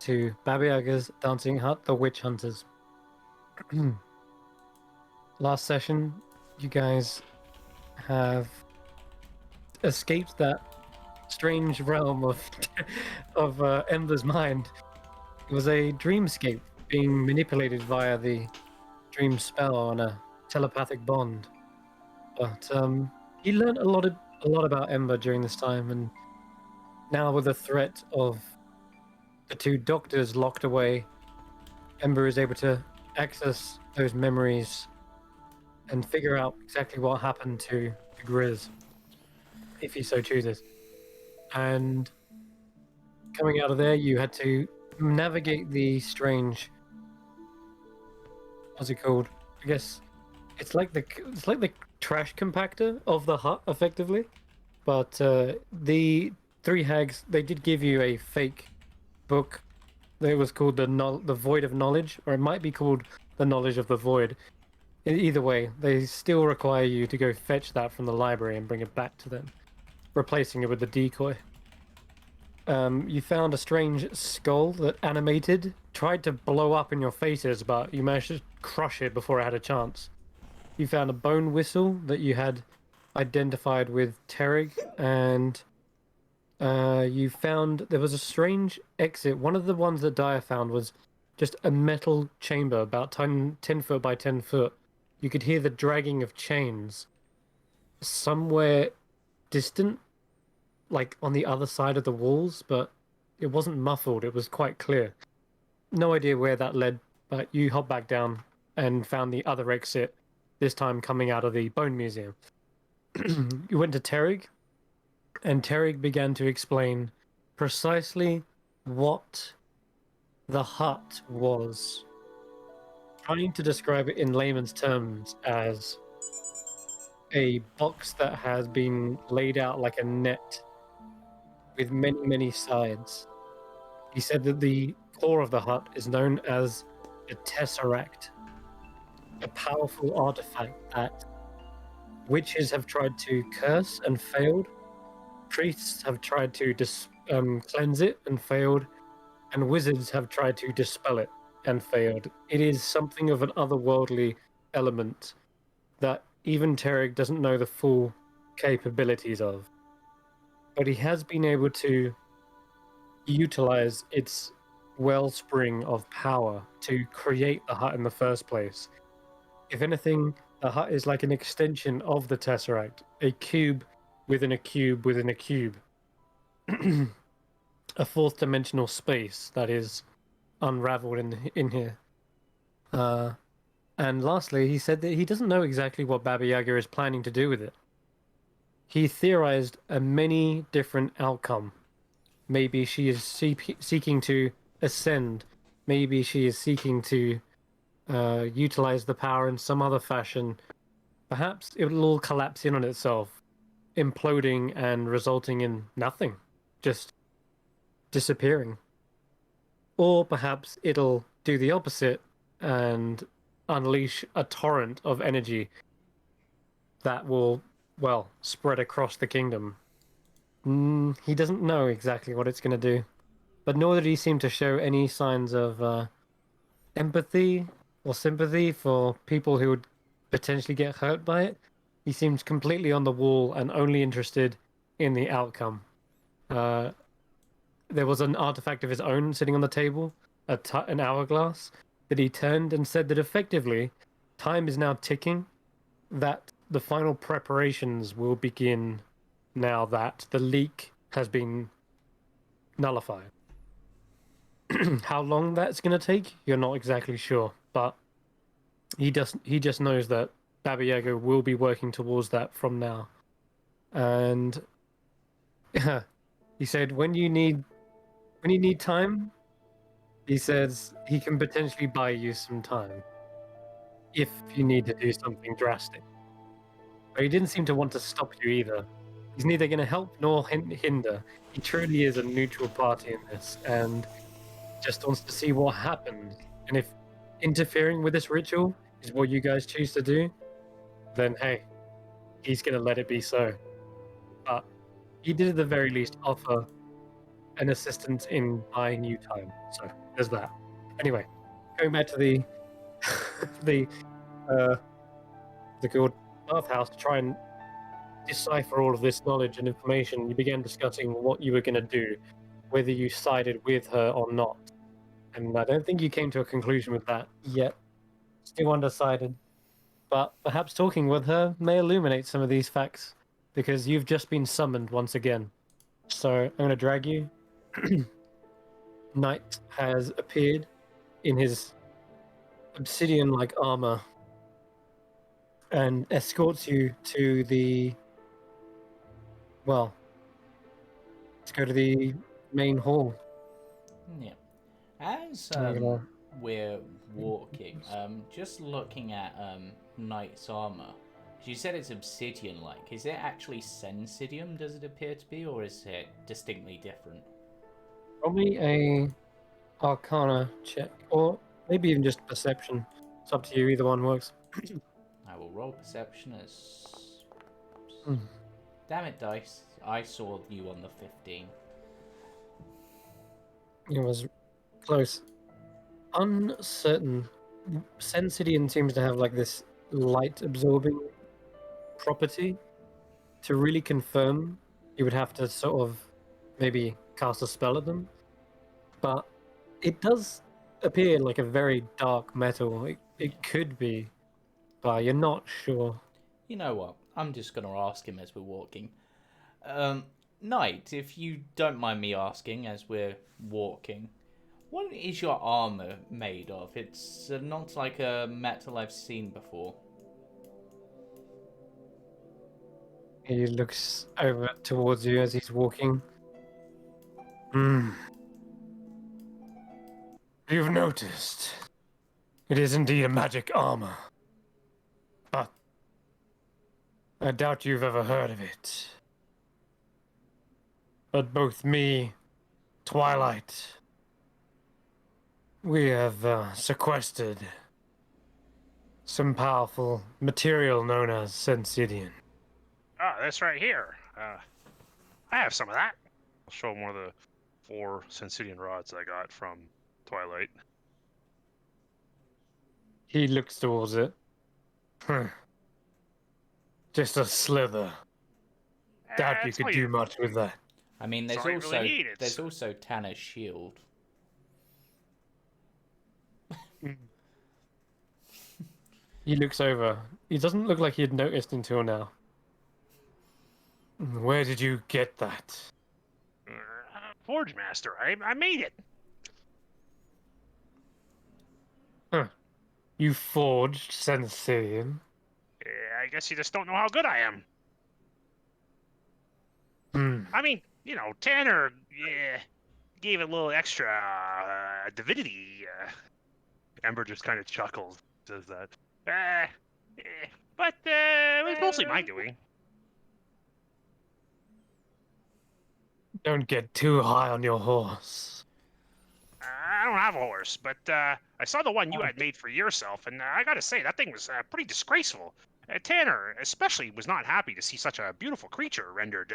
to Baba Yaga's Dancing Hut, the Witchhunters. Last session, you guys have escaped that strange realm of Ember's mind. It was a dreamscape being manipulated via the dream spell on a telepathic bond. But he learned a lot about Ember during this time, and now with the threat of the two doctors locked away, Ember is able to access those memories and figure out exactly what happened to Grizz, if he so chooses. And coming out of there, you had to navigate the strange. What's it called? I guess it's like the trash compactor of the hut, effectively. But the three hags, they did give you a fake book. It was called the Void of Knowledge, or it might be called the Knowledge of the Void. Either way, they still require you to go fetch that from the library and bring it back to them, replacing it with the decoy. You found a strange skull that animated, tried to blow up in your faces, but you managed to crush it before it had a chance. You found a bone whistle that you had identified with Terig, and you found there was a strange exit. One of the ones that Dyer found was just a metal chamber about 10 foot by 10 foot. You could hear the dragging of chains somewhere distant, like on the other side of the walls, but it wasn't muffled. It was quite clear. No idea where that led, but you hopped back down and found the other exit, this time coming out of the Bone Museum. You went to Terig, and Terig began to explain precisely what the hut was, trying to describe it in layman's terms as a box that has been laid out like a net with many, many sides. He said that the core of the hut is known as the Tesseract, a powerful artifact that witches have tried to curse and failed, priests have tried to cleanse it and failed, and wizards have tried to dispel it and failed. It is something of an otherworldly element that even Terig doesn't know the full capabilities of. But he has been able to utilize its wellspring of power to create the hut in the first place. If anything, the hut is like an extension of the Tesseract, a cube within a cube within a cube. A fourth dimensional space that is unraveled in here. And lastly, he said that he doesn't know exactly what Baba Yaga is planning to do with it. He theorized a many different outcome. Maybe she is seeking to ascend. Maybe she is seeking to utilize the power in some other fashion. Perhaps it will all collapse in on itself, imploding and resulting in nothing, just disappearing. Or perhaps it'll do the opposite and unleash a torrent of energy that will, well, spread across the kingdom. He doesn't know exactly what it's going to do, but nor did he seem to show any signs of empathy or sympathy for people who would potentially get hurt by it. He seems completely on the wall and only interested in the outcome. There was an artifact of his own sitting on the table, an hourglass, that he turned and said that effectively, time is now ticking, that the final preparations will begin now that the leak has been nullified. How long that's going to take, you're not exactly sure, but he just knows that Baba Yaga will be working towards that from now. And he said, when you need time, he says he can potentially buy you some time if you need to do something drastic. But he didn't seem to want to stop you either. He's neither going to help nor hinder. He truly is a neutral party in this, and just wants to see what happens. And if interfering with this ritual is what you guys choose to do, then hey, he's going to let it be so. But he did at the very least offer an assistance in buying you time. So there's that. Anyway, going back to the the guild bathhouse to try and decipher all of this knowledge and information, you began discussing what you were going to do, whether you sided with her or not. And I don't think you came to a conclusion with that yet. Still undecided. But perhaps talking with her may illuminate some of these facts, because you've just been summoned once again. So I'm going to drag you. Knight has appeared in his obsidian-like armor and escorts you to the... Well, let's go to the main hall. Yeah. As we're walking, just looking at Knight's armor, you said it's obsidian-like. Is it actually sensidium, does it appear to be, or is it distinctly different? Roll me a Arcana check, or maybe even just perception. It's up to you, either one works. I will roll perception as... Mm. Damn it, dice. I saw you on the 15. It was close. Uncertain. Sensidian seems to have like this light absorbing property. To really confirm, you would have to sort of maybe cast a spell at them. But it does appear like a very dark metal. It could be, but you're not sure. You know what? I'm just going to ask him as we're walking. Knight, if you don't mind me asking as we're walking, what is your armor made of? It's not like a metal I've seen before. He looks over towards you as he's walking. You've noticed. It is indeed a magic armor. But I doubt you've ever heard of it. But both me, Twilight, we have sequestered some powerful material known as Sensidian. Ah, this right here. I have some of that. I'll show him one of the 4 Sensidian rods I got from Twilight. He looks towards it. Just a slither. Doubt you could do much with that. I mean, there's also Tanner's shield. He looks over. He doesn't look like he had noticed until now. Where did you get that? Forge Master. I made it. Huh. You forged Sensidian? I guess you just don't know how good I am. I mean, you know, Tanner gave it a little extra divinity. Ember just kind of chuckles, says that. But it was mostly my doing. Don't get too high on your horse. I don't have a horse, but I saw the one you had made for yourself, and I gotta say, that thing was pretty disgraceful. Tanner, especially, was not happy to see such a beautiful creature rendered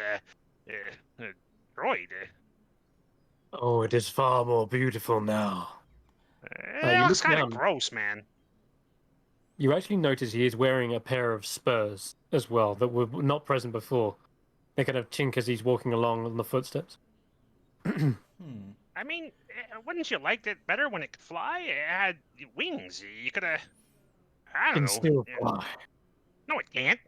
droid. Oh, it is far more beautiful now. It looks kind of gross, man. You actually notice he is wearing a pair of spurs as well that were not present before. They kind of chink as he's walking along on the footsteps. I mean, wouldn't you like it better when it could fly? It had wings. You could have... I don't know. Still fly. No, it can't.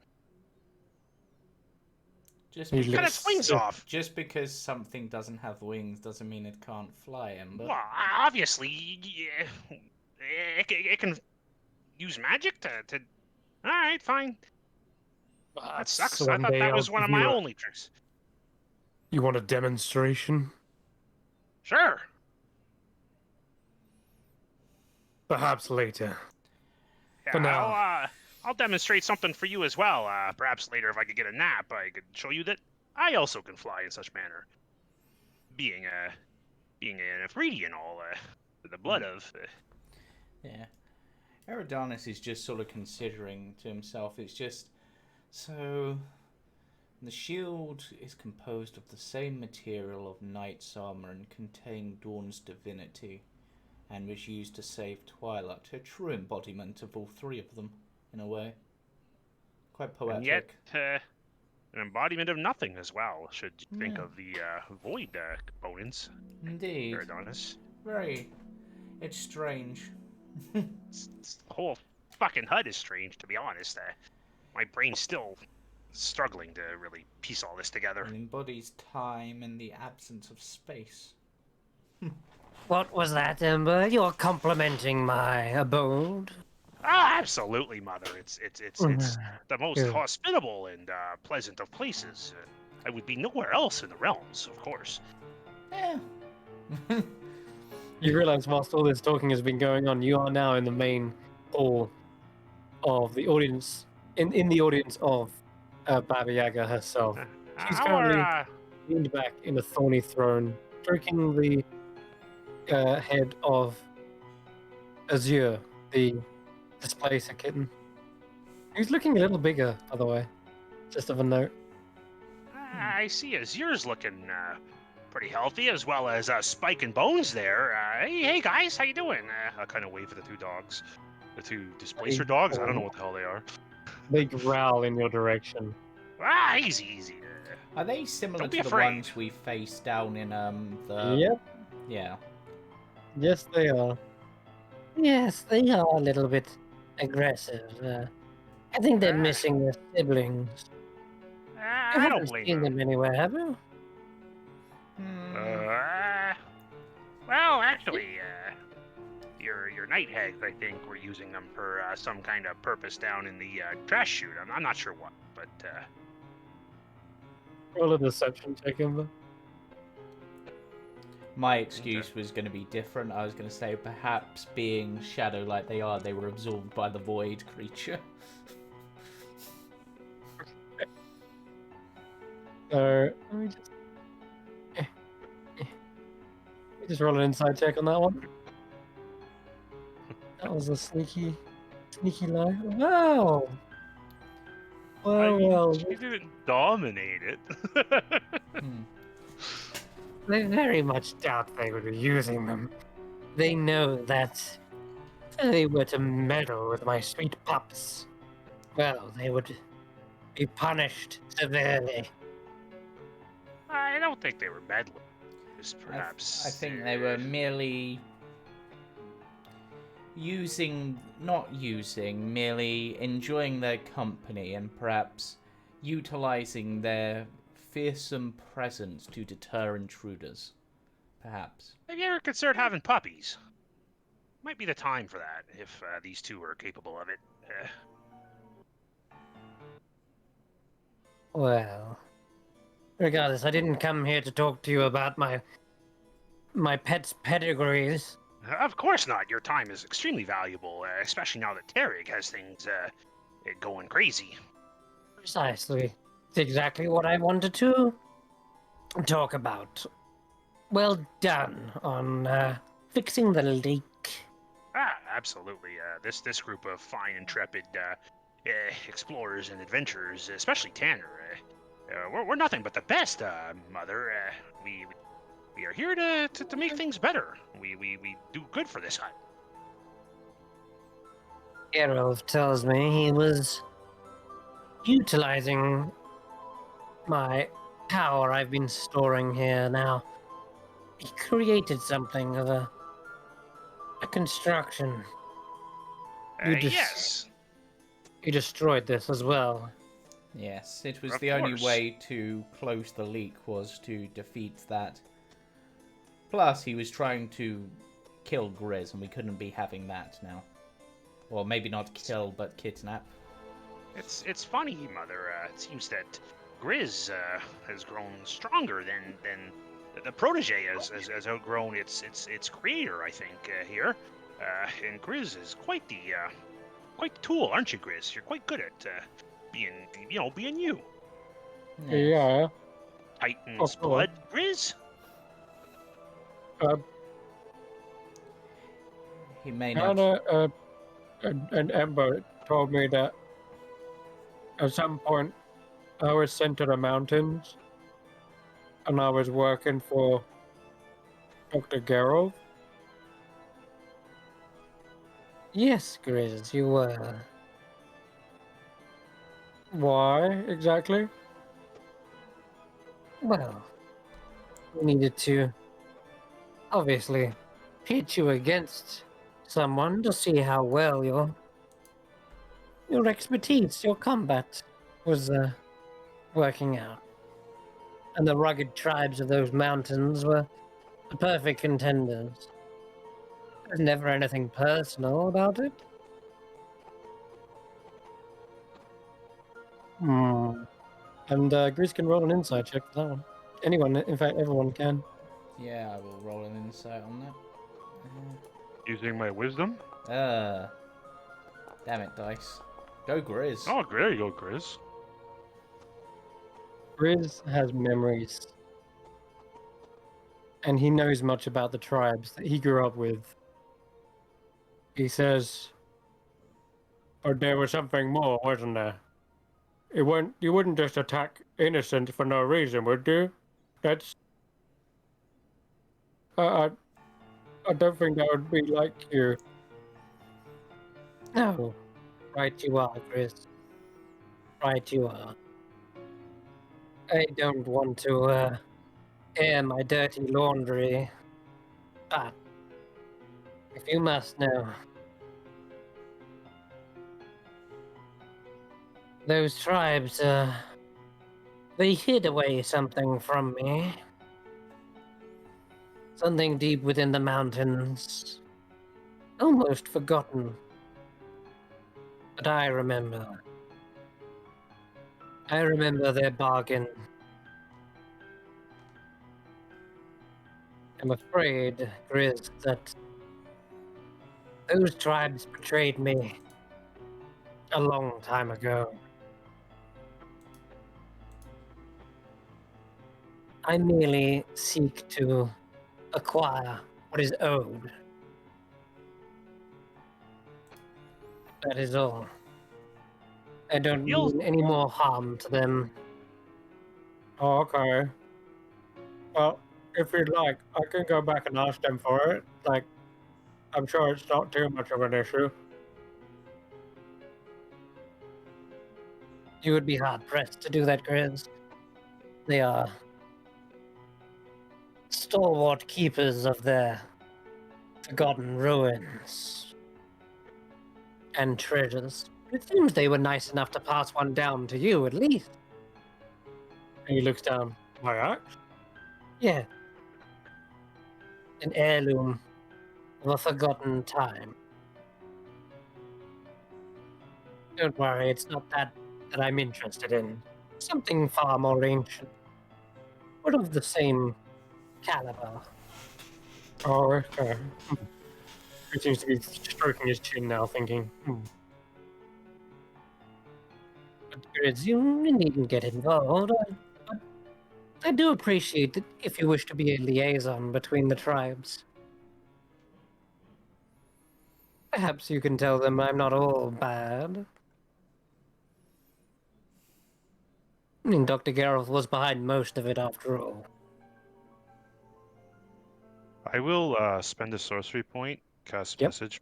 Just cut its wings off. Just because something doesn't have wings doesn't mean it can't fly, Ember. Well, obviously, it can use magic to... All right, fine. That sucks. I thought that was one of my only tricks. You want a demonstration? Sure. Perhaps later. Yeah, For now. I'll demonstrate something for you as well. Perhaps later, if I could get a nap, I could show you that I also can fly in such manner. Being an Ephridian, all the blood of. Yeah. Eridanis is just sort of considering to himself. It's just so. The shield is composed of the same material of knight's armor and contained Dawn's divinity, and was used to save Twilight, a true embodiment of all three of them, in a way. Quite poetic. And yet, an embodiment of nothing as well, should you think of the void components. Indeed. Paradonis. Very. It's strange. The whole fucking HUD is strange, to be honest. My brain's still struggling to really piece all this together. It embodies time in the absence of space. What was that, Ember? You're complimenting my abode? Ah, absolutely, Mother. It's the most Yeah. hospitable and pleasant of places. I would be nowhere else in the realms, of course. Eh. You realize whilst all this talking has been going on, you are now in the main hall of the audience, in the audience of Baba Yaga herself. She's currently leaned back in a thorny throne, stroking the head of Azure, the displacer kitten. He's looking a little bigger, by the way. Just of a note. I see Azure's looking pretty healthy, as well as Spike and Bones there. Hey guys, how you doing? I kind of wave for the two dogs. The two displacer dogs? I don't know what the hell they are. They growl in your direction. Ah, easy. Are they similar Don't to be the afraid. ones we faced down in the? Yep. Yeah. Yes, they are. Yes, they are a little bit aggressive. I think they're missing their siblings. You I don't haven't blame seen them anywhere, have you? Well, actually, your night hags, I think, were using them for some kind of purpose down in the trash chute. I'm not sure what, but Roll a deception check, Ember. My excuse was going to be different. I was going to say perhaps being shadow like they are, they were absorbed by the void creature. So let me just roll an inside check on that one. That was a sneaky lie. Wow. Well, she didn't dominate it. I very much doubt they would be using them. They know that if they were to meddle with my sweet pups, well, they would be punished severely. I don't think they were meddling. Just perhaps. I think they were merely merely enjoying their company and perhaps utilizing their fearsome presence to deter intruders. Perhaps. Have you ever considered having puppies? Might be the time for that, if these two are capable of it. Well, regardless, I didn't come here to talk to you about my pets' pedigrees. Of course not. Your time is extremely valuable, especially now that Tarek has things going crazy. Precisely. It's exactly what I wanted to talk about. Well done on fixing the leak. Ah, absolutely. This group of fine, intrepid explorers and adventurers, especially Tanner, we're nothing but the best, Mother. We are here to make things better. We do good for this hut. Geralt tells me he was utilizing my power I've been storing here now. He created something of a construction. Yes. You destroyed this as well. Yes, it was Of the only course. way to close the leak was to defeat that. Plus, he was trying to kill Grizz, and we couldn't be having that now. Or maybe not kill, but kidnap. It's funny, Mother. It seems that Grizz has grown stronger than the protege has outgrown its creator. I think here, and Grizz is quite the tool, aren't you, Grizz? You're quite good at being you. Yeah. Titan's Of course. blood, Grizz. He may not. Anna and Ember told me that at some point I was sent to the mountains, and I was working for Dr. Geralt. Yes, Grizz, you were. Why, exactly? Well, we needed to, obviously, pit you against someone to see how well your expertise, your combat was working out. And the rugged tribes of those mountains were the perfect contenders. There's never anything personal about it. Hmm. And Grizz can roll an insight check for that one. Anyone, in fact, everyone can. Yeah, I will roll an insight on that. Using my wisdom. Damn it, dice. Go Grizz. Oh, there you go, Grizz. Grizz has memories. And he knows much about the tribes that he grew up with. He says, but there was something more, wasn't there? You wouldn't just attack innocents for no reason, would you? That's... I don't think that would be like you. No. Right you are, Grizz. Right you are. I don't want to, air my dirty laundry. But, if you must know, those tribes, they hid away something from me. Something deep within the mountains. Almost forgotten. But I remember. I remember their bargain. I'm afraid, Grizz, that those tribes betrayed me a long time ago. I merely seek to acquire what is owed. That is all. I don't Feels mean any more harm to them. Oh, okay. Well, if you'd like, I can go back and ask them for it. Like, I'm sure it's not too much of an issue. You would be hard pressed to do that, Grizz. They are stalwart keepers of their forgotten ruins and treasures. It seems they were nice enough to pass one down to you, at least. And he looks down. My axe? Yeah. An heirloom of a forgotten time. Don't worry, it's not that I'm interested in. Something far more ancient. But of the same caliber. Oh, okay. He seems to be stroking his chin now, thinking, But Grizz, you needn't get involved. I do appreciate that if you wish to be a liaison between the tribes. Perhaps you can tell them I'm not all bad. I mean, Dr. Geralt was behind most of it after all. I will spend a sorcery point, cast Yep. message,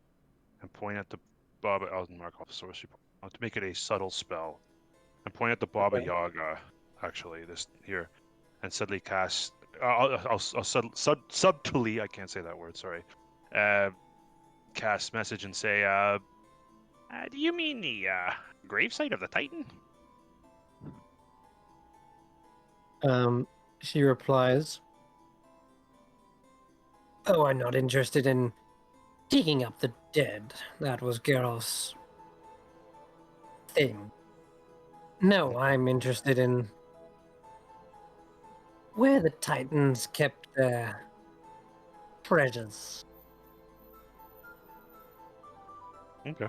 and point at the Baba. I'll mark off the sorcery point. I'll have to make it a subtle spell, and point at the Baba Okay. Yaga. Actually, this here, and suddenly cast. I'll subtly. I can't say that word. Sorry. Cast message and say, do you mean the gravesite of the Titan? She replies, Oh, I'm not interested in digging up the dead. That was Geralt's thing. No, I'm interested in where the Titans kept their treasures. Okay.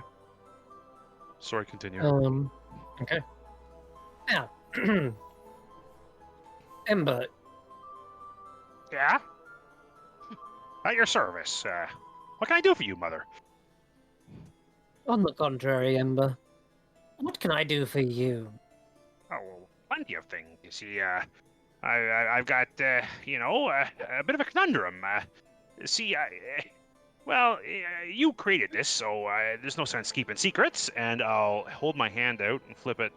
Sorry, continue. Okay. Now, Ember, Yeah? At your service. What can I do for you, Mother? on the contrary, Ember, what can I do for you? Oh, well, plenty of things. You see, I've got, you know, a bit of a conundrum. See, well, you created this, so there's no sense keeping secrets. And I'll hold my hand out and flip it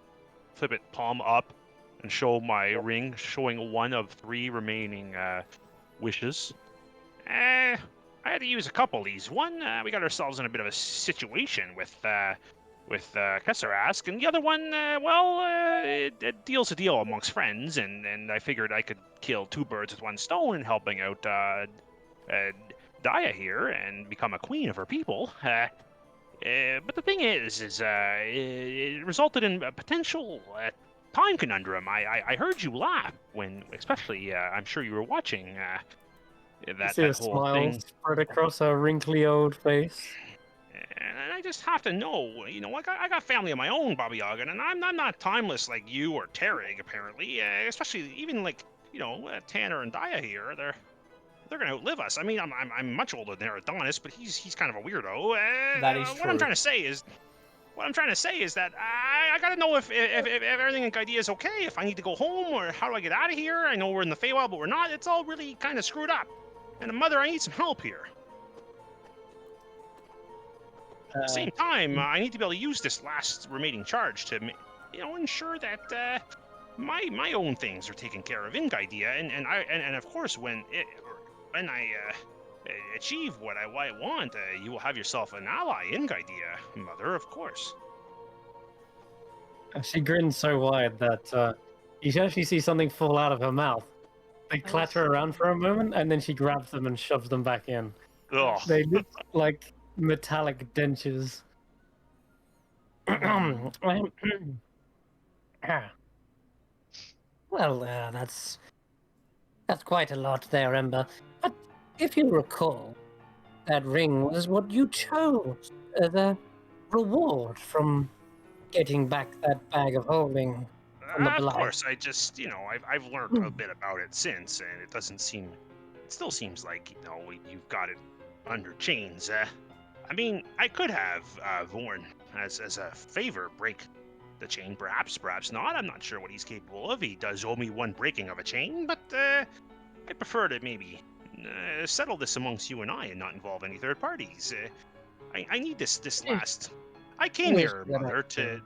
palm up, and show my ring, showing one of 3 remaining wishes. I had to use a couple of these. One, we got ourselves in a bit of a situation with Kesserask, and the other one, it deals a deal amongst friends, and I figured I could kill 2 birds with 1 stone in helping out Daya here and become a queen of her people. But the thing is it resulted in a potential time conundrum. I heard you laugh when, especially, I'm sure you were watching You see a whole smile thing. spread across her wrinkly old face. And I just have to know, you know, I got family of my own, Baba Yaga, and I'm not timeless like you or Terig, apparently. Especially even like, you know, Tanner and Daya here. They're gonna outlive us. I mean, I'm much older than Adonis, but he's kind of a weirdo. That is What I'm true. trying to say is that I gotta know if everything in Gaidia is okay, if I need to go home, or how do I get out of here? I know we're in the Feywild, but we're not. It's all really kind of screwed up. And Mother, I need some help here. At the same time, I need to be able to use this last remaining charge to, you know, ensure that my own things are taken care of in Gaidia, and of course when I achieve what I want, you will have yourself an ally in Gaidia, Mother, of course. She grins so wide that you can actually see something fall out of her mouth. They clatter around for a moment, and then she grabs them and shoves them back in. Ugh. They look like metallic dentures. Well, that's quite a lot there, Ember. But if you recall, that ring was what you chose as a reward from getting back that bag of holding from the Of blight. course, I just, you know, I've learned a bit about it since, and it still seems like, you know, you've got it under chains. I mean, I could have Vorn, as a favor, break the chain, perhaps not. I'm not sure what he's capable of. He does owe me 1 breaking of a chain, but I prefer to maybe settle this amongst you and I and not involve any third parties. I need this last. I came here, Mother, to.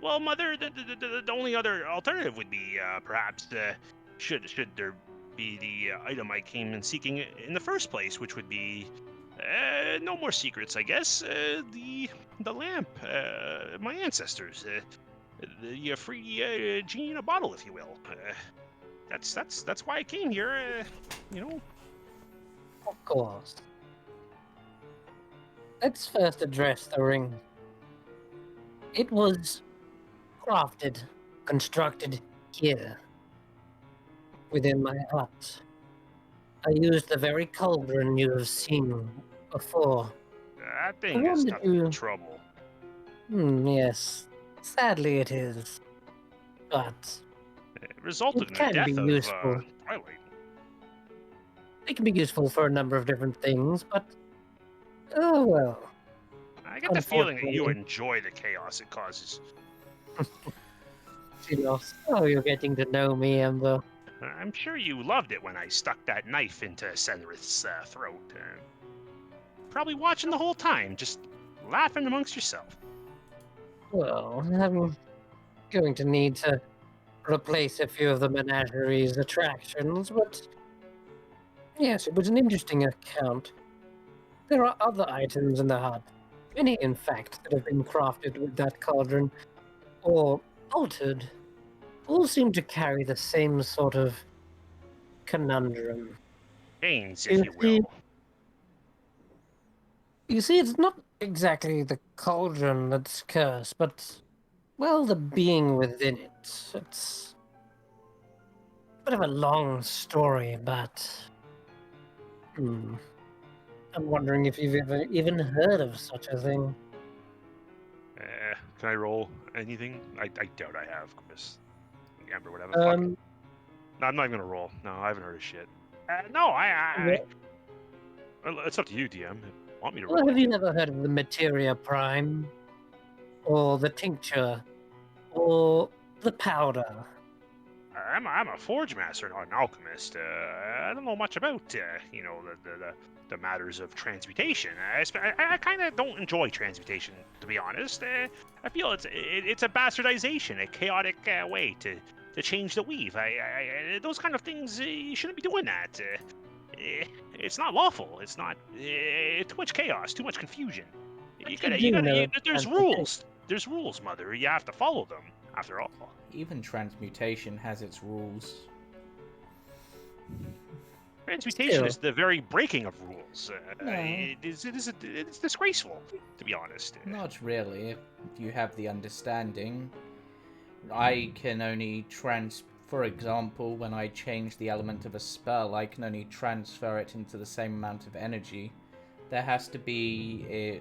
Well, Mother, the only other alternative would be perhaps should there be the item I came in seeking in the first place, which would be no more secrets, I guess. The lamp, my ancestors, the free genie in a bottle, if you will. That's why I came here. You know. Of course. Let's first address the ring. It was crafted, constructed here, within my hut. I used the very cauldron you have seen before. That thing is nothing but trouble. Yes, sadly it is. But it resulted in the can death be of useful. Twilight. It can be useful for a number of different things, but oh well. I get the feeling that you enjoy the chaos it causes. Oh, you're getting to know me, Ember. I'm sure you loved it when I stuck that knife into Senrith's throat. Probably watching the whole time, just laughing amongst yourself. Well, I'm going to need to replace a few of the menagerie's attractions, but yes, it was an interesting account. There are other items in the hut, many in fact, that have been crafted with that cauldron, or altered. All seem to carry the same sort of conundrum. Pains, if you will. You see, it's not exactly the cauldron that's cursed, but, well, the being within it. It's a bit of a long story, but I'm wondering if you've ever even heard of such a thing. Can I roll anything? I doubt I have, Chris. Amber, whatever. Um, No, I'm not even gonna roll. No, I haven't heard of shit. No, It's up to you, DM. If you want me to roll? Well, have you never heard of the Materia Prime, or the Tincture, or The powder. I'm a forge master, not an alchemist. I don't know much about, the matters of transmutation. I kind of don't enjoy transmutation, to be honest. I feel it's a bastardization, a chaotic way to change the weave. Those kind of things, you shouldn't be doing that. It's not lawful. It's not too much chaos, too much confusion. There's rules. There's rules, Mother. You have to follow them. After all. Even transmutation has its rules. Transmutation is the very breaking of rules. It's disgraceful, to be honest. Not really. If you have the understanding, I can only for example, when I change the element of a spell, I can only transfer it into the same amount of energy. There has to be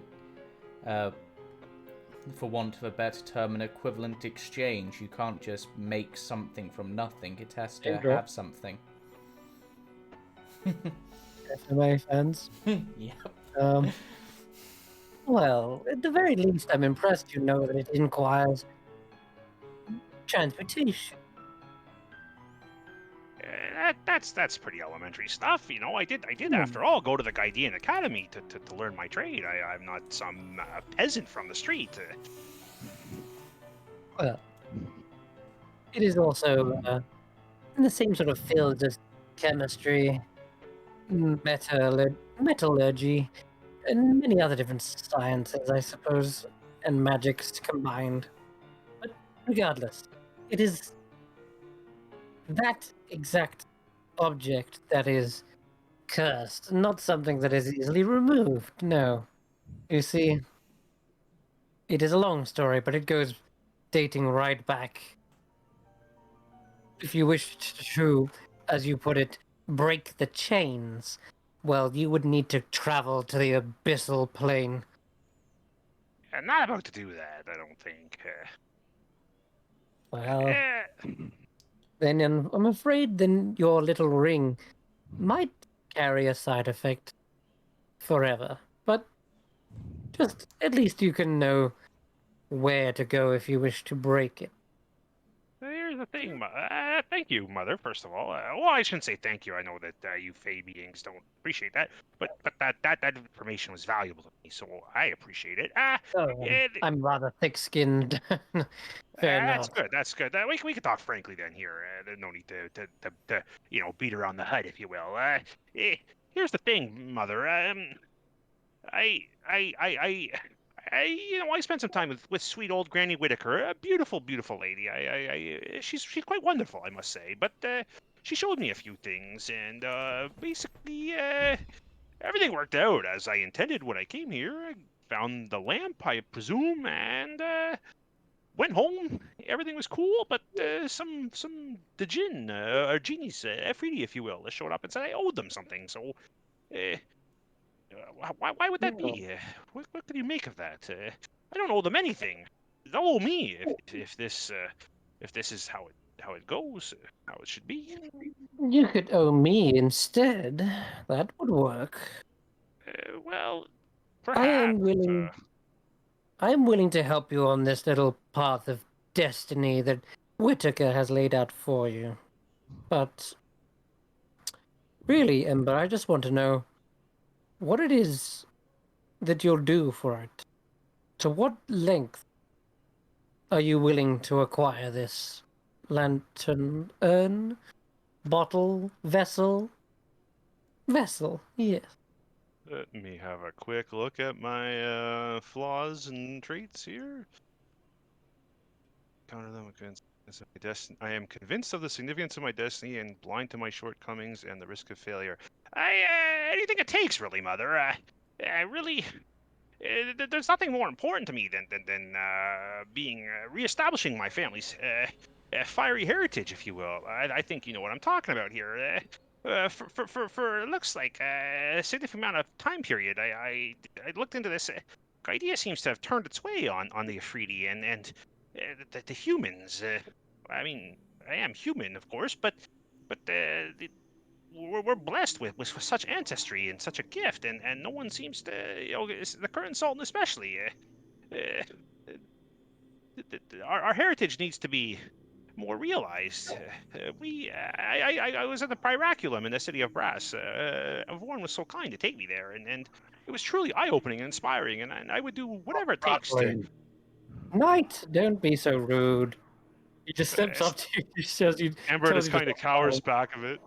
for want of a better term, an equivalent exchange. You can't just make something from nothing. It has to have something. FMA fans. Yep. Well, at the very least, I'm impressed you know that it inquires transmutation. That's pretty elementary stuff, I did after all go to the Guidean Academy to learn my trade. I'm not some peasant from the street. Well, it is also in the same sort of field as chemistry, metallurgy, and many other different sciences, I suppose, and magics combined. But regardless, it is that exact object that is cursed, not something that is easily removed. No. You see, it is a long story, but it goes dating right back. If you wished to, as you put it, break the chains, well, you would need to travel to the abyssal plane. I'm not about to do that, I don't think. Well, then I'm afraid then your little ring might carry a side effect forever. But just at least you can know where to go if you wish to break it. Here's the thing, thank you, Mother, first of all. Well, I shouldn't say thank you. I know that you Fey beings don't appreciate that, but that information was valuable to me, so I appreciate it. I'm rather thick-skinned. Fair enough. That's good. We can talk frankly then here. There's no need to beat around the hut, if you will. Here's the thing, Mother. I spent some time with sweet old Granny Whitaker, a beautiful, beautiful lady. She's quite wonderful, I must say. But she showed me a few things, and basically everything worked out as I intended when I came here. I found the lamp, I presume, and went home. Everything was cool, but the jinn, or genies, Efreeti, if you will, showed up and said I owed them something. So. Why would that be? What could you make of that? I don't owe them anything. They'll owe me if this is how it goes, how it should be. You could owe me instead. That would work. Well, perhaps. I am willing to help you on this little path of destiny that Whitaker has laid out for you. But really, Ember, I just want to know what it is that you'll do for it. To what length are you willing to acquire this lantern, urn, bottle, vessel? Vessel, yes. Let me have a quick look at my flaws and traits here. Counter them against my destiny. I am convinced of the significance of my destiny and blind to my shortcomings and the risk of failure. Anything it takes, really, Mother. Really, there's nothing more important to me than reestablishing my family's fiery heritage, if you will. I think you know what I'm talking about here. For it looks like a significant amount of time period. I looked into this. Idea seems to have turned its way on the Efreeti and the humans. I mean, I am human, of course, but we're blessed with such ancestry and such a gift, and no one seems to, the current Sultan especially. Our heritage needs to be more realized. I was at the Pyraculum in the city of Brass. Everyone was so kind to take me there, and it was truly eye-opening and inspiring, and I would do whatever it takes to... Broccoli. Knight, don't be so rude. He just steps Uh, up to you. He shows you. Ember tells just you to kind of stop cowers crying. back of it.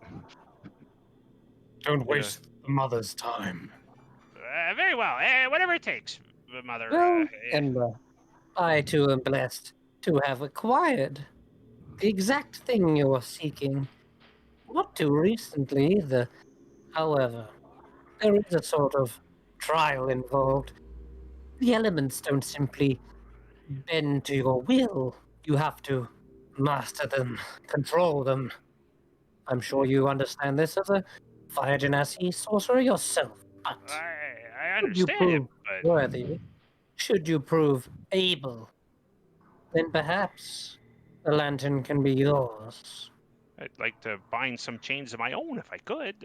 Don't Yeah. waste the mother's time. Very well. Whatever it takes, Mother. Well, Ember, I too am blessed to have acquired the exact thing you are seeking. Not too recently either. However, there is a sort of trial involved. The elements don't simply bend to your will. You have to master them, control them. I'm sure you understand this as a fire genasi sorcerer yourself, but I should you understand it, prove but worthy, should you prove able, then perhaps the lantern can be yours. I'd like to bind some chains of my own if I could.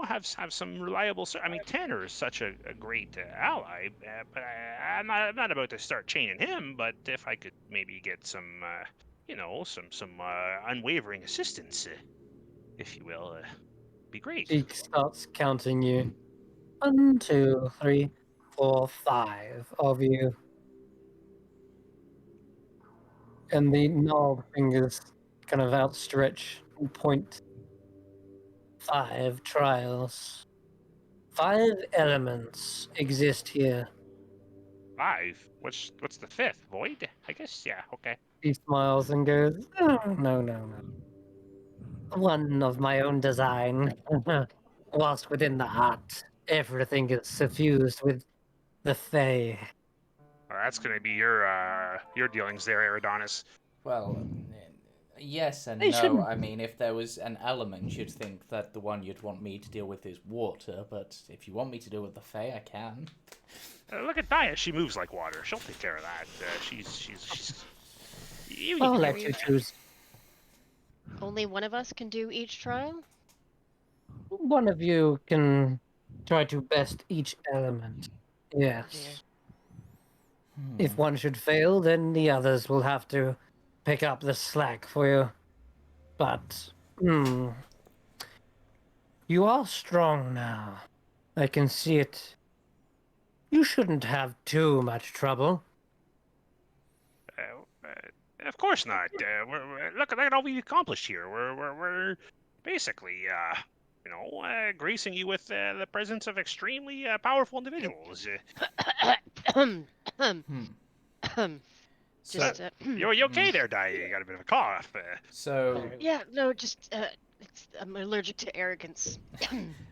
Have some reliable. I mean, Tanner is such a great ally, but I'm not about to start chaining him. But if I could maybe get some, some unwavering assistance, if you will, be great. She starts counting you. 1, 2, 3, 4, 5 of you. And the gnarled fingers kind of outstretch and point. 5 trials. 5 elements exist here. 5. What's the 5th? Void? I guess. Yeah. Okay. He smiles and goes, "Oh, no. One of my own design. Whilst within the heart, everything is suffused with the Fae." Well, that's gonna be your dealings there, Eridonis. Well, yes and They no. shouldn't. I mean, if there was an element, you'd think that the one you'd want me to deal with is water, but if you want me to deal with the Fae, I can. Look at Daya. She moves like water. She'll take care of that. She's. You I'll can let do you it. choose. Only one of us can do each trial? One of you can try to best each element. Yes. If one should fail, then the others will have to pick up the slack for you. But, you are strong now. I can see it. You shouldn't have too much trouble. Of course not. Look at all we accomplished here. We're basically, gracing you with the presence of extremely powerful individuals. So, Just, You okay there, Daya? You got a bit of a cough. so yeah, no, just, I'm allergic to arrogance.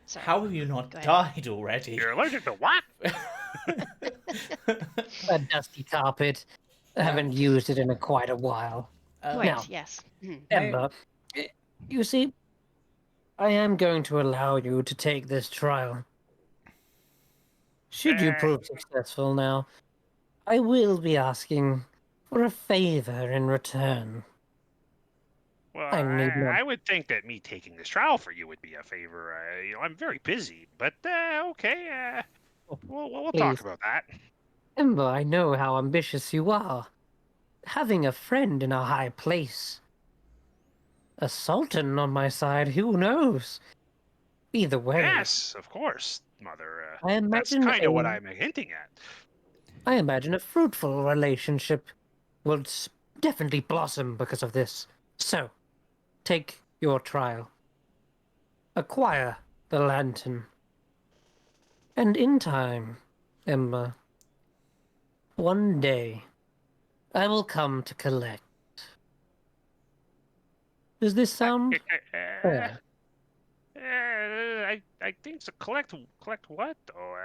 Sorry. how have you not Go ahead. died already? You're allergic to what? A dusty carpet. I haven't used it in quite a while. Quite, Now, yes. Ember, you see, I am going to allow you to take this trial. Should you prove successful now, I will be asking for a favor in return. Well, I need not. I would think that me taking this trial for you would be a favor. I'm very busy, but okay. We'll talk Please. about that. Ember, I know how ambitious you are. Having a friend in a high place. A sultan on my side, who knows? Either way, Yes, of course, Mother. I That's imagine kind of what a- I'm hinting at. I imagine a fruitful relationship will definitely blossom because of this. So, take your trial. Acquire the lantern. And in time, Ember, one day, I will come to collect. Does this sound fair? I think so. Collect what? Oh,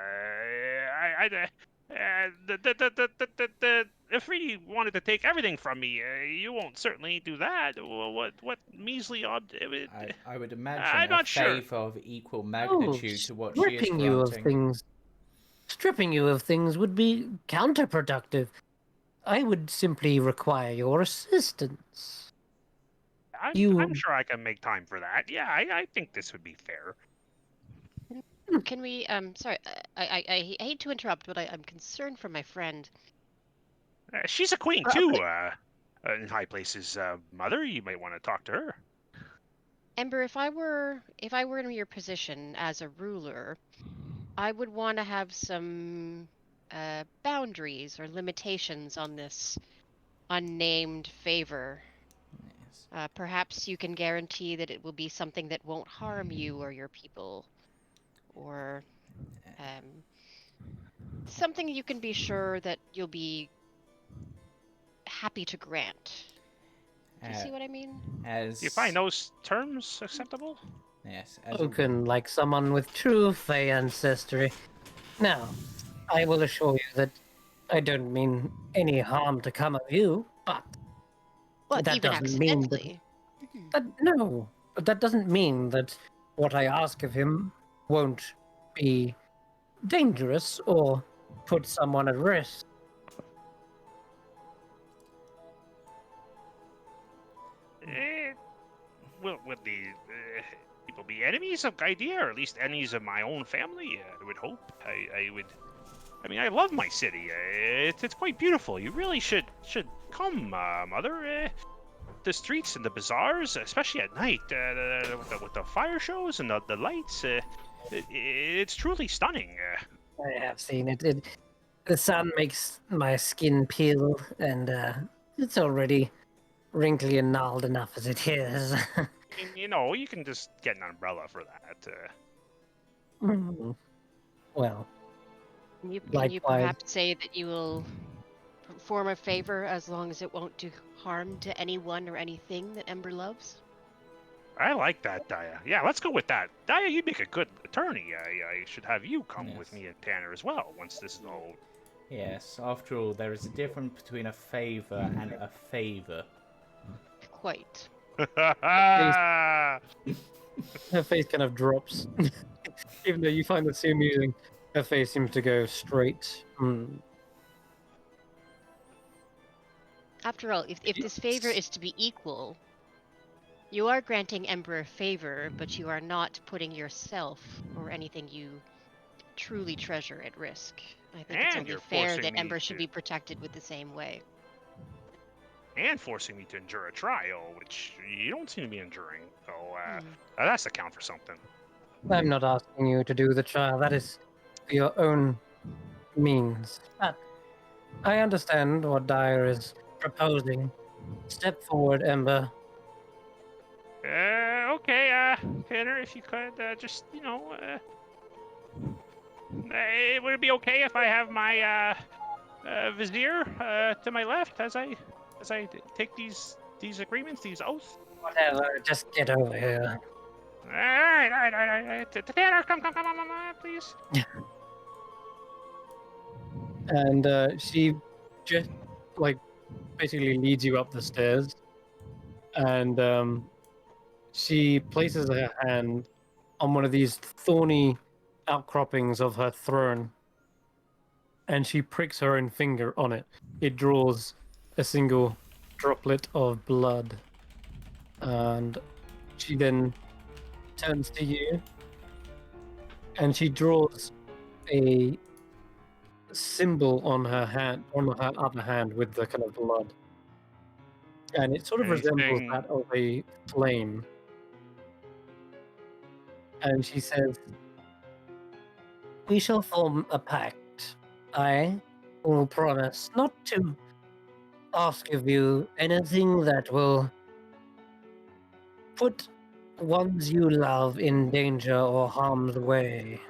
if he wanted to take everything from me, you won't certainly do that. What measly odd? I would imagine I'm a not sure. favor of equal magnitude to what she is stripping you of granting. things. Stripping you of things would be counterproductive. I would simply require your assistance. I'm sure I can make time for that. Yeah, I think this would be fair. Can we, sorry, I hate to interrupt, but I'm concerned for my friend. She's a queen too. in high places mother. You might want to talk to her. Ember, if I were in your position as a ruler, I would want to have some boundaries or limitations on this unnamed favor. Yes. Perhaps you can guarantee that it will be something that won't harm you or your people, or something you can be sure that you'll be happy to grant. Do you see what I mean? As You find those terms acceptable? yes, as a Spoken like someone with true Fey ancestry. Now, I will assure you that I don't mean any harm to come of you, but Well, that even doesn't mean that, accidentally. no, but that doesn't mean that what I ask of him won't be dangerous or put someone at risk. Will the people be enemies of Idea, or at least enemies of my own family? I would hope. I would. I mean, I love my city. It's quite beautiful. You really should come, mother. The streets and the bazaars, especially at night, with the fire shows and the lights. It's truly stunning. I have seen it. The sun makes my skin peel, and it's already wrinkly and gnarled enough as it is. I mean, you can just get an umbrella for that. Well, Can you likewise. perhaps say that you will perform a favor as long as it won't do harm to anyone or anything that Ember loves? I like that, Daya. Yeah, let's go with that. Daya, you make a good attorney. I should have you come with me and Tanner as well once this is all. yes, after all, there is a difference between a favor and a favor. Quite. Her face kind of drops. Even though you find the scene amusing, her face seems to go straight. After all, if this favor is to be equal, you are granting Ember a favor, but you are not putting yourself or anything you truly treasure at risk. I think it's And only you're fair forcing that me Ember should to- be protected with the same way. And forcing me to endure a trial, which you don't seem to be enduring. So that has to count for something. I'm not asking you to do the trial. That is for your own means. But I understand what Dyer is proposing. Step forward, Ember. Okay, Tanner, if you could just, would it be okay if I have my vizier to my left as I take these agreements, these oaths? Whatever, just get over here. All right. Tanner, come, please. And she just, like, basically leads you up the stairs. And she places her hand on one of these thorny outcroppings of her throne. And she pricks her own finger on it. It draws a single droplet of blood. And she then turns to you and she draws a symbol on her hand, on her other hand, with the kind of blood. And it sort of resembles Anything- that of a flame. And she says, "We shall form a pact. I will promise not to ask of you anything that will put ones you love in danger or harm's way.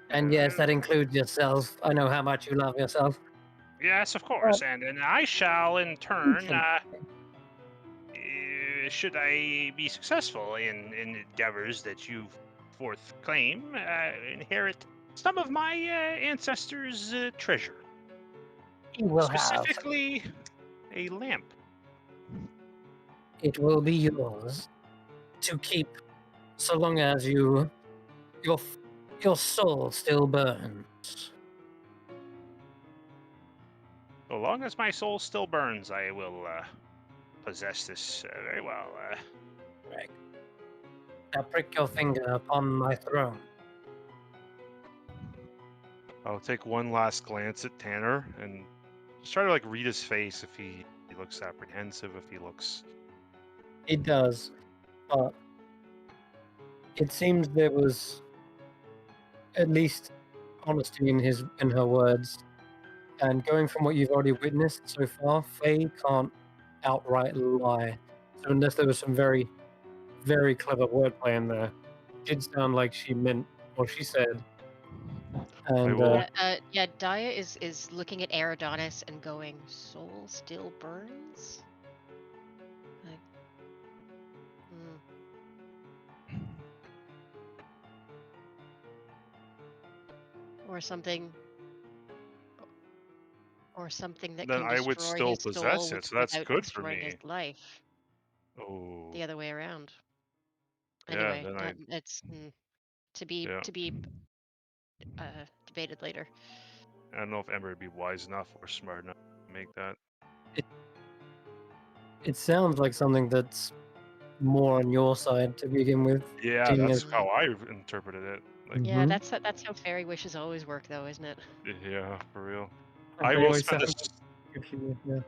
And yes, that includes yourself. I know how much you love yourself. Yes, of course, and I shall in turn, can- should I be successful in endeavors that you forth claim, inherit some of my ancestors' treasure. You will have. Specifically, a lamp. It will be yours to keep so long as your soul still burns. So long as my soul still burns, I will possess this very well. Right. Now prick your finger upon my throne. I'll take one last glance at Tanner and just try to like read his face if he looks apprehensive, if he looks. It does, but it seems there was at least honesty in her words. And going from what you've already witnessed so far, Faye can't outright lie. So unless there was some very, very clever wordplay in there, it did sound like she meant what she said. And will- Yeah, Daya is looking at Eridonis and going, "Soul still burns." Like, or something, or something that Then can I would destroy still his possess soul it, so that's without good for destroying his me. life. Oh. The other way around. Yeah, Anyway, then it's to be yeah. debated later. I don't know if Ember would be wise enough or smart enough to make that. it sounds like something that's more on your side to begin with. Yeah, seeing that's as- how I interpreted it. Like, Yeah, Mhm. that's how fairy wishes always work, though, isn't it? yeah, for real. And I they will always spend sound this. good for you, yeah.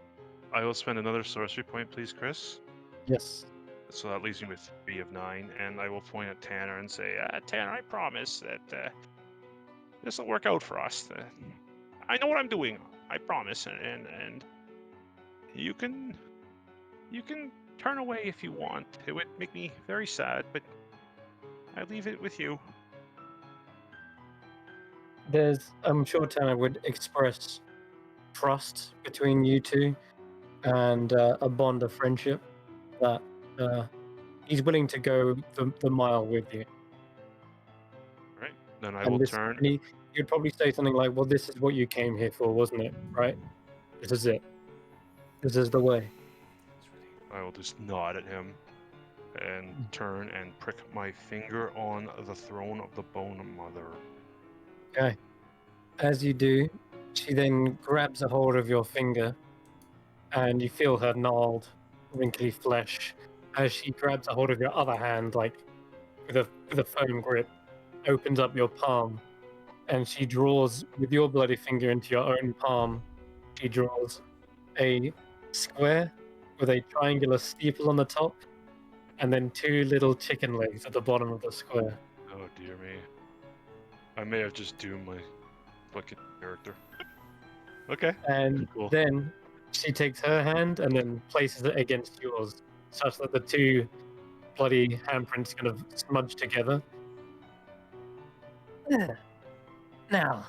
I will spend another sorcery point, please, Chris. Yes. So that leaves me with 3 of 9, and I will point at Tanner and say, Tanner, I promise that this will work out for us. I know what I'm doing. I promise, and you can turn away if you want. It would make me very sad, but I leave it with you. I'm sure Tanner would express trust between you two and a bond of friendship that he's willing to go the mile with you. Right? Then I And will this, turn. and you'd probably say something like, "Well, this is what you came here for, wasn't it? Right? This is it. This is the way." I will just nod at him and turn and prick my finger on the throne of the Bone Mother. Okay. As you do, she then grabs a hold of your finger, and you feel her gnarled, wrinkly flesh as she grabs a hold of your other hand, like with a firm grip, opens up your palm, and she draws with your bloody finger into your own palm. She draws a square with a triangular steeple on the top, and then 2 little chicken legs at the bottom of the square. Oh dear me. I may have just doomed my fucking character. Okay. And Cool. then she takes her hand and then places it against yours, such that the 2 bloody handprints kind of smudge together. There. Now,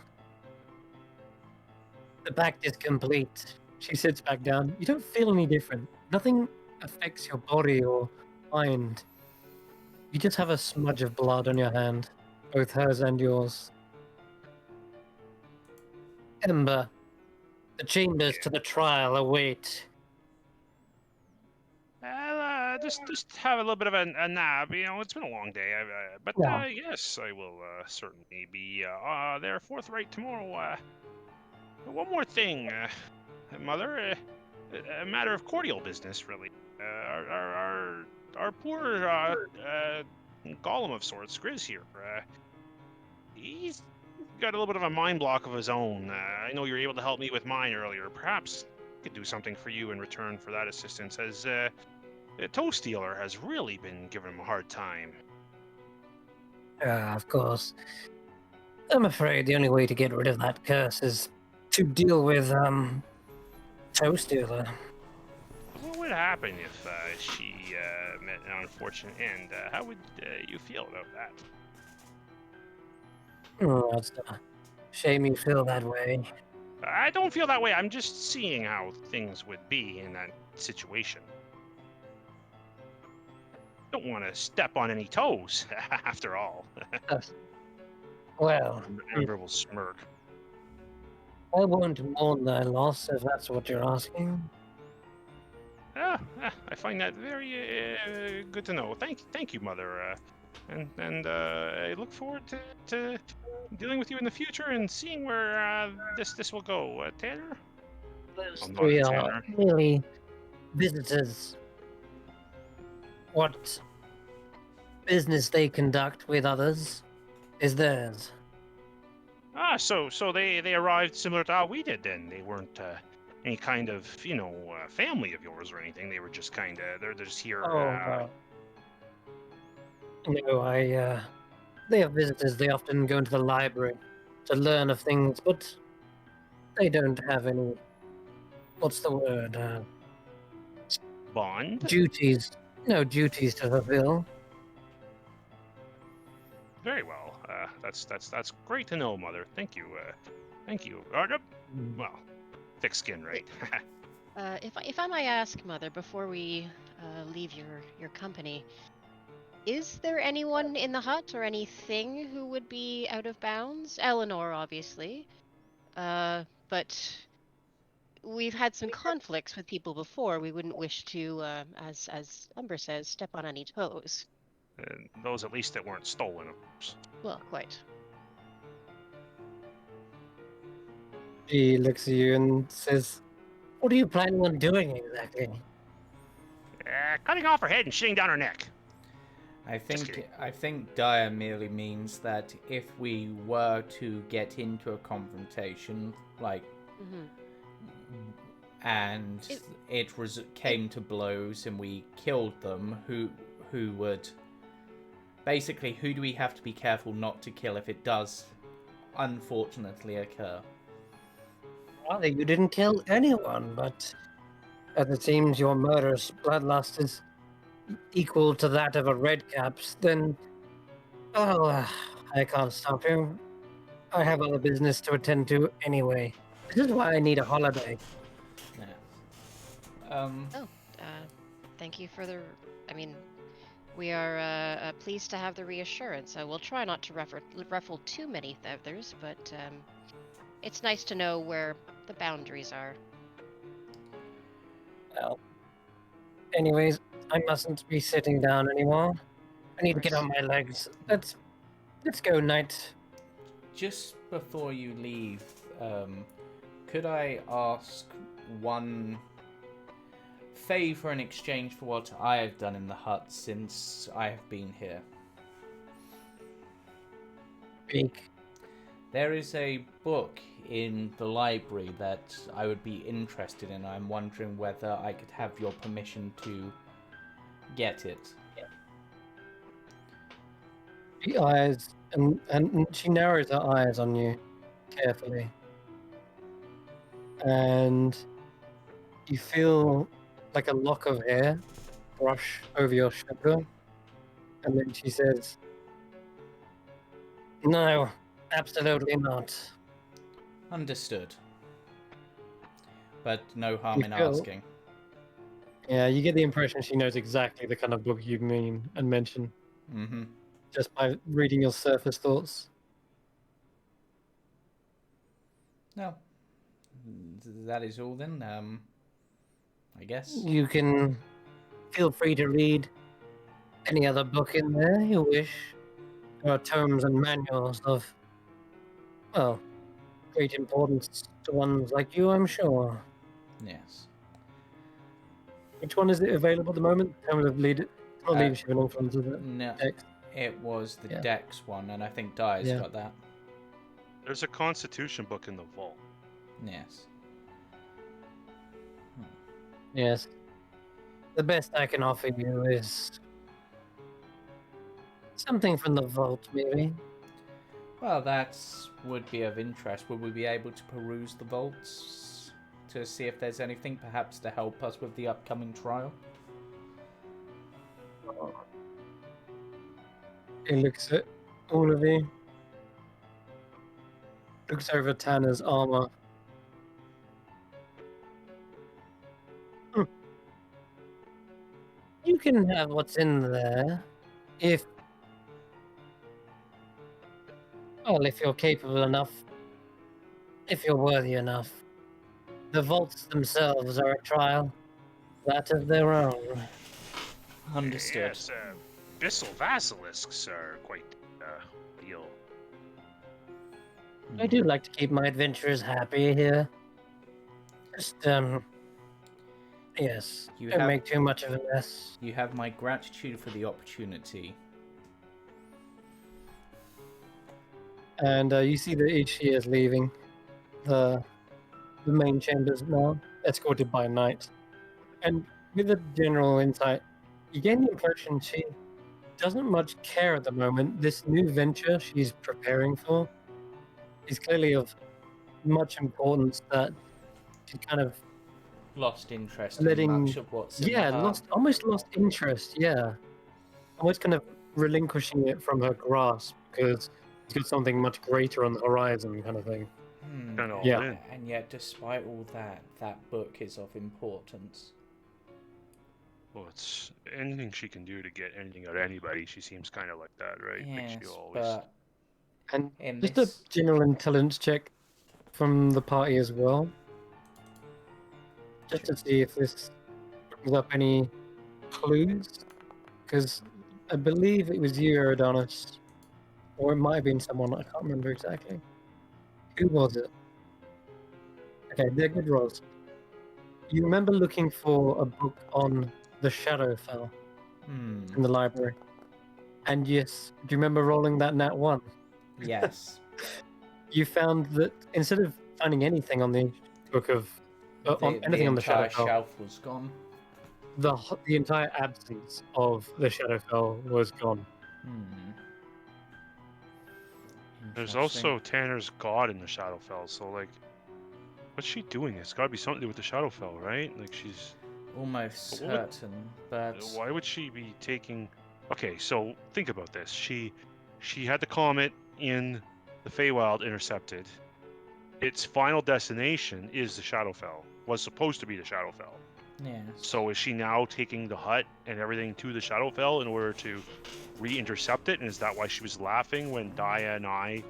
the pact is complete. She sits back down. You don't feel any different. Nothing affects your body or mind. You just have a smudge of blood on your hand, both hers and yours. Ember, the chambers to the trial await. Just have a little bit of a nap. You know, it's been a long day. But Yeah. yes, I will certainly be there forthright tomorrow. One more thing, Mother. A matter of cordial business, really. Our poor golem of sorts, Grizz here. He's got a little bit of a mind block of his own. I know you were able to help me with mine earlier. Perhaps I could do something for you in return for that assistance, as the toe stealer has really been giving him a hard time. Of course. I'm afraid the only way to get rid of that curse is to deal with, Toe Stealer. What would happen if she met an unfortunate end? How would you feel about that? Oh, that's a shame you feel that way. I don't feel that way. I'm just seeing how things would be in that situation. Don't want to step on any toes, after all. Well, Amber will smirk. I won't mourn thy loss if that's what you're asking. I find that very good to know. Thank you, Mother. And I look forward to dealing with you in the future and seeing where this will go. Tanner? Those I'm not 3 a are Tanner. merely visitors. What business they conduct with others is theirs. So they arrived similar to how we did then. They weren't any kind of, family of yours or anything. They were just kind of, they're just here. Oh, no, they have visitors. They often go into the library to learn of things, but they don't have any, what's the word, Bond? duties. No duties to fulfill. Very well. That's great to know, Mother. Thank you. Thank you. Well, thick skin, right? If I might ask, Mother, before we leave your company, is there anyone in the hut or anything who would be out of bounds? Eleanor, obviously. But we've had some conflicts with people before. We wouldn't wish to, as Umber says, step on any toes. Those at least that weren't stolen, of course. Well, quite. She looks at you and says, "What are you planning on doing exactly?" Cutting off her head and shitting down her neck. I Just kidding. think dire merely means that if we were to get into a confrontation, like, and came to blows and we killed them, who would basically, who do we have to be careful not to kill if it does unfortunately occur? Rather, you didn't kill anyone, but as it seems your murderous bloodlust is equal to that of a redcap's, then, I can't stop you. I have other business to attend to anyway. This is why I need a holiday. Yeah. Thank you for the. I mean, we are pleased to have the reassurance. I will try not to ruffle too many feathers, but it's nice to know where the boundaries are. Well, anyways, I mustn't be sitting down anymore. I need to get on my legs. Let's go, Knight. Just before you leave, could I ask one favor in exchange for what I have done in the hut since I have been here? Speak. There is a book in the library that I would be interested in. I'm wondering whether I could have your permission to get it. She eyes and she narrows her eyes on you carefully, and you feel like a lock of hair brush over your shoulder, and then she says, "No, absolutely not." Understood. But no harm You in feel- asking. Yeah, you get the impression she knows exactly the kind of book you mean and mention Mm-hmm. just by reading your surface thoughts. No. That is all then, I guess. You can feel free to read any other book in there you wish. There are terms and manuals of, well, great importance to ones like you, I'm sure. Yes. Which one is it available at the moment? In terms of not leadership and influence, is it? No, Dex. it was the Yeah. Dex one, and I think Dire's Yeah. got that. There's a Constitution book in the vault. Yes. Yes. The best I can offer you is something from the vault, maybe. Well, that would be of interest. Would we be able to peruse the vaults to see if there's anything perhaps to help us with the upcoming trial? He looks at all of you. Looks over Tanner's armor. You can have what's in there if you're capable enough, if you're worthy enough. The vaults themselves are a trial, that of their own. Understood. Yes, abyssal basilisks are quite deal. I do like to keep my adventurers happy here. Just, yes, You don't have- make too much of a mess. You have my gratitude for the opportunity. and you see that Ichi is leaving the main chambers now, escorted by knights. And with a general insight, you gain the impression she doesn't much care at the moment. This new venture she's preparing for is clearly of much importance that she kind of Lost interest in letting, much of what's in the yeah, heart. almost lost interest, yeah. Almost kind of relinquishing it from her grasp because she's got something much greater on the horizon, kind of thing. Kinda all Yeah. in. And yet, despite all that, that book is of importance. Well, it's anything she can do to get anything out of anybody. She seems kind of like that, right? Like Yes, she always. but And in just this... a general intelligence check from the party as well, just to see if this brings up any clues, because I believe it was you, Eridonis, or it might have been someone, I can't remember exactly. Who was it? Okay, they're good rolls. You remember looking for a book on the Shadowfell in the library? And yes, do you remember rolling that nat 1? Yes. You found that instead of finding anything on the book of on anything on the entire Shadowfell, shelf was gone. the entire absence of the Shadowfell was gone. There's Interesting. also Tanner's god in the Shadowfell, so like, what's she doing? It's got to be something to do with the Shadowfell, right? Like she's. Almost But what certain, but... Why would she be taking? Okay, so think about this. She had the comet in the Feywild intercepted. Its final destination is the Shadowfell. Was supposed to be the Shadowfell. Yes. So is she now taking the hut and everything to the Shadowfell in order to re-intercept it? And is that why she was laughing when Daya and I,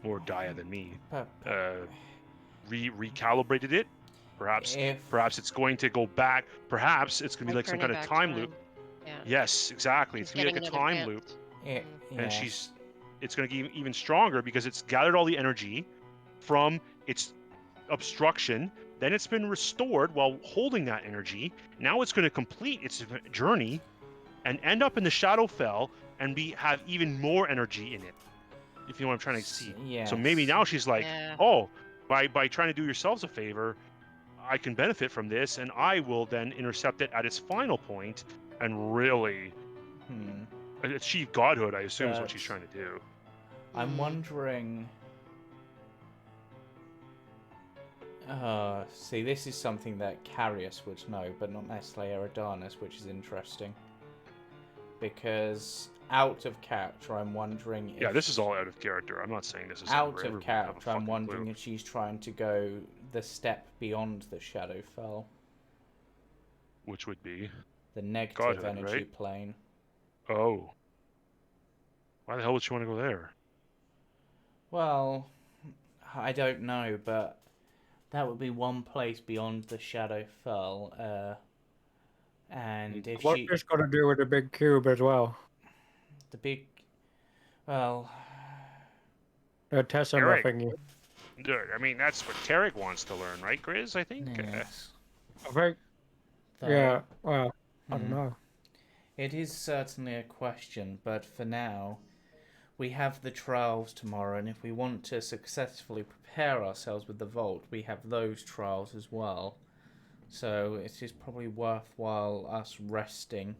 more Daya than me, But recalibrated it? Perhaps it's going to go back. Perhaps it's going to be like some kind of time loop. Yeah. Yes, exactly. She's It's going to be like a getting another time loop. chance. And it's going to get even stronger because it's gathered all the energy from its obstruction. Then it's been restored while holding that energy. Now it's going to complete its journey and end up in the Shadowfell and have even more energy in it. If you know what I'm trying to see. Yes. So maybe now she's like, Yeah. oh, by trying to do yourselves a favor, I can benefit from this, and I will then intercept it at its final point and really achieve godhood, I assume, is what she's trying to do. I'm wondering... see, this is something that Carius would know, but not necessarily Eridanus, which is interesting. Because out of character, I'm wondering if... Yeah, this is all out of character. I'm not saying this is out of character. I'm wondering if she's trying to go the step beyond the Shadowfell. Which would be? The negative godhood, energy right? plane. Oh. Why the hell would she want to go there? Well, I don't know, but that would be one place beyond the Shadowfell. And if What's this got to do with the big cube as well? The big... Well... Tessa thingy. I mean, that's what Tarek wants to learn, right, Grizz? I think? Yes. I think... Yeah, well, I don't know. It is certainly a question, but for now, we have the trials tomorrow, and if we want to successfully prepare ourselves with the vault, we have those trials as well. So it is probably worthwhile us resting,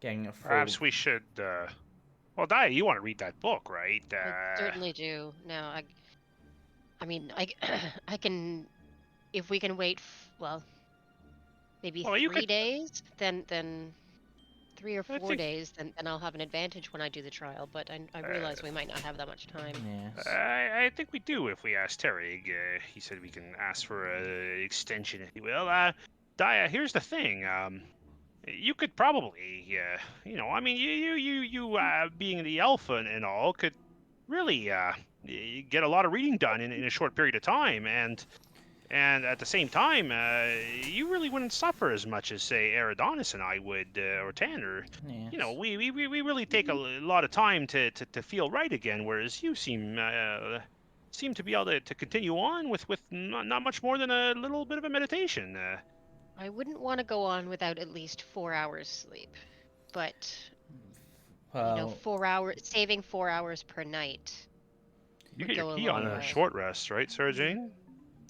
getting a full... Perhaps we should, Well, Daya, you want to read that book, right? I certainly do. No, I mean, I can... If we can wait, maybe 3 days, then 3 or 4 days, then I'll have an advantage when I do the trial, but I realize we might not have that much time. Yes. I think we do if we ask Terry. He said we can ask for an extension, if you will. Daya, here's the thing. You could probably, I mean, you being the alpha and all, could really get a lot of reading done in a short period of time, and at the same time, you really wouldn't suffer as much as, say, Eridanus and I would, or Tanner. Yes. You know, we really take a lot of time to feel right again, whereas you seem to be able to continue on with not much more than a little bit of a meditation. I wouldn't want to go on without at least 4 hours sleep, but 4 hours, saving 4 hours per night. You would get your go a key long on a way. short rest, right, Sarah Jane?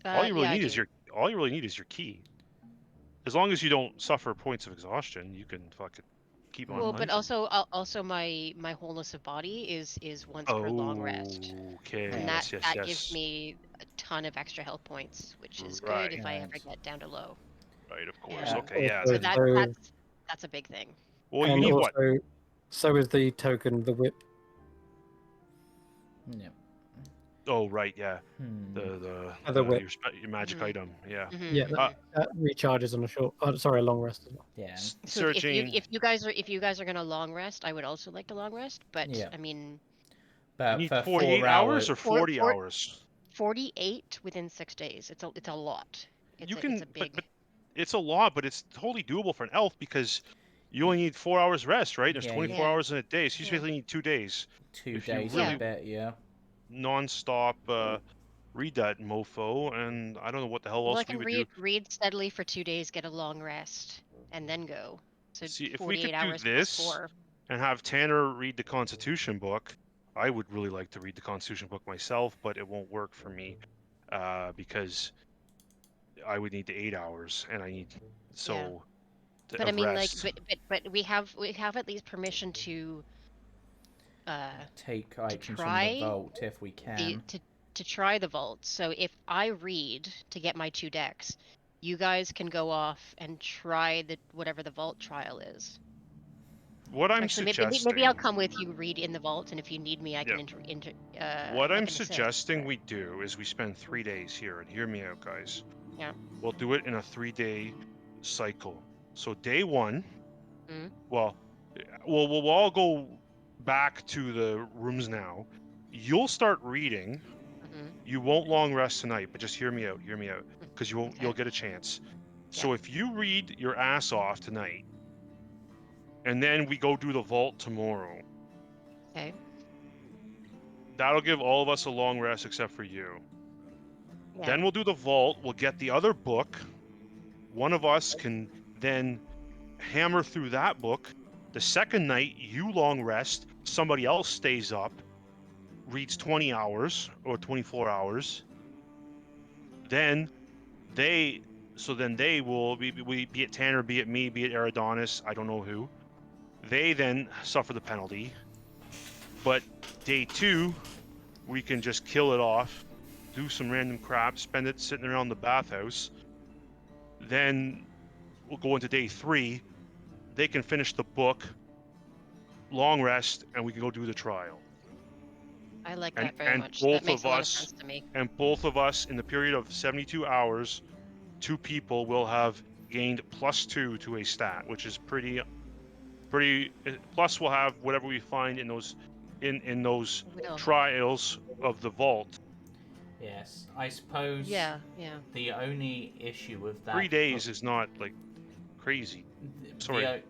All you really Yeah, I need is do. your key. As long as you don't suffer points of exhaustion, you can fucking keep on Well, but punching. also my wholeness of body is once per long rest, Okay. and Yeah. Yes. that gives me a ton of extra health points, which is good if I ever Right. get down to low. Right. Of course. Yeah. And Okay. Yeah. so Also, Then. that's a big thing. Well, you and need what? also, so is the token, the whip. Yep. Oh, right. Yeah. Hmm. The whip. Your magic Mhm. item. Yeah. Yeah, Uh, that recharges on a short. Sorry, a long rest as well. Yeah. So Sarah Jane. if you guys are gonna long rest, I would also like to long rest. But Yeah. I mean, You But need for 48 4 hours hours. or for 40 for hours. 48 within 6 days. It's a lot. You It's can, a big. but it's a lot, but it's totally doable for an elf because you only need 4 hours rest, right? There's Yeah. 24 Yeah. hours in a day, so you Yeah. basically need 2 days. 2 If you days and a really Yeah. bit. Yeah. non-stop read that mofo, and I don't know what the hell Well, I else we can would do. read steadily for 2 days, get a long rest, and then go. So See, if we 48 could do hours plus this 4. and have Tanner read the Constitution book, I would really like to read the Constitution book myself, but it won't work for me because I would need the 8 hours, and I need Yeah. But I of mean, like, rest. but we have at least permission uh Take to items from the try vault if we the can. to try the vault. So if I read to get my 2 decks, you guys can go off and try the whatever the vault trial is. What I'm Actually, maybe I'll suggesting, come with you, read in the vault, and if you need me, I yeah, can what I'm like an assist. suggesting we do is we spend 3 days here, and hear me out, guys. Yeah. We'll do it in a 3-day cycle. So day one, Mhm. well, we'll all go back to the rooms now. You'll start reading. Mhm. You won't long rest tonight, but just hear me out, because Okay. you'll get a chance. Yeah. So if you read your ass off tonight, and then we go do the vault tomorrow, Okay. that'll give all of us a long rest except for you. Yeah. Then we'll do the vault. We'll get the other book. One of us can then hammer through that book. The second night, you long rest. Somebody else stays up, reads 20 hours or 24 hours. Then they, then they will be it Tanner, be it me, be it Eridonis, I don't know who. They then suffer the penalty. But day two, we can just kill it off, do some random crap, spend it sitting around the bathhouse. Then we'll go into day three. They can finish the book, long rest, and we can go do the trial. I like And that very and much. That both makes of a lot of us sense to me. in the period of 72 hours, 2 people will have gained +2 to a stat, which is pretty. Plus, we'll have whatever we find in those Will. trials of the vault. Yes. I suppose. Yeah. Yeah. The only issue with that. 3 days is not like crazy. Sorry.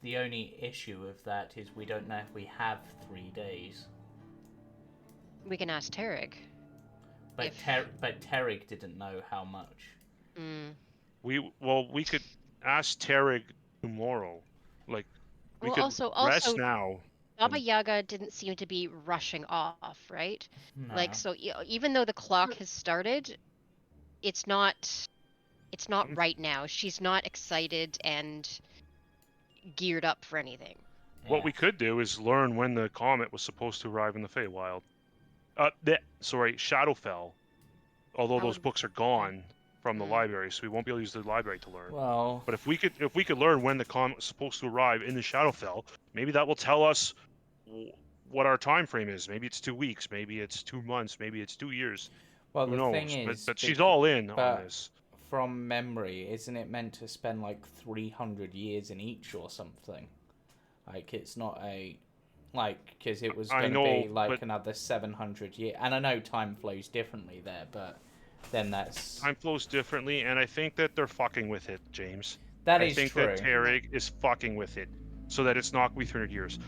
The only issue with that is we don't know if we have 3 days. We can ask Tarek. But Terrig didn't know how much. Mm. We could ask Tarek tomorrow. Like we Well, could also rest now. Baba Yaga didn't seem to be rushing off, right? No. Like, so even though the clock has started, it's not right now. She's not excited and geared up for anything. What we could do is learn when the comet was supposed to arrive in the Feywild. Shadowfell. Although those books are gone from the library, so we won't be able to use the library to learn. Well, but if we could learn when the comet was supposed to arrive in the Shadowfell, maybe that will tell us what our time frame is. Maybe it's 2 weeks, maybe it's 2 months, maybe it's 2 years. Well, Who the knows? thing is, but she's all in on but this. from memory, isn't it meant to spend like 300 years in each or something? Like, it's not because it was going to be like another 700 years. And I know time flows differently there, but then that's... Time flows differently, and I think that they're fucking with it, James. That I is think true. that Tarek is fucking with it, so that it's not going to be 300 years.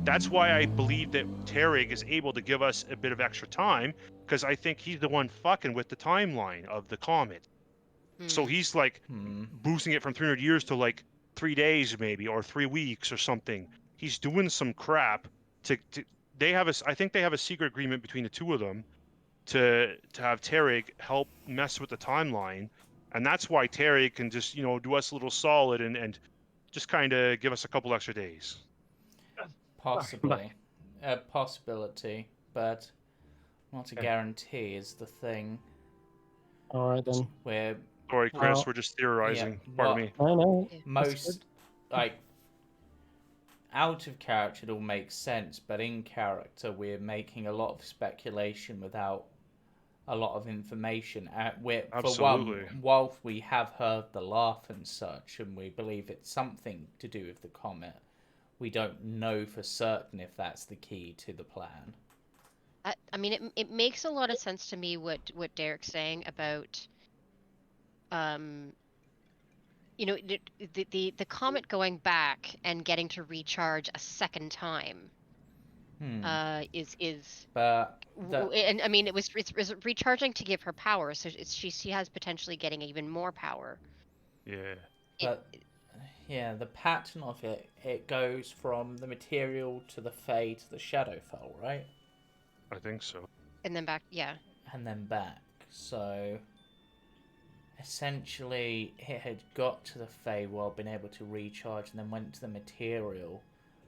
That's why I believe that Tarek is able to give us a bit of extra time, because I think he's the one fucking with the timeline of the comet. So he's like boosting it from 300 years to like 3 days maybe, or 3 weeks or something. He's doing some crap I think they have a secret agreement between the two of them to have Terry help mess with the timeline, and that's why Terry can just do us a little solid and just kind of give us a couple extra days. Possibly. A possibility, but not a guarantee is the thing. All right then. Where Sorry, Chris, Well, we're just theorizing. yeah, Pardon what- me. I know. most like out of character it all makes sense, but in character we're making a lot of speculation without a lot of information. For one, Absolutely. whilst we have heard the laugh and such, and we believe it's something to do with the comet, we don't know for certain if that's the key to the plan. I mean, it makes a lot of sense to me what Derek's saying about, the comet going back and getting to recharge a second time. Is But and I mean it's recharging to give her power, so she has potentially getting even more power. Yeah. but yeah, the pattern of it goes from the material to the Fae to the Shadowfell, right? I think so. And then back, yeah. And then back. So essentially it had got to the Fae world, been able to recharge, and then went to the material.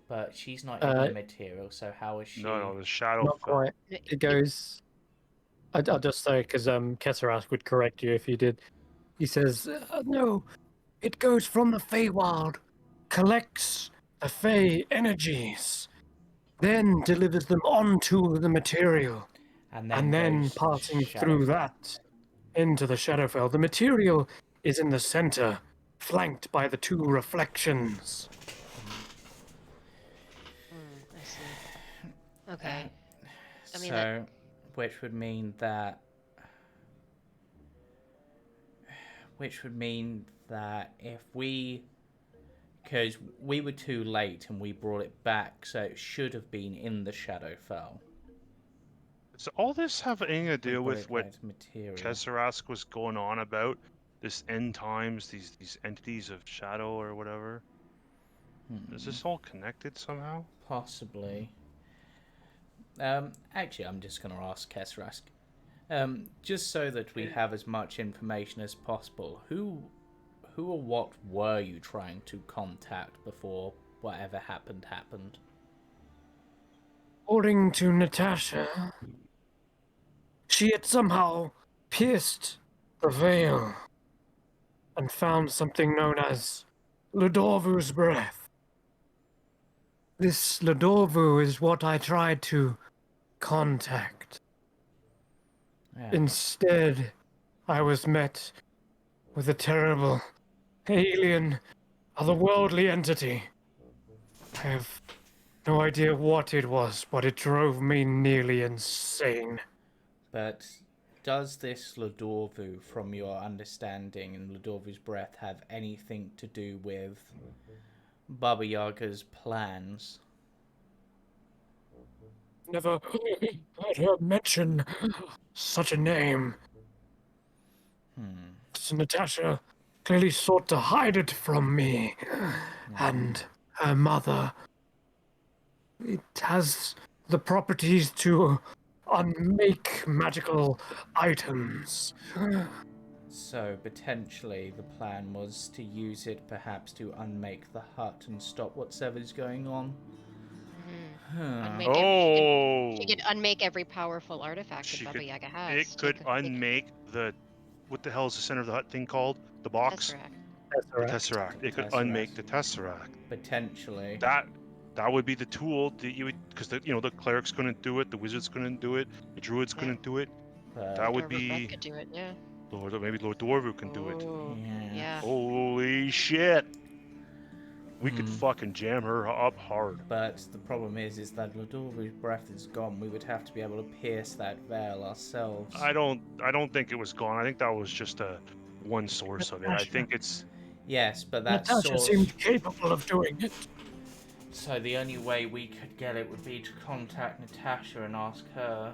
But she's not in the material, so how is she? No, the shadow. Not quite. It goes. I'll just say because Kesserask would correct you if you did. He says, "No, it goes from the Feywild, collects the Fey energies, then delivers them onto the material, and then goes to the passing through Shadowfell. that into the Shadowfell. The material is in the center, flanked by the two reflections." I see. Okay. I mean, So, which would mean that if we, because we were too late and we brought it back, so it should have been in the Shadowfell. Does all this have anything to do with what material? Tesseract was going on about? This end times, these entities of shadow or whatever? Is this all connected somehow? Possibly. Actually, I'm just going to ask Kesserask. Just so that we have as much information as possible, who or what were you trying to contact before whatever happened? According to Natasha, she had somehow pierced the veil and found something known as Ludorvu's breath. This Ludorvu is what I tried to contact. Yeah. Instead, I was met with a terrible alien, otherworldly entity. I have no idea what it was, but it drove me nearly insane. But does this Ludorvu, from your understanding, and Ludorvu's breath have anything to do with Baba Yaga's plans? Never heard her mention such a name. So Natasha clearly sought to hide it from me and her mother. It has the properties to unmake magical items. So potentially the plan was to use it perhaps to unmake the hut and stop whatever's going on. She could unmake every powerful artifact that Baba Yaga has. It could unmake the... What the hell is the center of the hut thing called? The box? Tesseract. The Tesseract. It could unmake the Tesseract. Potentially. That would be the tool that you would... Because the cleric's couldn't do it, the wizard's couldn't do it, the druids couldn't do it. That would be... could do it, yeah. Maybe Lord Dwarvu can do it. Yeah. Holy shit! We could fucking jam her up hard. But the problem is that Ludorvu's breath is gone. We would have to be able to pierce that veil ourselves. I don't think it was gone. I think that was just one source of it. I think it's... Yes, but that Natasha source... seemed capable of doing it. So the only way we could get it would be to contact Natasha and ask her.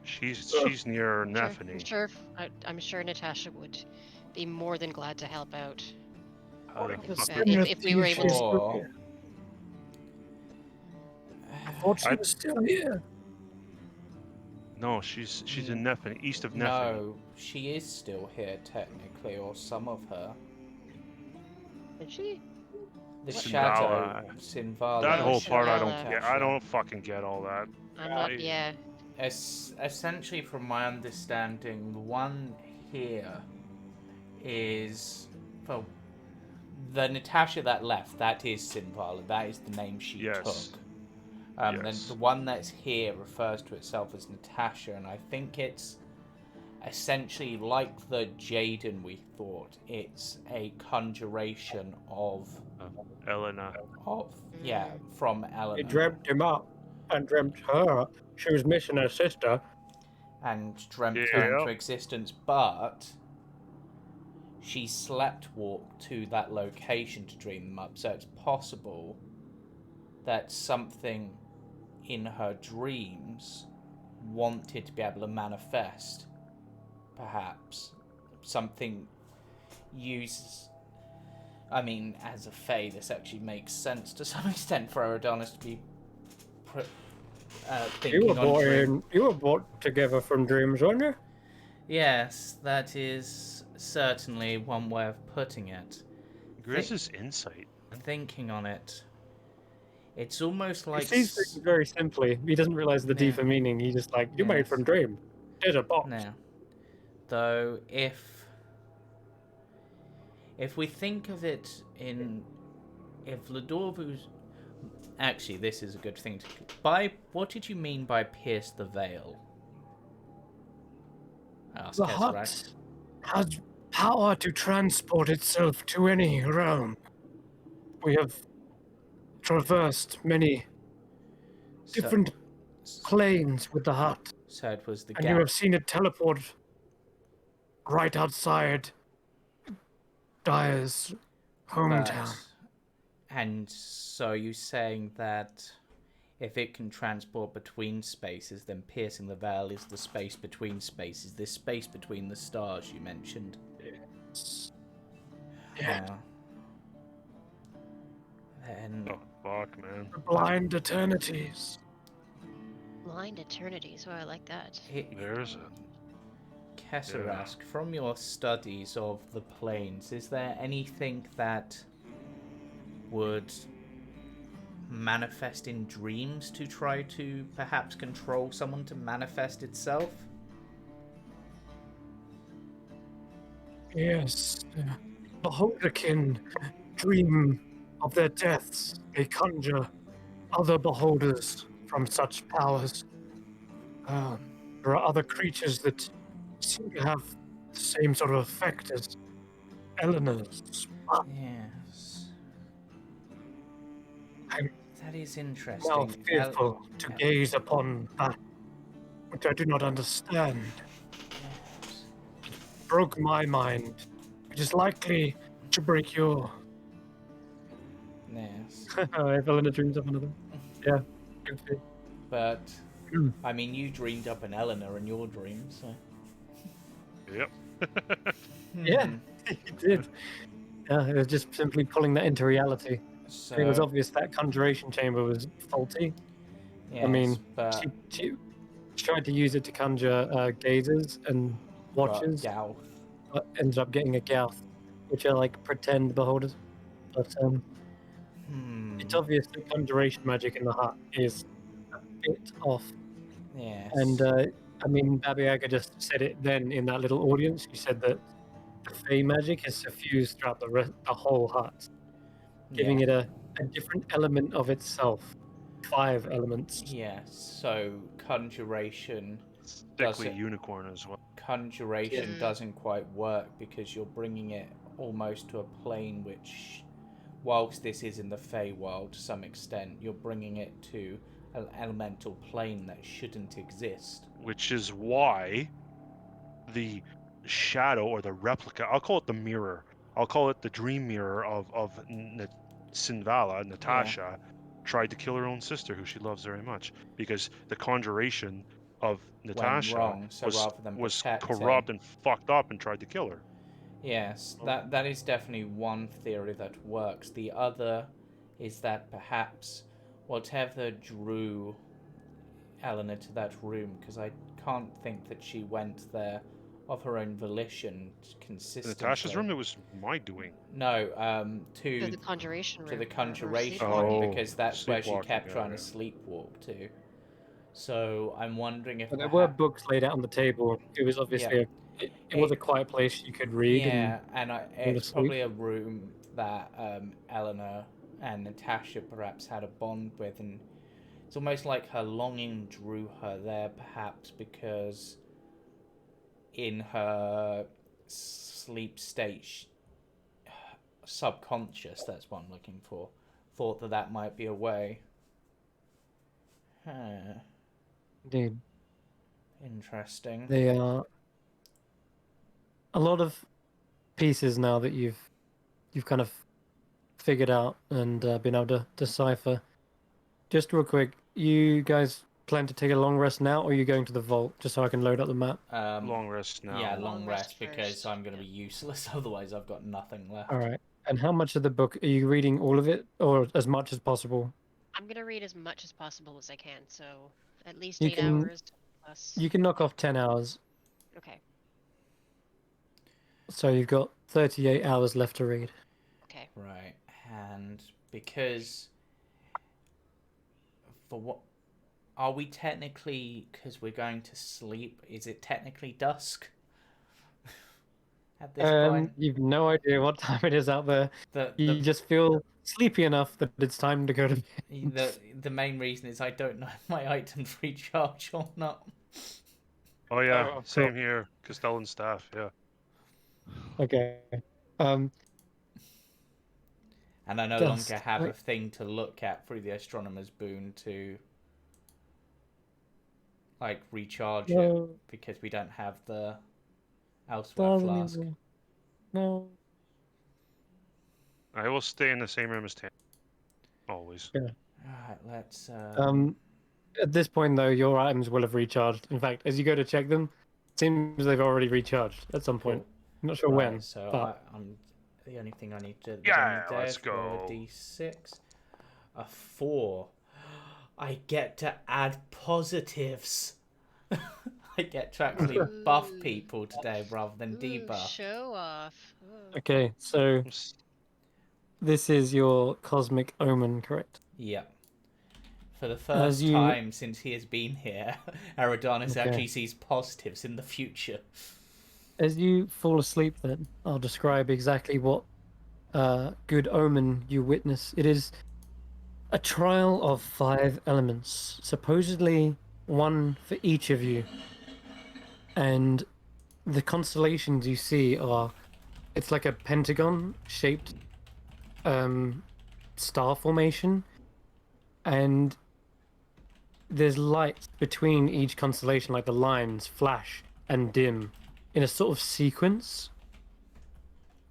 She's near Nefany. I'm sure Natasha would be more than glad to help out. If we were able to. I thought she was still here. No, she's in Nephin, east of Nephin. No, she is still here technically, or some of her. Did she? The What? shadow, Sinvala. Sinvala. That Oh, whole part I don't Sinvala. get. I don't fucking get all that. I'm not. Yeah. Yeah. Essentially, from my understanding, the one here is, well, the Natasha that left. That is Sinvala. That is the name she Yes. took. Then Yes. the one that's here refers to itself as Natasha, and I think it's essentially like the Jaden we thought. It's a conjuration of Elena. from Eleanor. He dreamt him up and dreamt her. She was missing her sister. And dreamt her Yeah. into existence, but she slept walked to that location to dream them up, so it's possible that something in her dreams wanted to be able to manifest. Perhaps something uses. I mean, as a fae, this actually makes sense to some extent for Adonis to be thinking You were brought together from dreams, weren't you? Yes, that is certainly one way of putting it. Grizz's insight. Thinking on it, it's almost like He sees things very simply. He doesn't realize the deeper meaning. He just like, you made Yes. from dream. There's a box. Now, though, if we think of it if Ladorvu's actually, this is a good thing to. What did you mean by pierce the veil? The hut has power to transport itself to any realm. We have traversed many different planes with the hut. So it was the And you have seen it teleport right outside Dyer's hometown. And so you're saying that if it can transport between spaces, then piercing the veil is the space between spaces, this space between the stars you mentioned. Yeah. Then Oh fuck, man. The blind eternities. Blind eternities. Oh, I like that. There's a Kesserask, from your studies of the planes, is there anything that would manifest in dreams to try to perhaps control someone to manifest itself? Yes. Beholderkin dream of their deaths. They conjure other beholders from such powers. There are other creatures that seem to have the same sort of effect as Eleanor's. Yes. I'm That is interesting. now fearful to gaze upon that which I do not understand. Yes. Broke my mind. It is likely to break your. Yes. If Eleanor dreams of another. Yeah. But, I mean, you dreamed up an Eleanor in your dream, so... Yep. Yeah, he did. Yeah, it was just simply pulling that into reality. So, It was obvious that conjuration chamber was faulty. yes, I mean, but she tried to use it to conjure gazers and watchers, Gauth. but ended up getting a Gauth, which are like pretend beholders. But it's obvious that conjuration magic in the hut is a bit off. Yes. And I mean, Baba Yaga just said it then in that little audience. She said that the Fey magic is suffused throughout the whole hut, giving it a different element of itself. 5 elements. Yes, so conjuration... Sickly unicorn as well. Conjuration doesn't quite work because you're bringing it almost to a plane which, whilst this is in the Fey world to some extent, you're bringing it to an elemental plane that shouldn't exist. Which is why the shadow or the replica, I'll call it the mirror, I'll call it the dream mirror of Sinvala, Natasha, tried to kill her own sister who she loves very much, because the conjuration of Natasha wrong, so rather than was protecting... corrupt and fucked up and tried to kill her. Yes, that is definitely one theory that works. The other is that perhaps whatever drew Eleanor to that room, because I can't think that she went there of her own volition consistently. Natasha's room, it was my doing. No, To the conjuration room. to the or conjuration sleepwalking. room, because that's where she sleepwalking, kept yeah, trying yeah. to sleepwalk to. So I'm wondering if But there were perhaps... books laid out on the table. It was obviously it was a quiet place you could read Yeah, and and fall it's asleep. probably a room that Eleanor and Natasha perhaps had a bond with, and it's almost like her longing drew her there, perhaps because in her sleep state, subconscious, that's what I'm looking for, thought that that might be a way. Huh. Indeed. Interesting. They are a lot of pieces now that you've kind of figured out and been able to decipher. Just real quick, you guys plan to take a long rest now, or are you going to the vault? Just so I can load up the map. Long rest now. Yeah, Long long rest rest because first, I'm going to yeah. be useless. Otherwise, I've got nothing left. All right. And how much of the book are you reading? All of it, or as much as possible? I'm gonna read as much as possible as I can, so at least You 8 can hours plus. you can knock off 10 hours, Okay. so you've got 38 hours left to read. Okay. Right, and because for what are we technically? Because we're going to sleep. Is it technically dusk at this point? You've no idea what time it is out there. The You just feel sleepy enough that it's time to go to bed. the main reason is I don't know if my items recharge or not. Oh yeah, Oh, same cool. here. Castellan staff, yeah. Okay. Um, And I no Dust. longer have a Wait. thing to look at through the astronomer's boon to like recharge it No, because we don't have the elsewhere flask. no. I will stay in the same room as Tan. Always. Yeah. Alright, let's At this point, though, your items will have recharged. In fact, as you go to check them, it seems they've already recharged at some point. Cool. I'm not sure Right, when, so but I'm the only thing I need to Yeah, do let's is roll a go. d6. A 4. I get to add positives. I get to actually buff Ooh. people today rather than Ooh, debuff. show off. Ooh. okay. So this is your cosmic omen, correct? Yeah. For the As first you time since he has been here, Eridanus Okay. actually sees positives in the future. as you fall asleep, then I'll describe exactly what good omen you witness. It is a trial of 5 elements, supposedly one for each of you, and the constellations you see are it's like a pentagon shaped star formation, and there's light between each constellation, like the lines flash and dim in a sort of sequence,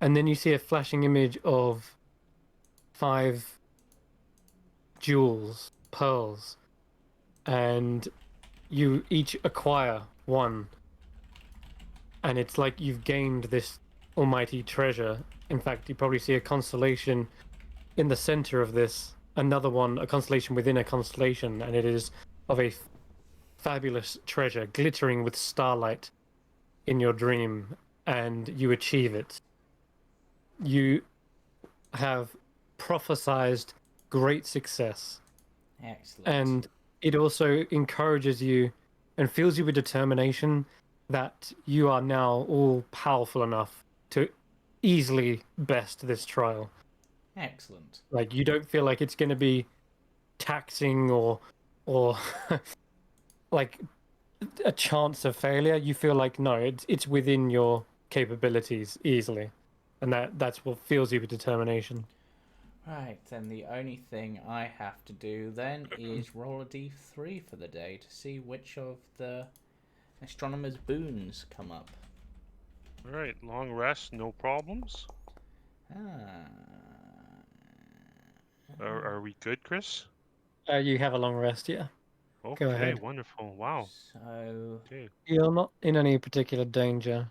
and then you see a flashing image of 5 jewels, pearls, and you each acquire one, and it's like you've gained this almighty treasure. In fact, you probably see a constellation in the center of this, another one, a constellation within a constellation, and it is of a fabulous treasure glittering with starlight in your dream, and you achieve it. You have prophesized great success, Excellent. and it also encourages you and fills you with determination that you are now all powerful enough to easily best this trial. Excellent. Like, you don't feel like it's going to be taxing or like a chance of failure. You feel like no, it's within your capabilities easily, and that's what fills you with determination. Right, then the only thing I have to do then is roll a d3 for the day to see which of the astronomer's boons come up. Alright, long rest, no problems. Ah. Are we good, Chris? You have a long rest, yeah. Okay, ahead. wonderful. Wow. So, Okay. You're not in any particular danger.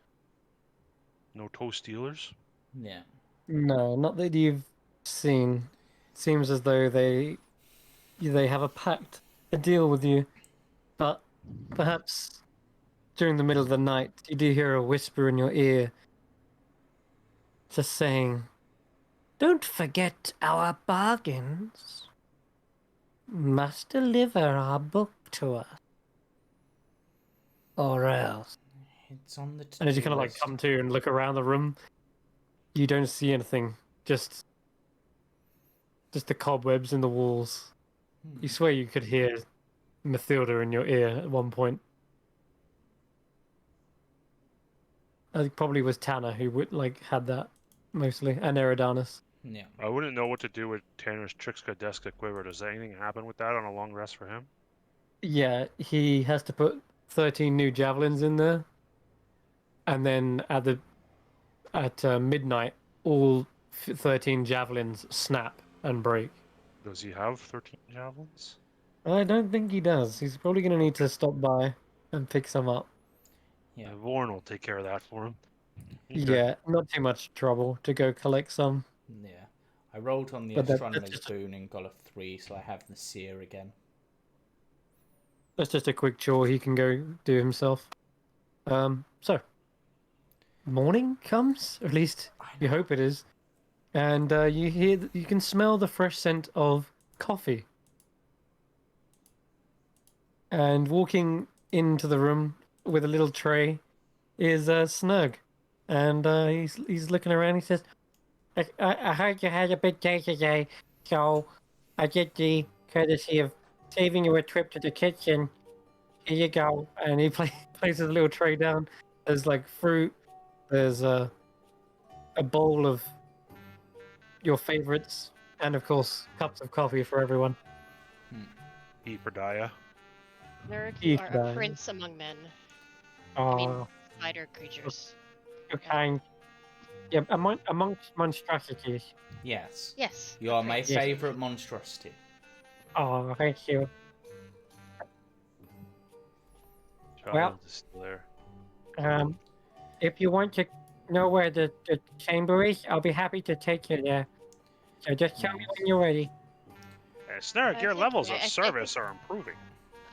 No toe stealers? yeah. No, not that you've seen. Seems as though they have a pact, a deal with you. perhaps during the middle of the night, you do hear a whisper in your ear, just saying, "Don't forget our bargains. Must deliver our book to us, or else." It's on the And as you to-do kind of like list. come to and look around the room, you don't see anything. Just the cobwebs in the walls. You swear you could hear Mathilda in your ear at one point. I think probably was Tanner who would had that mostly, and Eridanus. Yeah. I wouldn't know what to do with Tanner's Trixka Deska Quiver. Does anything happen with that on a long rest for him? Yeah, he has to put 13 new javelins in there, and then at midnight, all 13 javelins snap and break. Does he have 13 javelins? I don't think he does. He's probably going to need to stop by and pick some up. Yeah. Warren will take care of that for him. Okay. Yeah, not too much trouble to go collect some. Yeah. I rolled on the But that's astronomer's just boon and got a 3, so I have the seer again. That's just a quick chore he can go do himself. So morning comes, or at least you hope it is, and you can smell the fresh scent of coffee. And walking into the room with a little tray is Snug, and he's looking around. He says, I heard you had a big day today, so I did the courtesy of saving you a trip to the kitchen. Here you go." And he places a little tray down. There's like fruit. There's a bowl of your favorites, and of course cups of coffee for everyone. Ephrodia. Nurg, you are a Ephrodite. prince among men. I Oh, mean, spider creatures. you're kind. Yeah, amongst monstrosities. Yes. Yes. You a are my prince. Yes. favourite monstrosity. Oh, thank you. Child is still there. If you want to know where the chamber is, I'll be happy to take you there. So just tell me Nice. when you're ready. Snurg, your thank levels you. of I service are improving.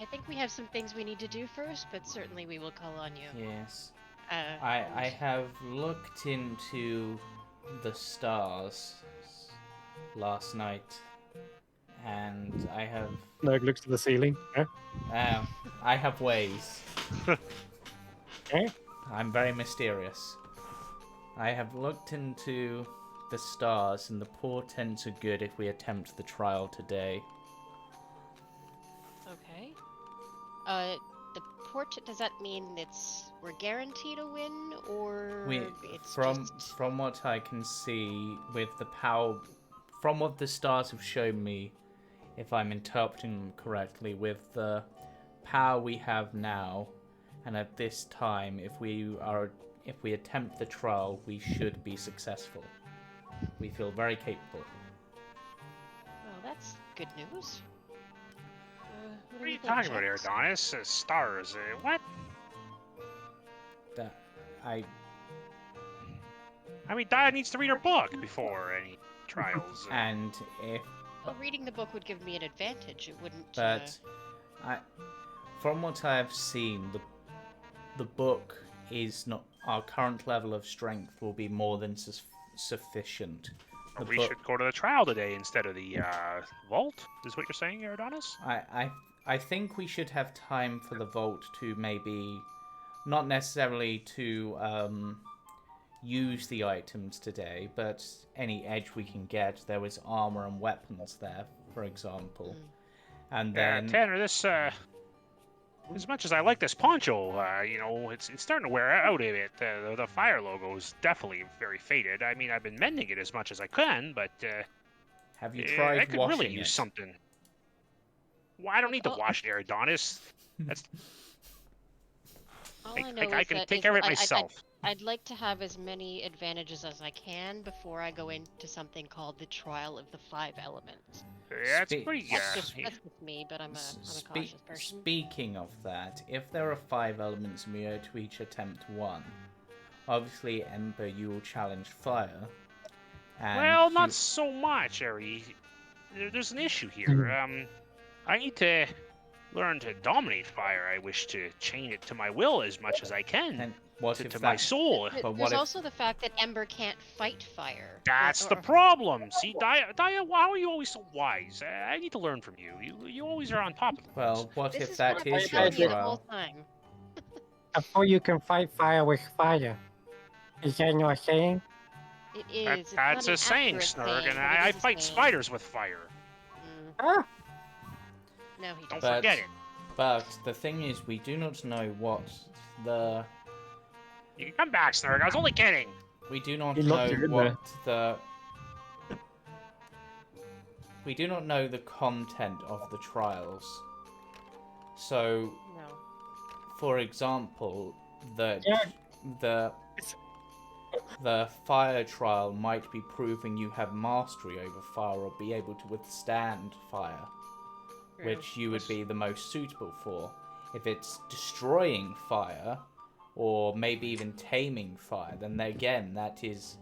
I think we have some things we need to do first, but certainly we will call on you. Yes. Uh, I have looked into the stars last night, and I have Snug looks to the ceiling. I have ways. Okay. I'm very mysterious. I have looked into the stars, and the portents are good if we attempt the trial today. Okay. The portrait, does that mean we're guaranteed a win, or it's From just... what I can see, with the power, from what the stars have shown me, if I'm interpreting them correctly, with the power we have now, and at this time, if we attempt the trial, we should be successful. We feel very capable. Well, that's good news. What are you talking about here, Adonis? Stars. What? That I I mean, Dia needs to read her book before any trials. and if Well, reading the book would give me an advantage. It wouldn't... but from what I have seen, the book is not our current level of strength will be more than sufficient. We should go to the trial today instead of the vault, is what you're saying, Adonis? I think we should have time for the vault to maybe, not necessarily to use the items today, but any edge we can get. There was armor and weapons there, for example. And then Tanner, this as much as I like this poncho, it's starting to wear out a bit. The fire logo is definitely very faded. I mean, I've been mending it as much as I can, but have you tried I could washing really use it? something. Well, I don't need to wash it, Adonis. That's All I know I is can that take care of it I- myself. I'd like to have as many advantages as I can before I go into something called the Trial of the Five Elements. That's pretty. That's just me, but I'm a cautious person. Speaking of that, if there are 5 elements and we are to each attempt 1, obviously, Ember, you will challenge fire. And Well, not so much, Ari. There's an issue here. I need to learn to dominate fire. I wish to chain it to my will as much as I can, And what if to my that? soul. But what There's if- also the fact that Ember can't fight fire. That's the problem. See, Daya, how are you always so wise? I need to learn from you. You always are on top of things. Well, what This if is what that I've been is your telling you the whole trial? time. Before you can fight fire with fire. Is that not saying? It is. It's That's not a an saying, accurate Snurg, saying, and but it I is a fight saying. spiders with fire. Mm, Ah, no, he Don't doesn't. forget it. But the thing is, we do not know what the You can come back, Snurg. I was only kidding. we do not He know locked you in what the we do not know the content of the trials. So, No. for example, the Yeah. the It's- the fire trial might be proving you have mastery over fire or be able to withstand fire, True. which you would be the most suitable for. If it's destroying fire, or maybe even taming fire, then again, that is,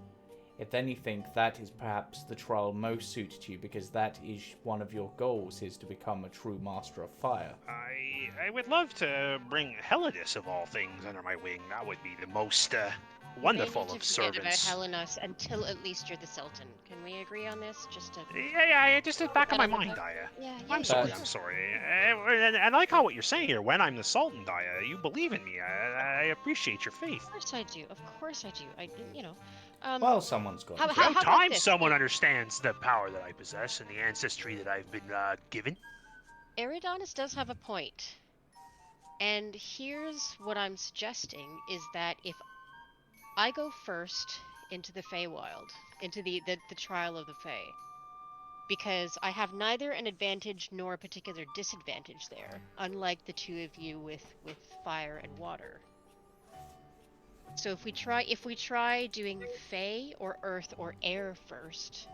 if anything, that is perhaps the trial most suited to you, because that is one of your goals, is to become a true master of fire. I would love to bring Helenus of all things under my wing. That would be the most You wonderful may need of to forget about servants. Helenus until at least you're the Sultan. Can we agree on this? Just to. Yeah, just at the back of my That on the mind, back- Daya. Yeah, yeah. I'm yeah, sorry, sure. I'm sorry. And I like how what you're saying here. When I'm the Sultan, Daya, you believe in me. I appreciate your faith. Of course I do. Of course I do. you know. Well, someone's got How- to. how- About about time this? someone understands the power that I possess and the ancestry that I've been given. Eridanus does have a point. And here's what I'm suggesting is that if I go first into the Feywild, into the trial of the Fey, because I have neither an advantage nor a particular disadvantage there, unlike the two of you with fire and water. So if we try doing Fey or Earth or Air first,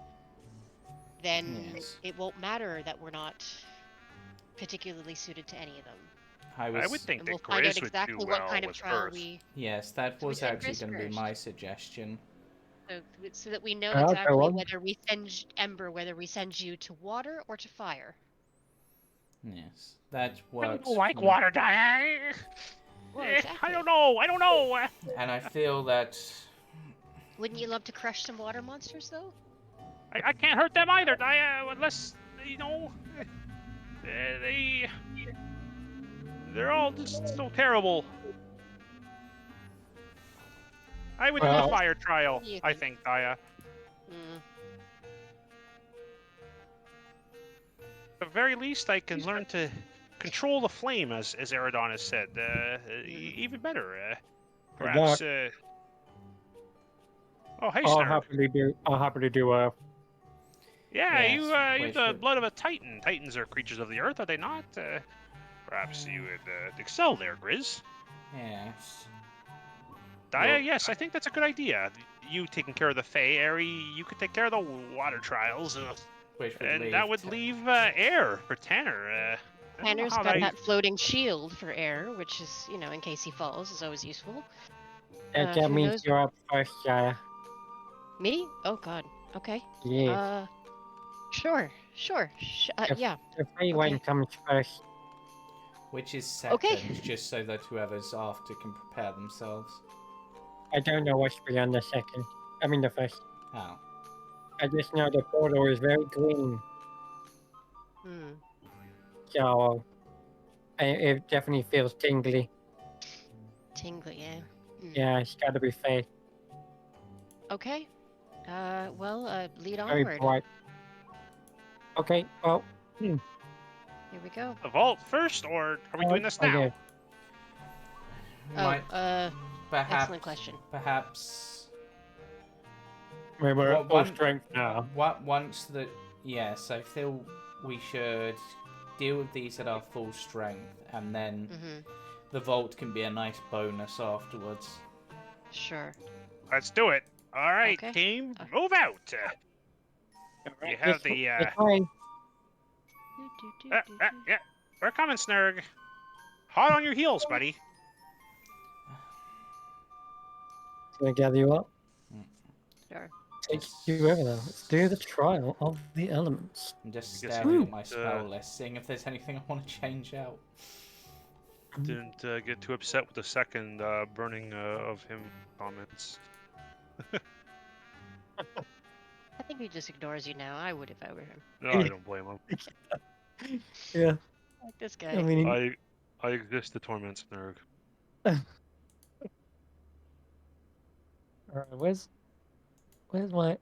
then Yes. it won't matter that we're not particularly suited to any of them. I would think And that we'll find out Grizz would exactly do what well kind of with trial Earth. we Yes, that So we was send actually Chris going to be first. my suggestion. so that we know I'll go exactly on. whether we send Ember, whether we send you to water or to fire. Yes, that I works. don't like for me. water, Daya. Well, I exactly. don't know. And I feel that Wouldn't you love to crush some water monsters, though? I can't hurt them either, Daya, unless, they're all just so terrible. I would do Well- a fire trial, What do you I think? think, Daya. Hmm. At the very least, I can learn to control the flame, as Eridanus said. Even better. Perhaps. Oh, hey, I'll Snurg. happily do Yeah, Yes, you wait the for- blood of a Titan. Titans are creatures of the earth, are they not? Perhaps you would excel there, Grizz. yes. Daya, Well, yes, I think that's a good idea. You taking care of the Fey, Eri, you could take care of the water trials, Which would and leave that would leave air for Tanner. I don't know Tanner's how got that floating shield for air, which is, in case he falls, is always useful. That Who means knows? you're up first, Jaya. Me? Oh God. Okay. Yes. Sure. If- Yeah. The free one comes first. which is second, Okay. just so that whoever's after can prepare themselves. I don't know what's beyond the second. I mean the first. How? I just know the portal is very green. Hmm. So it definitely feels tingly. Tingly, yeah. Hmm. Yeah, it's gotta be fake. Okay. Lead Very onward. bright. Okay, well, Here we go. The vault first, or are we doing this now? okay. Might perhaps Excellent question. perhaps We're Well, at full one- strength now. once the yes, I feel we should deal with these at our full strength, and then Mm-hmm. the vault can be a nice bonus afterwards. Sure. Let's do it. All right, Okay. team, move out. You have the. This way. Yeah, we're coming, Snurg. Hot on your heels, buddy. Can I gather you up? Sure. take you over there. Let's do the trial of the elements. I'm just I guess staring you at my spell list, seeing if there's anything I want to change out. Didn't get too upset with the second burning of him comments. I think he just ignores you now. I would if I were him. No, I don't blame him. Yeah, Like this I guy. mean, I exist to torment Snurg. alright, where's my?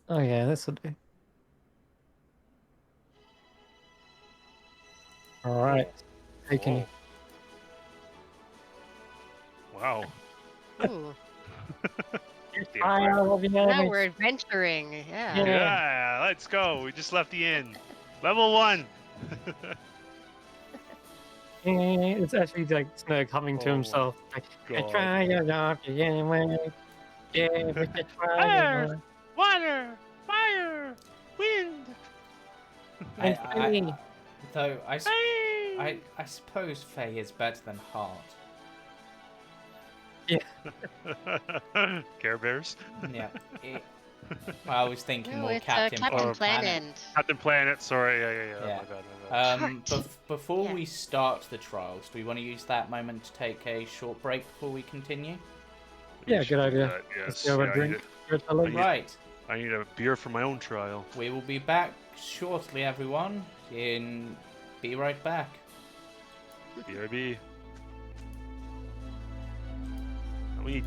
Oh yeah, this will do. All right, taking you. Wow. Ooh, Damn Trial of the now elements. we're adventuring. Yeah. Yeah. Yeah, let's go. We just left the inn. Level 1. It's actually like Snurg humming to Oh, himself. Like, God. trial of the elements. Yeah, with the Fire! trial. Water, fire, wind. I suppose Faye is better than Heart. Care Bears. Yeah. I was thinking No, more it's Captain Captain Planet. Planet. Captain Planet. Sorry. Yeah. Yeah. My bad. Heart. Before Yeah. we start the trials, do we want to use that moment to take a short break before we continue? We Yeah, should good do idea. that, Let's Yes. go Yeah, and drink. Good fellow. need- Right. I need a beer for my own trial. We will be back shortly, everyone. Be right back. BRB. We need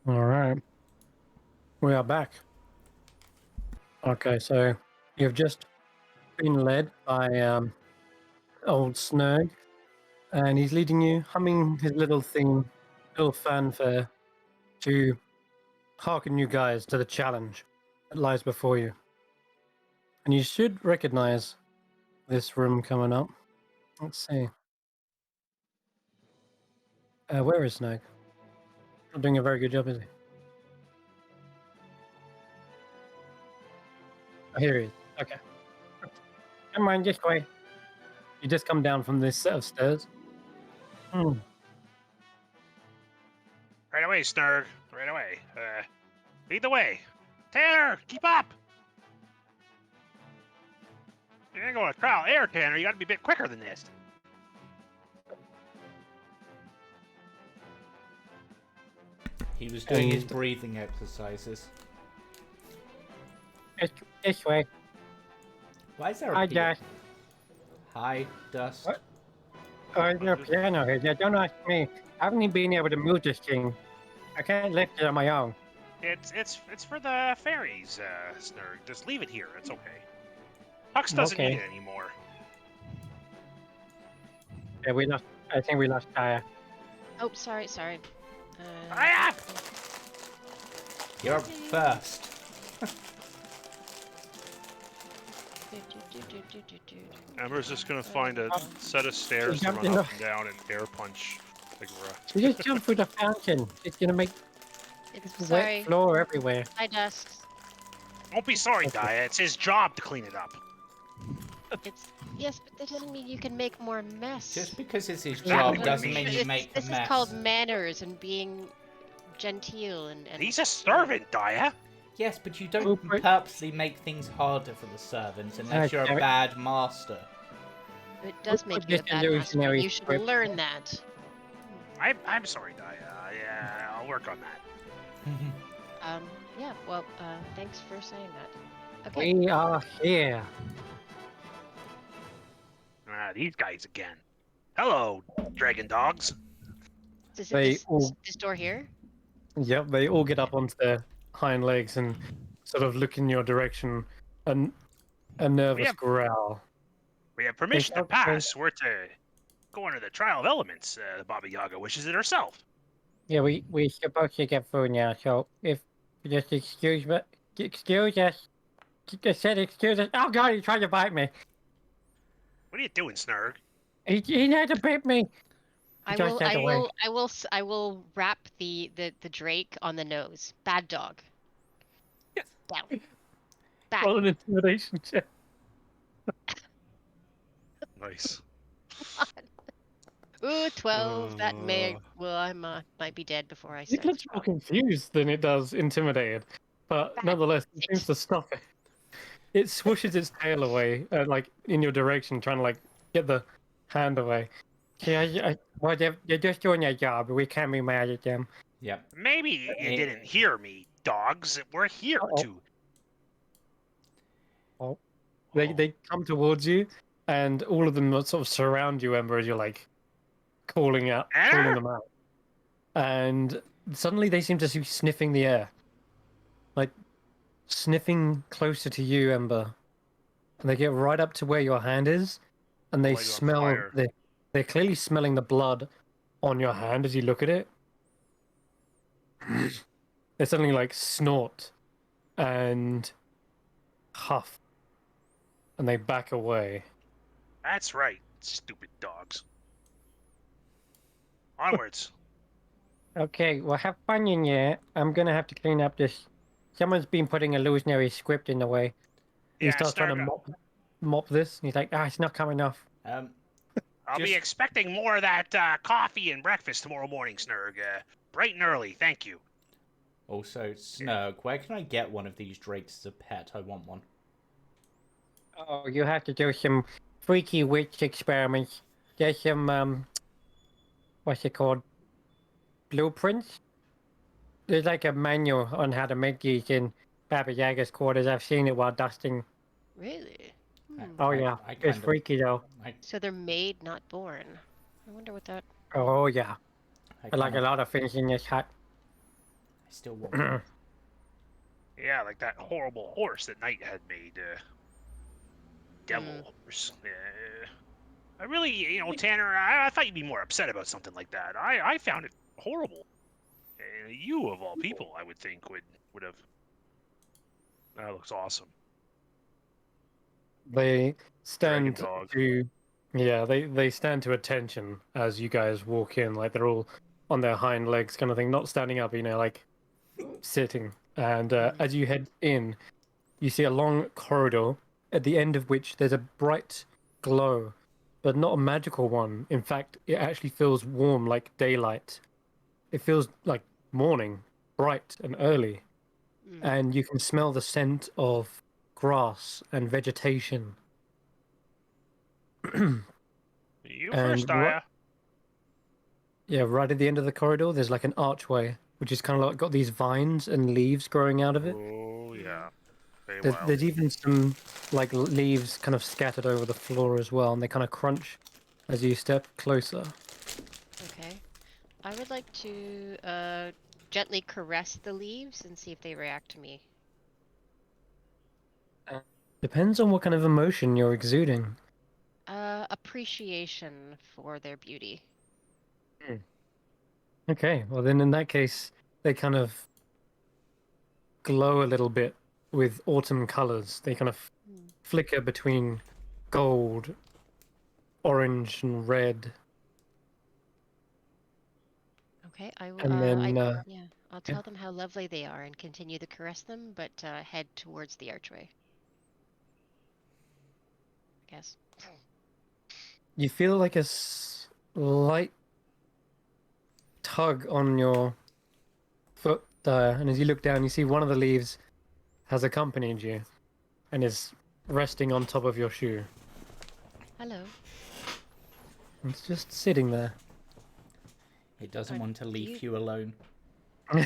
All right. We are back. Okay, so you've just been led by old Snurg, and he's leading you, humming his little theme, little fanfare, to hearken you guys to the challenge that lies before you. And you should recognize this room coming up. Let's see. Where is Snurg? Not doing a very good job, is he? Oh, here he is. Okay. Come on, this way. You just come down from this set of stairs. Hmm. Right away, Snurg. Right away. Lead the way. Tanner, keep up! You're gonna go to trial air, Tanner. You gotta be a bit quicker than this. He was doing his breathing exercises. This way. Why is there a Hi, piano? Dust. Hi, Dust. What? Oh, is there a piano here? Yeah, don't ask me. I haven't been able to move this thing. I can't lift it on my own. It's for the fairies, Snurg. Just leave it here. It's okay. Hux doesn't need it anymore. Yeah, we lost. I think we lost Kaya. Oh, sorry. You're up first. Amber's just gonna find a set of stairs to run up and down and air punch Figura. We just jumped through the fountain. It's gonna make Sorry. wet floor everywhere. Hi, Dusk. Don't be sorry, Gaia. It's his job to clean it up. Yes, but that doesn't mean you can make more mess. Just because it's his job doesn't mean you make a This mess. is called manners and being genteel and. He's a servant, Gaia. Yes, but you don't purposely make things harder for the servants unless you're a bad master. It does make you a bad master. You should learn that. I'm sorry, Gaia. Yeah, I'll work on that. Yeah. Well, thanks for saying Okay. We are here. These guys again. Hello, dragon dogs. Is it They this all, this door here? yep, they all get up onto their hind legs and sort of look in your direction, and a nervous have- growl. We have permission to okay. pass. We're to go under the trial of elements. The Baba Yaga wishes it herself. Yeah, we're supposed to get through now, so if just excuse us, just said excuse us. Oh God, he's trying to bite me. What are you doing, Snurg? He tried to bite me. I Just will said I away. will I will s- I will wrap the Drake on the nose. Bad dog. Yes. Down. Back. Roll an intimidation check. Nice. Ooh, 12. That may well I might be dead before I It start. looks this more battle. confused than it does intimidated, but Back. nonetheless, it 6. seems to stop it. It swooshes its tail away, like in your direction, trying to like get the hand away. Yeah, well, they're just doing their job. We can't be mad at them. Yep. Maybe you didn't hear me, dogs. We're here Uh-oh. to. Oh. They come towards you, and all of them sort of surround you, Ember, as you're like calling them out. And suddenly they seem to be sniffing the air, like sniffing closer to you, Ember. And they get right up to where your hand is, and they Light on smell. fire. They're clearly smelling the blood on your hand as you look at it. They suddenly like snort and huff, and they back away. That's right, stupid dogs. Onwards. Okay, well, have fun in here. I'm gonna have to clean up this. Someone's been putting illusionary script in the way. He Yeah, starts trying to Snurg, mop this. And he's like, it's not coming off. I'll be Just- expecting more of that coffee and breakfast tomorrow morning, Snurg. Bright and early, thank you. Also, Snurg, where can I get one of these drakes as a pet? I want one. Oh, you have to do some freaky witch experiments. There's some what's it called? Blueprints. There's like a manual on how to make these in Baba Yaga's quarters. I've seen it while dusting. Really? Oh yeah, I it's kind of, freaky though. So they're made, not born. I wonder what that. Oh yeah, I like kinda- a lot of things in this hut. I still want one. Yeah, like that horrible horse that Knight had made. Devil horse. I really, Tanner, I thought you'd be more upset about something like that. I found it horrible. You, of all people, I would think, would have. That looks awesome. They stand Dragon dog. to, yeah, they stand to attention as you guys walk in. Like they're all on their hind legs, kind of thing, not standing up. Like sitting. And as you head in, you see a long corridor at the end of which there's a bright glow, but not a magical one. In fact, it actually feels warm, like daylight. It feels like morning, bright and early, and you can smell the scent of grass and vegetation. You And first, Aya. Yeah, right at the end of the corridor, there's like an archway, which is kind of like got these vines and leaves growing out of it. Oh, yeah. Very There's even some like leaves kind of scattered over the floor as well, and they kind of crunch as you step closer. Okay. I would like to gently caress the leaves and see if they react to me. Depends on what kind of emotion you're exuding. Appreciation for their beauty. Okay, well then in that case, they kind of glow a little bit with autumn colors. They kind of flicker between gold, orange, and red. Okay, I will. And then, yeah, I'll tell them how lovely they are and continue to caress them, but head towards the archway. I guess. you feel like a slight tug on your foot there, and as you look down, you see one of the leaves has accompanied you and is resting on top of your shoe. Hello. It's just sitting there. It doesn't want to leave you alone. Oh.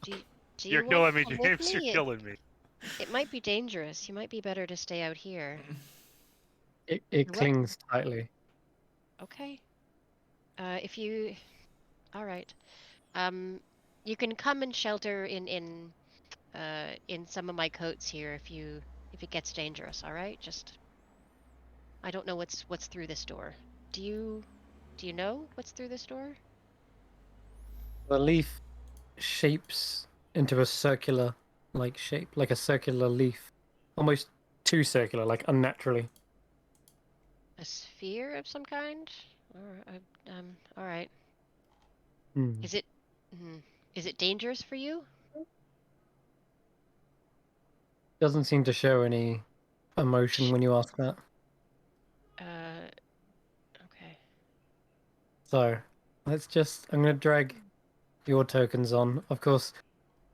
Do you You're want killing me, to hold James. You're me? killing me. It might be dangerous. You might be better to stay out here. It What? clings tightly. Okay. If you, all right. You can come and shelter in some of my coats here if it gets dangerous. All right. Just I don't know what's through this door. Do you know what's through this door? The leaf shapes into a circular like shape, like a circular leaf. Almost too circular, like unnaturally. A sphere of some kind? Or all right. Hmm. Is it mm, is it dangerous for you? Doesn't seem to show any emotion when you ask that. Okay. So, I'm going to drag your tokens on. Of course,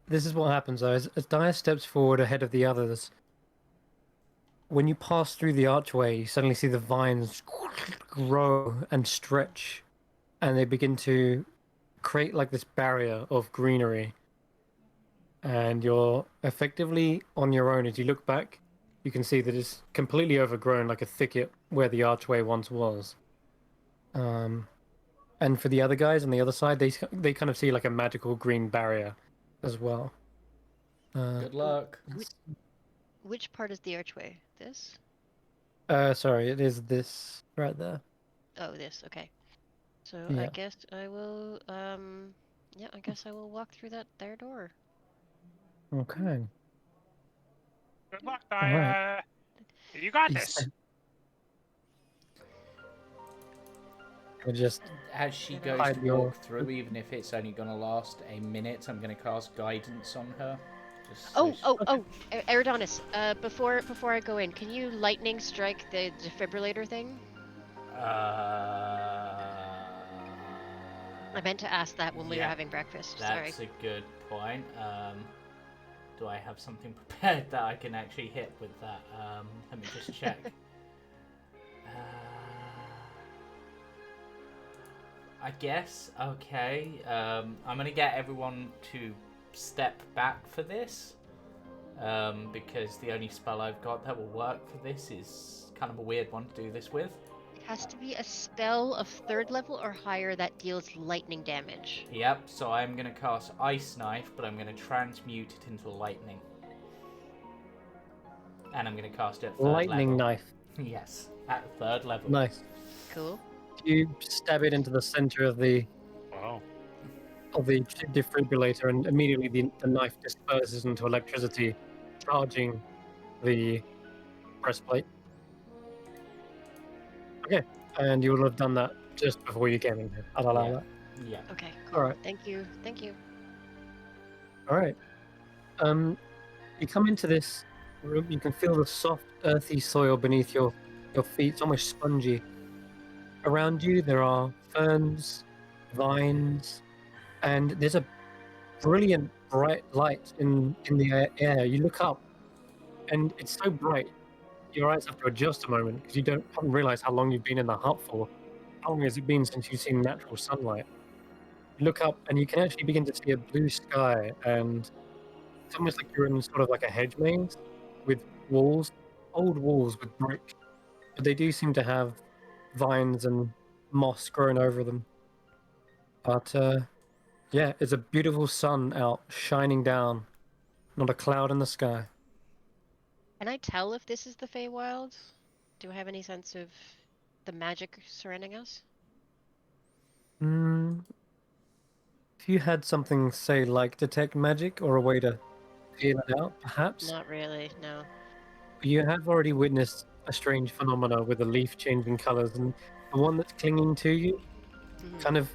this is what happens though. As Daya steps forward ahead of the others, when you pass through the archway, you suddenly see the vines grow and stretch, and they begin to create like this barrier of greenery. And you're effectively on your own. As you look back, you can see that it's completely overgrown, like a thicket where the archway once was. And for the other guys on the other side, they kind of see like a magical green barrier as well. Good luck. Which part is the archway? This? Sorry, it is this right there. Oh, this. Okay. So I Yeah. guess I will yeah, I guess I will walk through their door. Okay. Good luck, All right. Daya. You got You this. We'll just As she Hide goes to your- walk through, even if it's only going to last a minute, I'm going to cast guidance on her. Just Oh, so Eridonis, before I go in, can you lightning strike the defibrillator thing? I meant to ask that when we were yeah, having breakfast. Sorry. That's a good point. Do I have something prepared that I can actually hit with that? Let me just check. I guess. Okay. I'm gonna get everyone to step back for this, because the only spell I've got that will work for this is kind of a weird one to do this with. It has to be a spell of 3rd level or higher that deals lightning damage. Yep. So I'm gonna cast Ice Knife, but I'm gonna transmute it into lightning, and I'm gonna cast it at 3rd lightning level. knife. Yes, at 3rd level. Nice. Cool. You stab it into the center of the Wow. defibrillator, and immediately the knife disperses into electricity, charging the breastplate. Okay, and you will have done that just before you came in here. I'll allow Yeah. that. Yeah. Okay, cool. Alright. Thank you. All right. You come into this room. You can feel the soft, earthy soil beneath your feet. It's almost spongy. Around you, there are ferns, vines, and there's a brilliant, bright light in the air. You look up, and it's so bright, your eyes have to adjust a moment because haven't realized how long you've been in the hut for. How long has it been since you've seen natural sunlight? You look up, and you can actually begin to see a blue sky, and it's almost like you're in sort of like a hedge maze with walls, old walls with brick, but they do seem to have vines and moss growing over them. But yeah, it's a beautiful sun out shining down, not a cloud in the sky. Can I tell if this is the Feywild? Do I have any sense of the magic surrounding us? If you had something, say, like detect magic or a way to feel it out, perhaps. Not really, no. You have already witnessed a strange phenomena with a leaf changing colors, and the one that's clinging to you kind of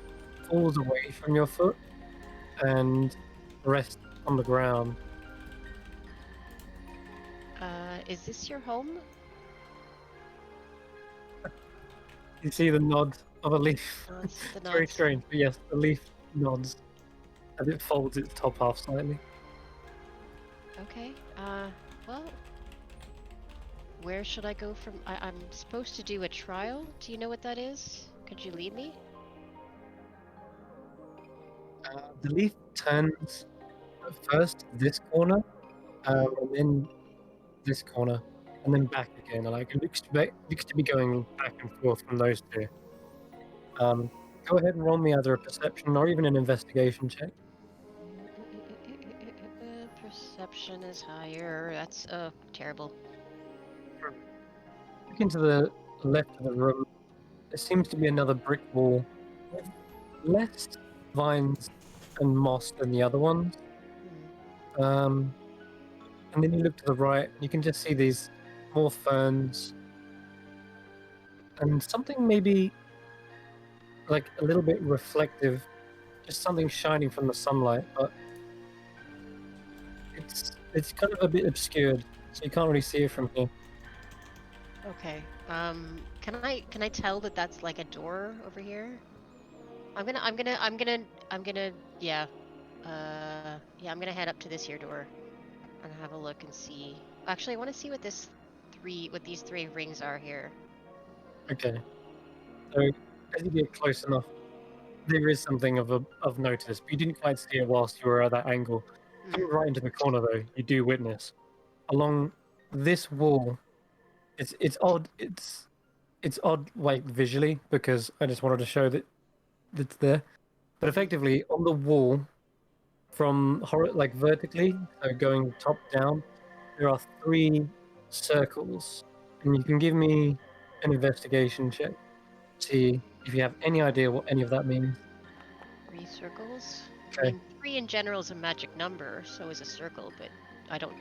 falls away from your foot and rests on the ground. Is this your home? You see the nod of a leaf. Nods, the It's very nods. strange, but yes, the leaf nods and it folds its top half slightly. Okay. Well, where should I go from? I'm supposed to do a trial. Do you know what that is? Could you lead me? The leaf turns at first to this corner, and then this corner, and then back again. Like it looks to be going back and forth from those two. Go ahead and roll me either a perception or even an investigation check. Perception is higher. That's terrible. Looking to the left of the room, there seems to be another brick wall with less vines and moss than the other ones. And then you look to the right, you can just see these more ferns and something maybe like a little bit reflective, just something shining from the sunlight, but it's kind of a bit obscured, so you can't really see it from here. Okay. Can I tell that that's like a door over here? I'm gonna yeah. Yeah, I'm gonna head up to this here door and have a look and see. Actually, I want to see what these three rings are here. Okay. So as you get close enough, there is something of notice, but you didn't quite see it whilst you were at that angle. Coming right into the corner, though, you do witness along this wall. It's odd. It's odd, like visually, because I just wanted to show that it's there. But effectively, on the wall, from like vertically, so going top down, there are 3 circles, and you can give me an investigation check. See if you have any idea what any of that means. 3 circles. Okay. I mean, 3 in general is a magic number, so is a circle, but I don't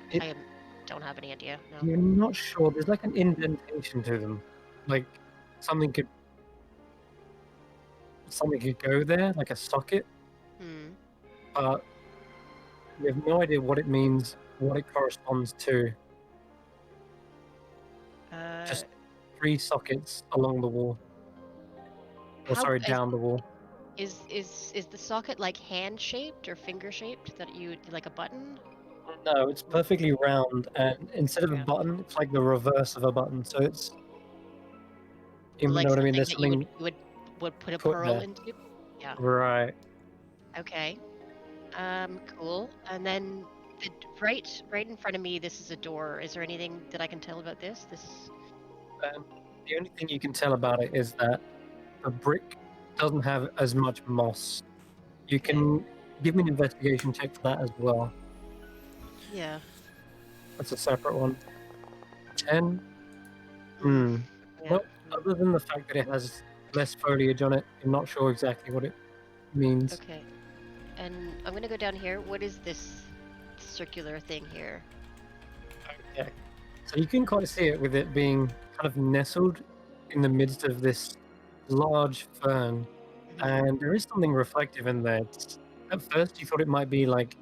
have any idea. No. You're not sure. There's like an indentation to them, like something could go there, like a socket. But you have no idea what it means, what it corresponds to. Just 3 sockets along the wall. Down the wall. Is the socket like hand shaped or finger shaped that you like a button? No, it's perfectly round, and instead of a button, it's like the reverse of a button. So it's, you like know what I mean? something There's that something you would put a put pearl there. into. Yeah. Right. Okay. Cool. And then right in front of me, this is a door. Is there anything that I can tell about this? The only thing you can tell about it is that the brick doesn't have as much moss. You can give me an investigation check for that as well. Yeah. That's a separate one. 10. Yeah. Well, other than the fact that it has less foliage on it, I'm not sure exactly what it means. Okay. And I'm gonna go down here. What is this circular thing here? Okay. So you can quite see it with it being kind of nestled in the midst of this large fern, and there is something reflective in there. At first, you thought it might be like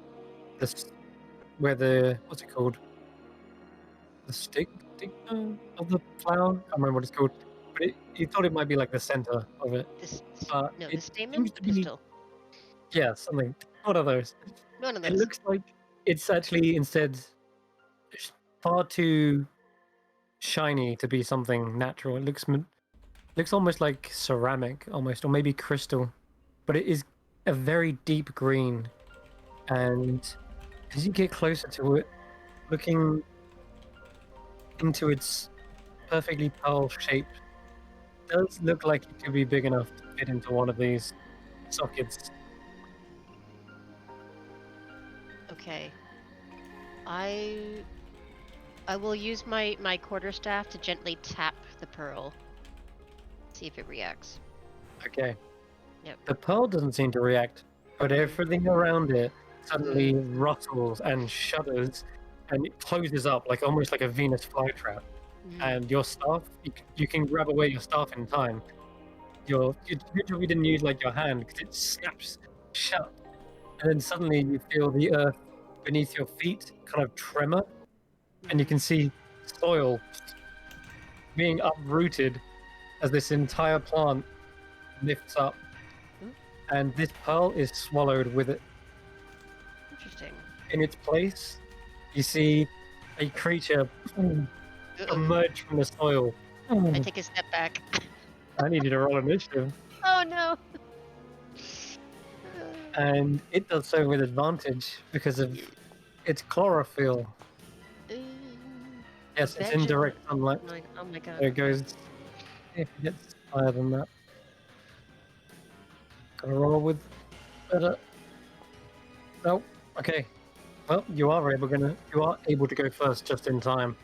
this, where what's it called? The stigma of the flower. I can't remember what it's called, but you thought it might be like the center of it. The stamen? Seems to be, Pistil. yeah, something. One of those. One of those. It looks like it's actually instead far too shiny to be something natural. It looks almost like ceramic, almost, or maybe crystal, but it is a very deep green. And as you get closer to it, looking into its perfectly pearl shape, does look like it could be big enough to fit into one of these sockets. Okay. I will use my quarterstaff to gently tap the pearl. See if it reacts. Okay. Yep. The pearl doesn't seem to react, but everything around it suddenly rustles and shudders, and it closes up like almost like a Venus flytrap. And your staff, you can grab away your staff in time. You literally didn't use like your hand because it snaps shut, and then suddenly you feel the earth beneath your feet kind of tremor, and you can see soil being uprooted as this entire plant lifts up, and this pearl is swallowed with it. Interesting. In its place, you see a creature emerge from the soil. I take a step back. I need you to roll initiative. Oh no! And it does so with advantage because of its chlorophyll. Yes, it's Veg and indirect sunlight. oh my god. So it goes if it gets higher than that. Gotta roll with better. Nope. Okay. Well, you are able to go first just in time.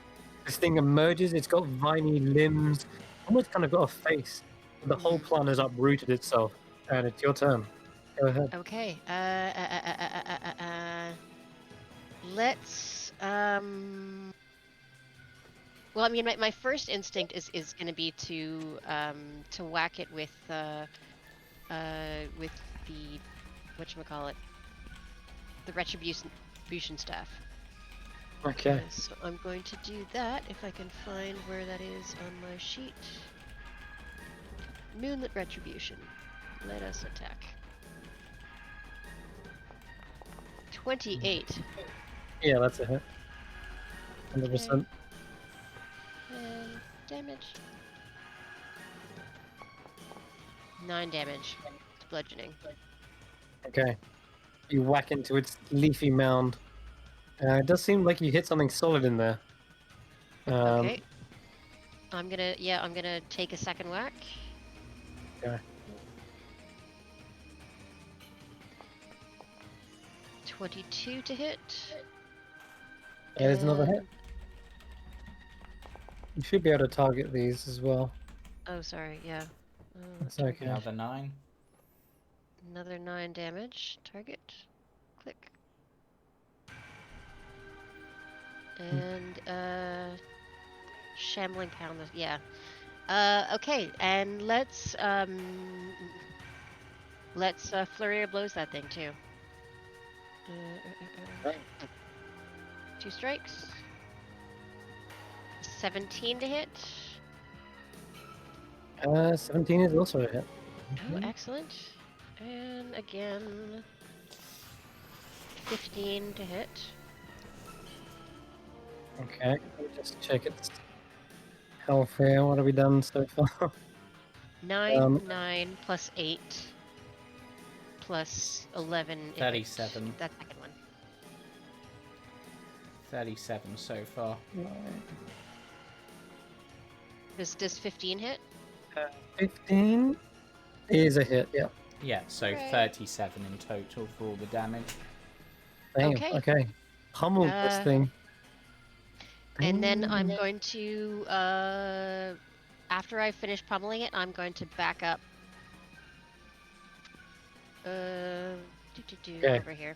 This thing emerges. It's got viney limbs, almost kind of got a face. The whole plant has uprooted itself, and it's your turn. Go ahead. Okay. Let's Well, I mean, my first instinct is going to be to whack it with the whatchamacallit, the retribution staff. Okay. So I'm going to do that if I can find where that is on my sheet. Moonlit retribution. Let us attack. 28. Yeah, that's a hit. 100%. And damage. 9 damage. It's bludgeoning. Okay. You whack into its leafy mound. It does seem like you hit something solid in there. Okay. I'm gonna take a second whack. Okay. 22 to hit. There's another hit. And- You should be able to target these as well. Oh, sorry, yeah. It's okay. Another 9. Another 9 damage. Target. Click. And, shambling pound. Yeah. Okay, and let's flurry of blows that thing too. Right. 2 strikes. 17 to hit. 17 is also a hit. Oh, excellent. And again, 15 to hit. Okay, let me just check its health here. What have we done so far? 9 plus 8 plus 11. if it- 37. That second one. 37 so far. Does 15 hit? 15 is a hit, yeah. Yeah, so Okay. 37 in total for all the damage. Damn, Okay. okay. Pummel this thing. And then I'm going to, after I finish pummeling it, I'm going to back up. Okay. Over here.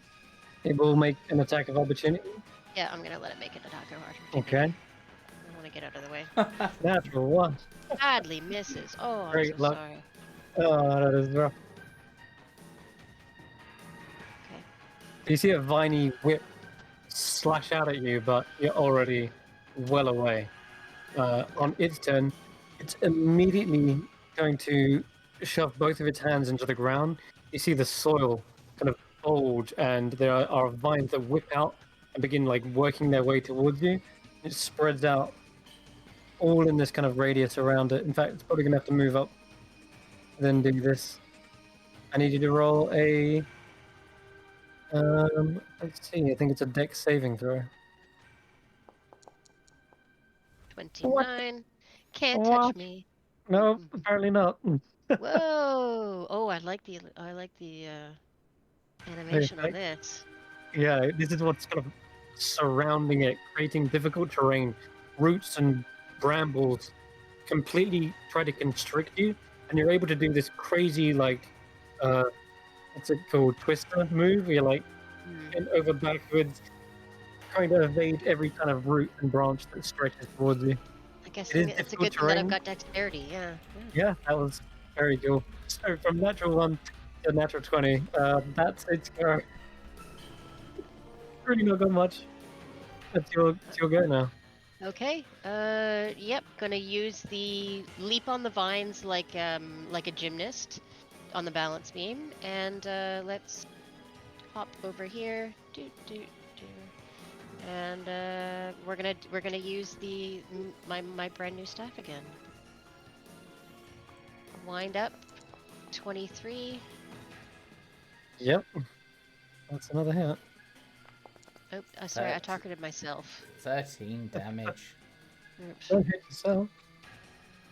It will make an attack of opportunity. Yeah, I'm gonna let it make an attack of opportunity. Okay. I want to get out of the way. Natural one. Badly misses. Oh, I'm Great so luck. sorry. Oh, that is rough. Okay. You see a viney whip slash out at you, but you're already well away. On its turn, it's immediately going to shove both of its hands into the ground. You see the soil kind of bulge, and there are vines that whip out and begin like working their way towards you. It spreads out all in this kind of radius around it. In fact, it's probably gonna have to move up, then do this. I need you to roll a. Let's see. I think it's a dex saving throw. 29. Can't What? touch me. No, apparently not. Whoa! Oh, I like the animation on Like- this. Yeah, this is what's kind of surrounding it, creating difficult terrain. Roots and brambles completely try to constrict you, and you're able to do this crazy, like, what's it called, twister move? Where you're like bent over backwards, trying to evade every kind of root and branch that stretches towards you. I guess It is it's a difficult good thing that I've terrain. got dexterity. Yeah. Yeah, that was very cool. So from natural 1 to natural 20, that's its go. Really not got much. It's your go now. Okay. Yep. Gonna use the leap on the vines like a gymnast on the balance beam, and let's hop over here. And we're gonna use my brand new staff again. Wind up. 23. Yep. That's another hit. Oh, sorry, I That- targeted myself. 13 damage. Oops. Don't hit yourself.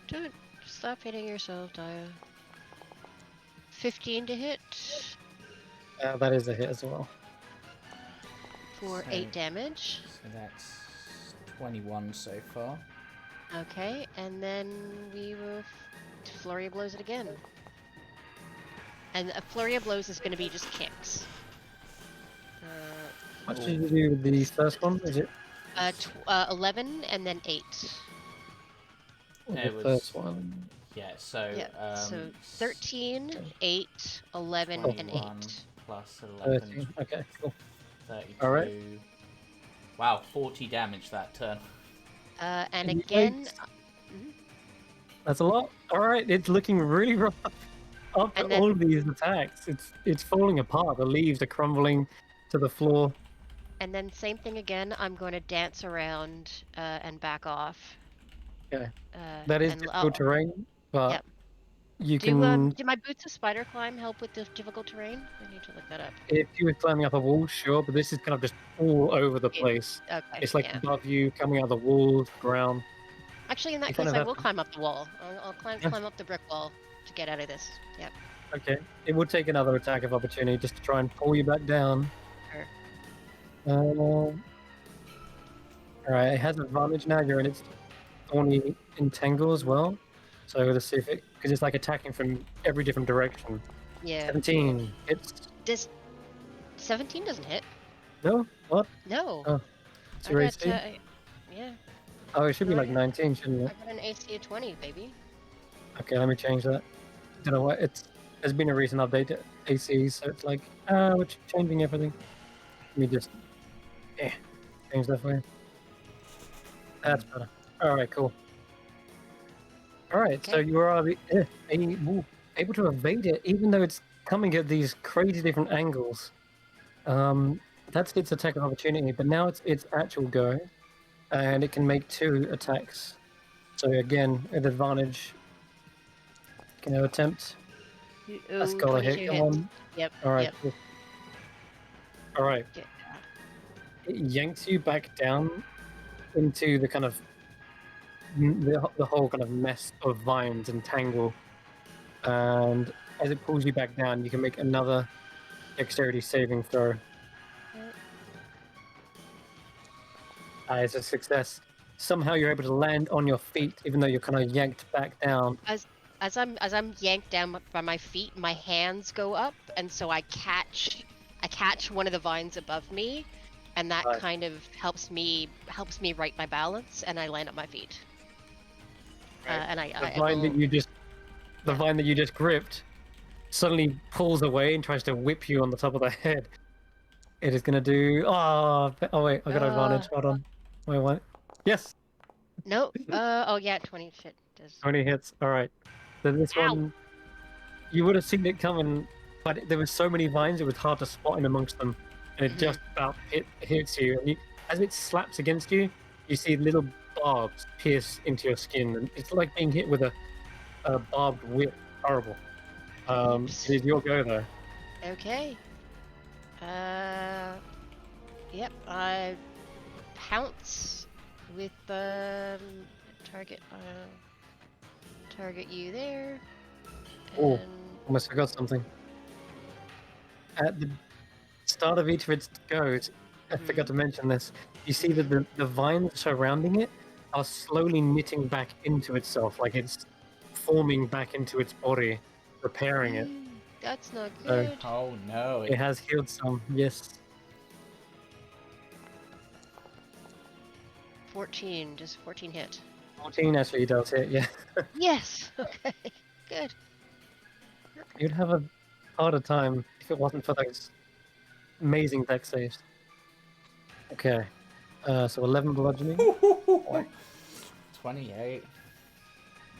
Don't stop hitting yourself, Daya. 15 to hit That is a hit as well. for So- 8 damage. So that's 21 so far. Okay, and then we will flurry of blows it again. And a flurry of blows is going to be just kicks. What did you do with the first one? Is it 11 and then 8. or It the was- first one? Yeah, so Yeah, so 13, 8, 11, and 21 8. plus 11, 13. Okay, cool. 32. Alright. Wow, 40 damage that turn. And Yikes. again, That's a lot. All right, it's looking really rough. After And then- all of these attacks, it's falling apart. The leaves are crumbling to the floor. and then same thing again. I'm going to dance around and back off. Okay. Uh, That is and difficult terrain, but Yep. you do can. do my boots of spider climb help with the difficult terrain? I need to look that up. If you were climbing up a wall, sure, but this is kind of just all over the Yeah. place. Okay. It's like yeah. above you, coming out of the walls, ground. Actually, in that you kind case, of I have will to- climb up the wall. I'll Yeah. climb up the brick wall to get out of this. Yep. Okay. It would take another attack of opportunity just to try and pull you back down. Sure. All right, it has advantage now. You're in its thorny entangle as well. So let's see if it, because it's like attacking from every different direction. Yeah. 17 hits. Does 17 doesn't hit? No? What? No. Oh, It's I your got, AC? yeah. Oh, it should be like already- 19, shouldn't I it? got an AC of 20, baby. Okay, let me change that. Don't know what it's. There's been a recent update to AC, so it's like, we're changing everything. Let me just, change that for you. That's better. All right, cool. All right, so Okay. you are able to evade it, even though it's coming at these crazy different angles. That's its attack of opportunity, but now it's its actual go, and it can make 2 attacks. So again, at advantage, can you attempt? A Ooh, skull hit. 22 Come hits. on. Yep. All right. Yep. Cool. All right. Yeah. It yanks you back down into the kind of the whole kind of mess of vines and tangle, and as it pulls you back down, you can make another dexterity saving throw. It's a success. Somehow you're able to land on your feet, even though you're kind of yanked back down. As I'm yanked down by my feet, my hands go up, and so I catch one of the vines above me, and that Right. kind of helps me right my balance, and I land on my feet. Right. And The I vine will, that you just, the vine that you just gripped, suddenly pulls away and tries to whip you on the top of the head. It is gonna do. Oh wait, I got advantage. Hold on. Wait, what? Yes, no. Oh yeah, 20 shit. Does 20 hits. All right. So this Ow. one, you would have seen it coming, but there were so many vines, it was hard to spot in amongst them, and it Mhm. just about hits you. And as it slaps against you, you see little barbs pierce into your skin, and it's like being hit with a barbed whip. Horrible. Oops. It is your go though. Okay. Yep. I pounce with target. Target you there. Oh. And Almost forgot something. At the start of each of its goes, I forgot to mention this. You see that the vines surrounding it are slowly knitting back into itself, like it's forming back into its body, repairing it. That's not So- good. Oh no, It has healed some, yes. 14. Does 14 hit? 14 actually does hit, yeah. Yes. Okay. Good. You'd have a harder time if it wasn't for those amazing dex saves. Okay. So 11 bludgeoning. 28.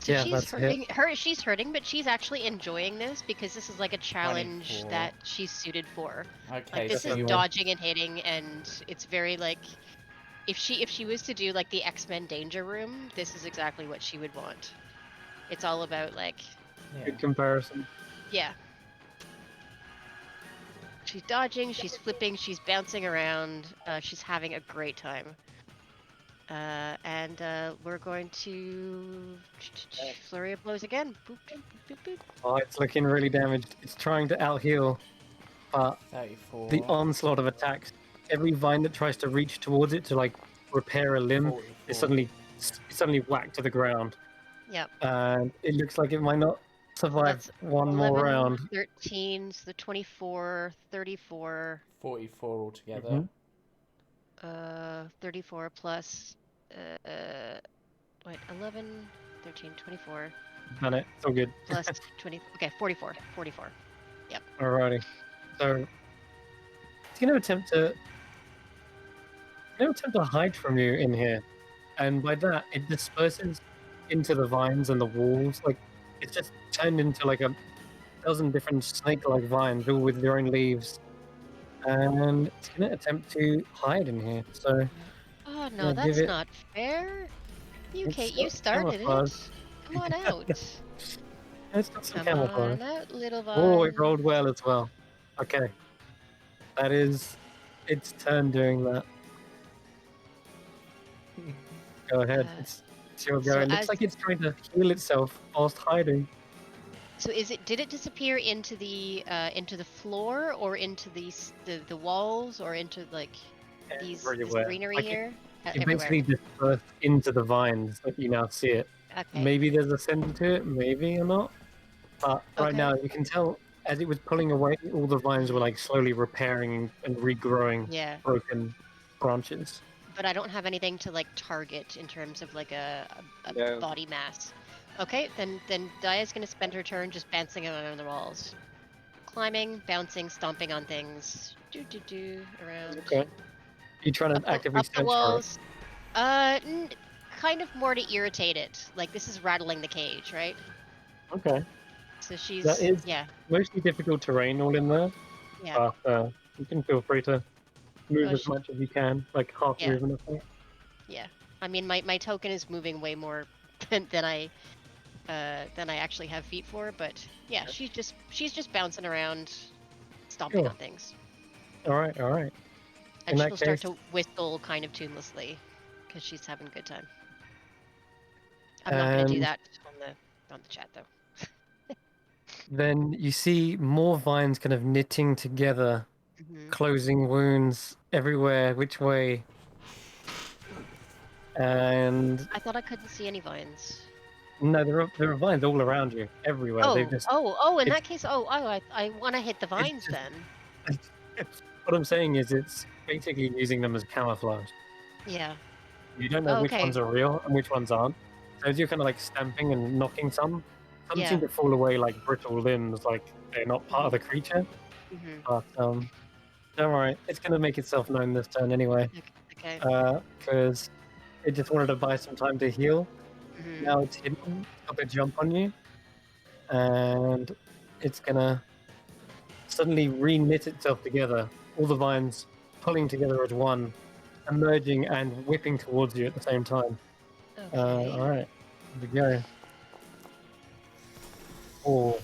So Yeah, she's that's a hit. hurting. She's hurting, but she's actually enjoying this because this is like a challenge 24. that she's suited for. Okay, Like this so is you dodging and hitting, and it's very like, if she was to do like the X-Men Danger Room, this is exactly what she would want. It's all about like, yeah. Good comparison. yeah. She's dodging, she's flipping, she's bouncing around. She's having a great time. And we're going to flurry of blows again. Boop, boop, boop, boop, boop. Oh, it's looking really damaged. It's trying to out-heal, but 34. the onslaught of attacks, every vine that tries to reach towards it to like repair a limb, 44. is suddenly whacked to the ground. Yep. And it looks like it might not survive That's one 11, more round. 13, so the 24, 34, 44 altogether. 34 plus, wait, 11, 13, 24, Done it. It's all good. plus 20, okay, 44. Alrighty. So it's gonna attempt to hide from you in here. And by that it disperses into the vines and the walls. Like it's just turned into like a dozen different snake-like vines, all with their own leaves. And it's gonna attempt to hide in here. So Oh no, Yeah, give that's it- not fair. You It's Kate, you got started camouflage. it. Come on out. it's got some Come camouflage. on out, little vine. Oh, it rolled well as well. Okay. That is its turn doing that. Go ahead. Uh, It's your go. so It looks as- like it's trying to heal itself whilst hiding. So did it disappear into the floor or into the walls or into like this Everywhere. greenery Like, here? It Everywhere. basically dispersed into the vines that you now see it. Okay. Maybe there's a center to it, maybe or not. But right Okay. now you can tell as it was pulling away, all the vines were like slowly repairing and regrowing Yeah, broken branches. but I don't have anything to like target in terms of like a No. body mass. Okay, then Daya's gonna spend her turn just bouncing around the walls, climbing, bouncing, stomping on things, around. Okay. You trying to actively up the search for it? walls. Kind of more to irritate it. Like this is rattling the cage, right? Okay. So she's That is- yeah. Mostly difficult terrain all in there. Yeah. But you can feel free to move Oh, as much as you can, like half Yeah. movement, I think. Yeah. I mean, my token is moving way more than I actually have feet for, but yeah, she's just bouncing around, stomping Cool. on things, All right. and In that she'll start case- to whistle kind of tunelessly because she's having a good time. I'm not going to do And- that on the chat though. Then you see more vines kind of knitting together, Mhm. closing wounds everywhere, which way. And I thought I couldn't see any vines. no, there are vines all around you, everywhere. Oh, They've just, in it's- that case, I want to hit the vines just- then. what I'm saying is it's basically using them as camouflage. Yeah. You don't know which Okay. ones are real and which ones aren't. So as you're kind of like stamping and knocking some Yeah. seem to fall away like brittle limbs, like they're not part of the creature. Hmm. But don't worry, it's gonna make itself known this turn anyway. Okay. Because it just wanted to buy some time to heal. Mhm. Now it's hidden, up a jump on you, and it's gonna suddenly re-knit itself together. All the vines pulling together as one, emerging and whipping towards you at the same time. Okay. All right, here we go. Oh,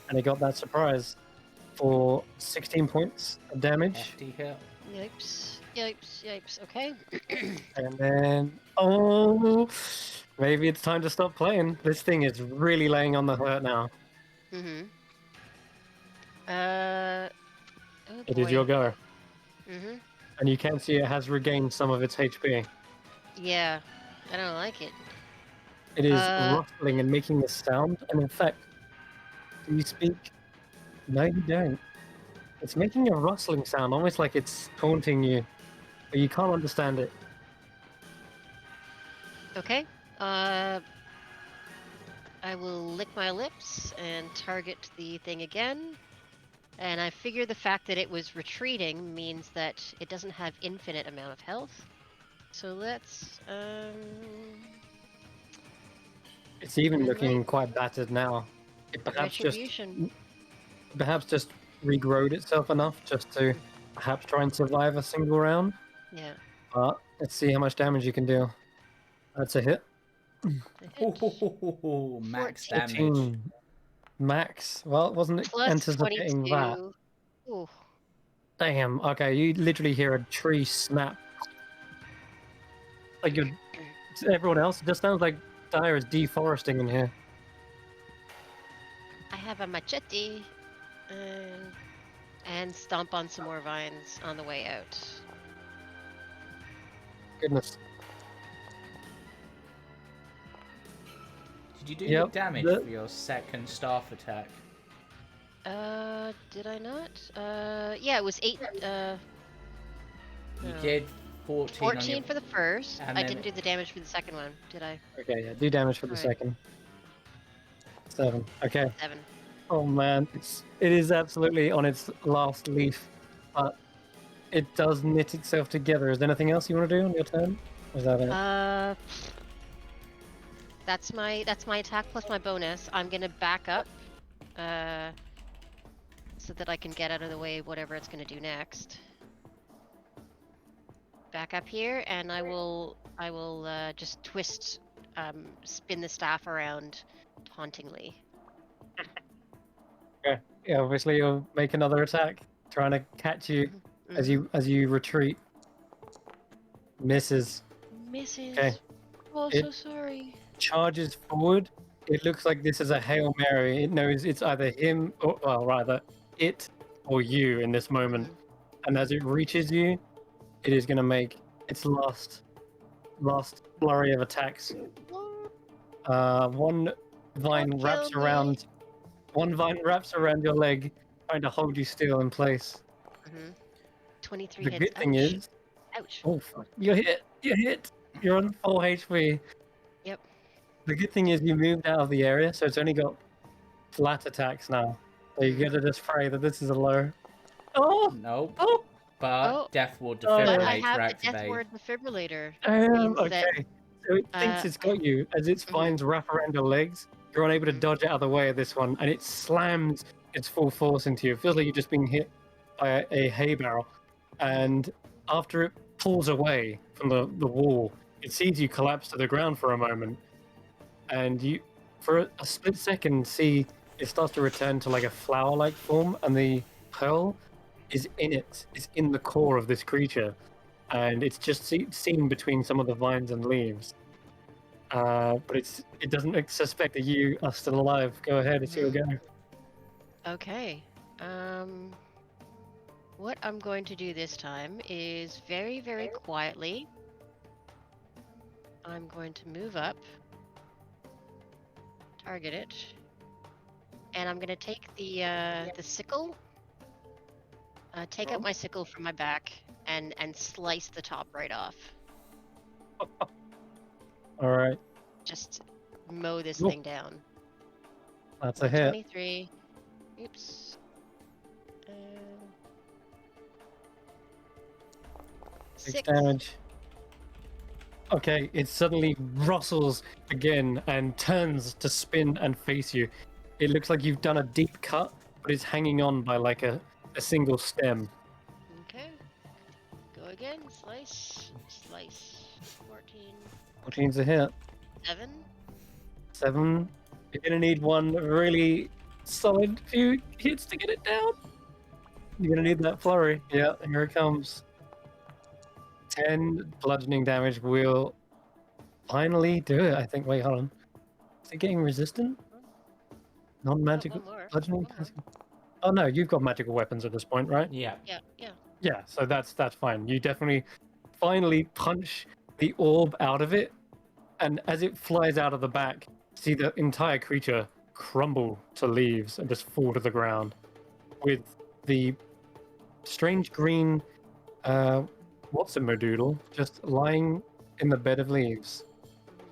and it got that surprise for 16 points of damage, Hefty hit. Yipes. Okay. and then maybe it's time to stop playing. This thing is really laying on the hurt now. Mm-hmm. Oh It is your go, Mm-hmm. and you can see it has regained some of its HP. Yeah. I don't like it. It is Uh, rustling and making this sound, and in fact, do you speak? No, you don't. It's making a rustling sound, almost like it's taunting you, but you can't understand it. Okay. I will lick my lips and target the thing again. And I figure the fact that it was retreating means that it doesn't have infinite amount of health. So let's It's even Right. looking quite battered now. It retribution. perhaps just regrowed itself enough just to perhaps try and survive a single round. Yeah. But let's see how much damage you can do. That's a hit. the hit. Oh, max 14. damage. 15. Max. Well, wasn't it Plus anticipating 22. that? Ooh. Damn. Okay, you literally hear a tree snap. like you're everyone else. It just sounds like Dire is deforesting in here. I have a machete. And stomp on some more vines on the way out. Goodness. Did you do Yep, your damage for your second staff attack? Did I not? Yeah, it was 8. You No. did 14 on 14 your... for the first. and I then- didn't do the damage for the second one, did I? Okay, yeah, do damage for the Alright. second. 7. Okay. 7. Oh man, it is absolutely on its last leaf, but it does knit itself together. Is there anything else you want to do on your turn? Or is that it? That's my attack plus my bonus. I'm gonna back up, so that I can get out of the way whatever it's gonna do next. Back up here, and I will just twist, spin the staff around tauntingly. Okay. Yeah, obviously you'll make another attack, trying to catch you as you retreat. Misses. Misses. Okay. Oh, It- so sorry. Charges forward. It looks like this is a Hail Mary. It knows it's either him, or well, rather, it or you in this moment. And as it reaches you, it is going to make its last flurry of attacks. One vine Don't wraps kill me. around. One vine wraps around your leg, trying to hold you still in place. 23 The hits. good thing Ouch. is, Ouch. oh fuck, you're hit. You're hit. You're on full HP. Yep. The good thing is you moved out of the area, so it's only got flat attacks now. So you gotta just pray that this is a low. Oh! Nope. Oh! But Oh. Death Ward Oh. But I Defibrillate to have the activate. Death Ward Defibrillator. means that, Okay. So it thinks it's got you. As its vines wrap around your legs, you're unable to dodge out of the way of this one, and it slams its full force into you. It feels like you're just being hit by a hay barrel. And after it pulls away from the wall, it sees you collapse to the ground for a moment. And you, for a split second, see it starts to return to like a flower-like form, and the pearl is in it. It's in the core of this creature, and it's just seen between some of the vines and leaves. But it doesn't suspect that you are still alive. Go ahead, it's your go. Okay. What I'm going to do this time is very, very quietly. I'm going to move up, target it, and I'm going to take the sickle. Take out my sickle from my back and slice the top right off. All right, Just mow this Ooh. thing down. that's a hit. 23. Oops. 6 damage. Okay, it suddenly rustles again and turns to spin and face you. It looks like you've done a deep cut, but it's hanging on by like a single stem. Okay. Go again. Slice. Slice. 14. 14's a hit. 7. 7. You're gonna need one really solid few hits to get it down. You're gonna need that flurry. Yeah, here it comes. 10 bludgeoning damage will finally do it, I think. Wait, hold on. Is it getting resistant? Non-magical One more. bludgeoning? One more. Oh no, you've got magical weapons at this point, right? Yeah. Yeah. Yeah. Yeah, so that's fine. You definitely finally punch the orb out of it, and as it flies out of the back, see the entire creature crumble to leaves and just fall to the ground, with the strange green What's-a-Modoodle just lying in the bed of leaves.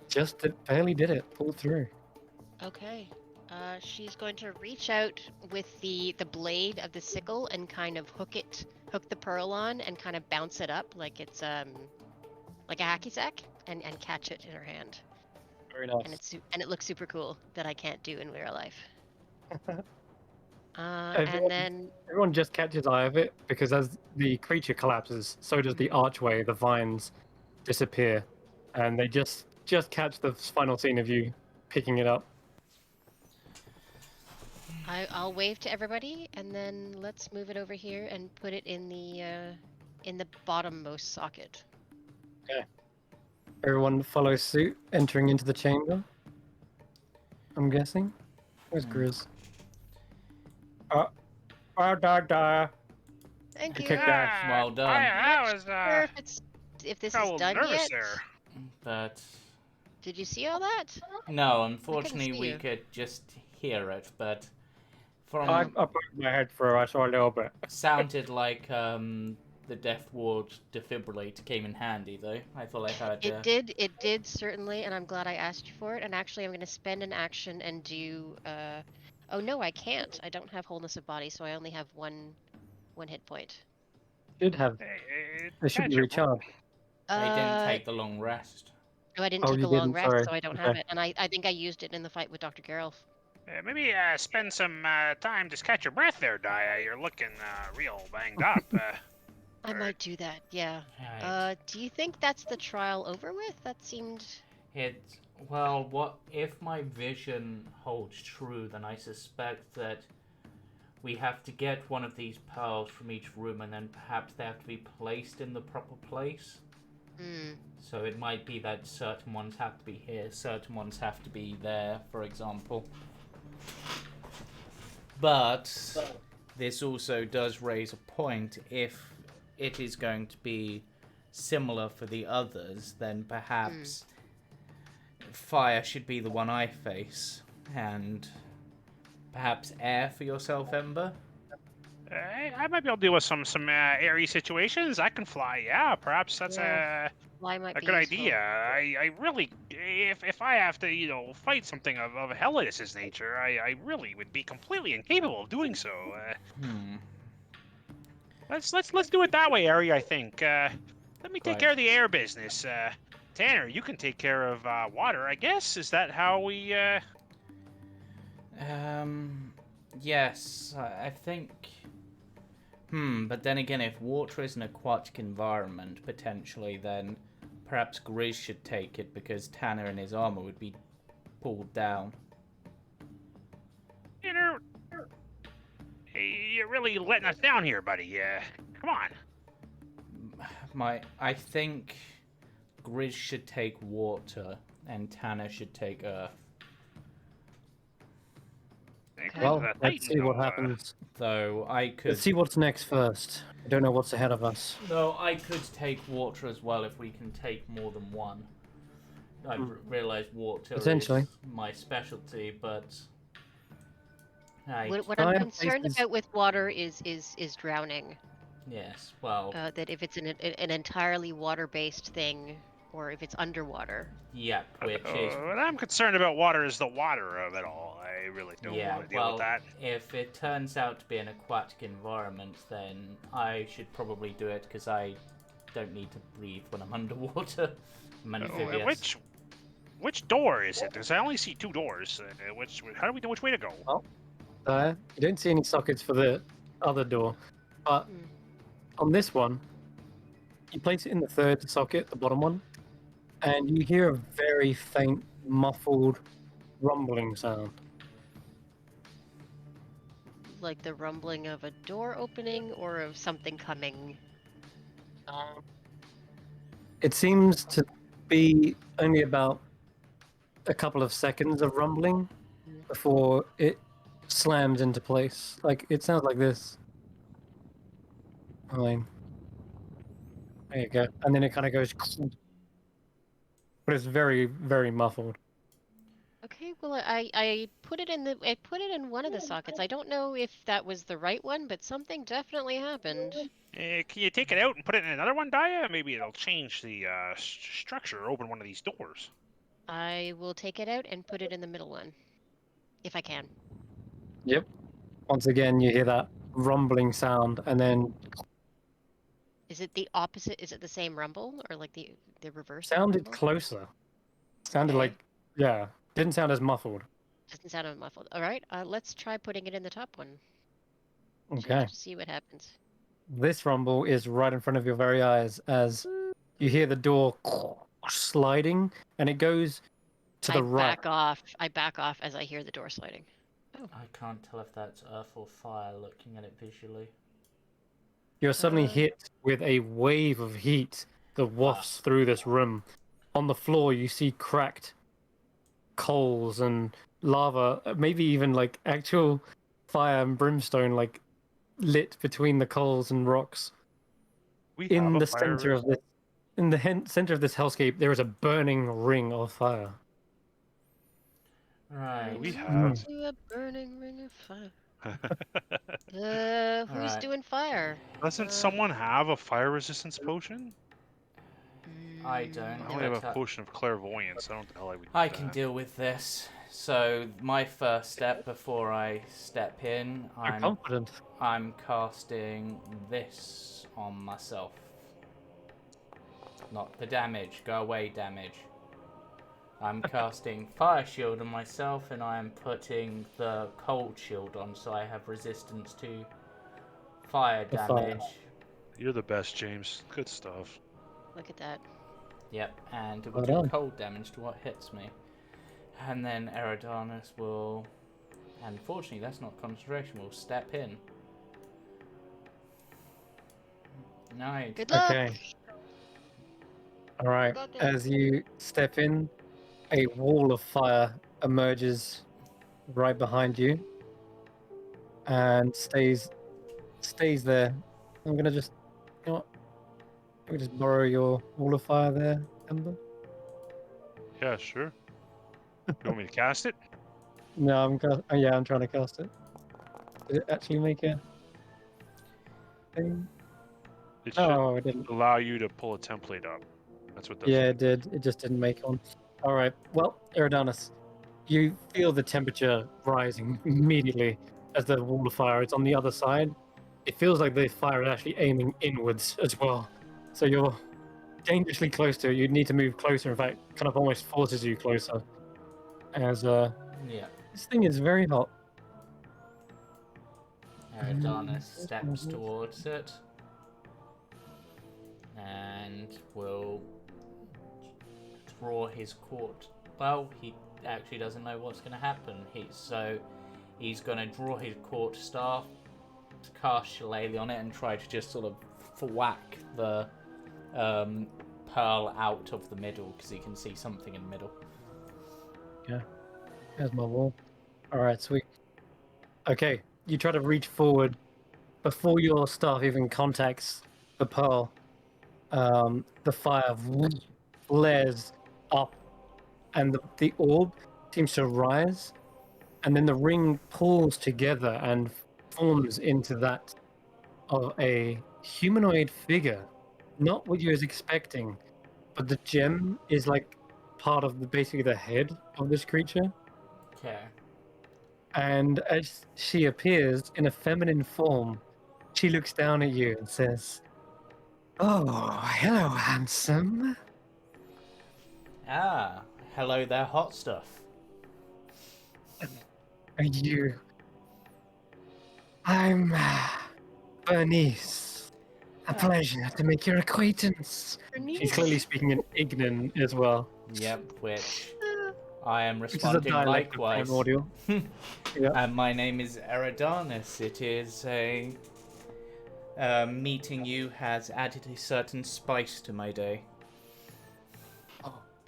Just it barely did it, pulled through. Okay. She's going to reach out with the blade of the sickle and kind of hook the pearl on and kind of bounce it up like it's like a hacky sack and catch it in her hand. Very nice. And it looks super cool that I can't do in real life. Everyone- And then Everyone just catches eye of it because as the creature collapses, so does the archway, the vines disappear, and they just catch the final scene of you picking it up. I'll wave to everybody, and then let's move it over here and put it in the bottommost socket. Everyone follows suit, entering into the chamber. I'm guessing. Where's Grizz? Da. Thank You you. kicked ass. Well done. I'm I not was sure if this got a is little done nervous yet. there. But Did you see all that? no, unfortunately, see we you. could just hear it. But I from put my head through. I saw a little bit. sounded like the Death Ward defibrillator came in handy, though. I thought I heard. It did certainly, and I'm glad I asked you for it. And actually, I'm going to spend an action and do. Oh no, I can't. I don't have wholeness of body, so I only have one hit point. Should have. Hey, They should be Thatcher, recharged. I didn't Uh, take the long rest. no, I didn't Oh, take you a long didn't. rest, Sorry. so I don't Okay. have it. And I think I used it in the fight with Dr. Geralt. maybe spend some time just catch your breath there, Daya. You're looking real banged up. I might do that. Yeah. Right. Do you think that's the trial over with? That seemed. Well, what if my vision holds true? Then I suspect that we have to get one of these pearls from each room, and then perhaps they have to be placed in the proper place. Hmm. So it might be that certain ones have to be here, certain ones have to be there, for example. But this also does raise a point. If it is going to be similar for the others, then perhaps fire should be the one I face, and perhaps air for yourself, Ember. I might be able to deal with some airy situations. I can fly. Yeah, perhaps that's Fly might a be good useful. idea. I really, if I have to, fight something of Hellenis's nature, I really would be completely incapable of doing so. Let's do it that way, Ari. I think. Let me take Right. care of the air business. Tanner, you can take care of water. I guess is that how we? Yes, I think. But then again, if water is an aquatic environment, potentially, then perhaps Grizz should take it because Tanner and his armor would be pulled down. Tanner, hey, you're really letting us down here, buddy. Come on. I think Grizz should take water and Tanner should take earth. Well, let's see what happens. Though I could. Let's see what's next first. I don't know what's ahead of us. No, I could take water as well if we can take more than one. I realise water Potentially. is my specialty, but What I'm concerned about with water is drowning. yes, well, That if it's an entirely water-based thing, or if it's underwater. yeah, which is What I'm concerned about water is the water of it all. I really don't want to deal with that. if it turns out to be an aquatic environment, then I should probably do it because I don't need to breathe when I'm underwater. I'm amphibious. Which door is it? Because I only see two doors. How do we know which way to go? You don't see any sockets for the other door, but on this one, you place it in the third socket, the bottom one, and you hear a very faint, muffled rumbling sound. Like the rumbling of a door opening or of something coming. It seems to be only about a couple of seconds of rumbling before it slams into place. Like, it sounds like this. There you go. And then it kind of goes, but it's very, very muffled. Okay, well I put it in one of the sockets. I don't know if that was the right one, but something definitely happened. Can you take it out and put it in another one, Daya? Maybe it'll change the structure or open one of these doors. I will take it out and put it in the middle one, if I can. Yep. Once again, you hear that rumbling sound, and then Is it the opposite? Is it the same rumble or like the reverse? sounded rumble? closer. Sounded Okay. like, yeah, didn't sound as muffled. Doesn't sound muffled. All right, let's try putting it in the top one. Okay. Just to see what happens. This rumble is right in front of your very eyes as you hear the door sliding, and it goes to the right. I back off as I hear the door sliding. I can't tell if that's earth or fire looking at it visually. You're suddenly hit with a wave of heat that wafts through this room, on the floor you see cracked coals and lava, maybe even like actual fire and brimstone like lit between the coals and rocks. We have In a the fire center of this, in the center of this hellscape, there is a burning ring of fire. Right. We Into have. a burning ring of fire. Who's Alright. doing fire? Doesn't someone have a fire resistance potion? I don't. I No. only have a potion of clairvoyance. I don't know what the hell I would do I that. can deal with this. So my first step before I step in, I'm confident. I'm casting this on myself. Not the damage. Go away, damage. I'm casting Fire Shield on myself, and I am putting the Cold Shield on, so I have resistance to fire The fire. damage. You're the best, James. Good stuff. Look at that. Yep, and it will Well do done. cold damage to what hits me. And then Eridanus will... Unfortunately, that's not concentration. Will step in. Nice. Good luck. Okay. All right. Got this. As you step in, a wall of fire emerges right behind you and stays there. I'm gonna just, you know what? Let me just borrow your wall of fire there, Ember. Yeah, sure. You want me to cast it? No, I'm trying to cast it. Did it actually make a thing? It should Oh, it didn't. allow you to pull a template up. That's what does Yeah, it. it did. It just didn't make one. All right. Well, Eridanus, you feel the temperature rising immediately as the wall of fire is on the other side. It feels like the fire is actually aiming inwards as well. So you're dangerously close to it. You need to move closer. In fact, kind of almost forces you closer. As Yeah. this thing is very hot. Eridanus steps towards it. And will draw his court. Well, he actually doesn't know what's going to happen. He's going to draw his court staff, cast Shillelagh on it, and try to just sort of thwack the pearl out of the middle because he can see something in the middle. Yeah. There's my wall. All right, sweet. Okay, you try to reach forward before your staff even contacts the pearl. The fire flares up, and the orb seems to rise, and then the ring pulls together and forms into that of a humanoid figure. Not what you was expecting, but the gem is like part of basically the head of this creature. Okay. And as she appears in a feminine form, she looks down at you and says, "Oh, hello, handsome." Ah, hello there, hot stuff. Are you? I'm Bernice. A pleasure to make your acquaintance. She's clearly speaking in Ignan as well, Yep, which I am which is a responding dialect of likewise. primordial. Yeah. And my name is Eridanus. It is a meeting you has added a certain spice to my day.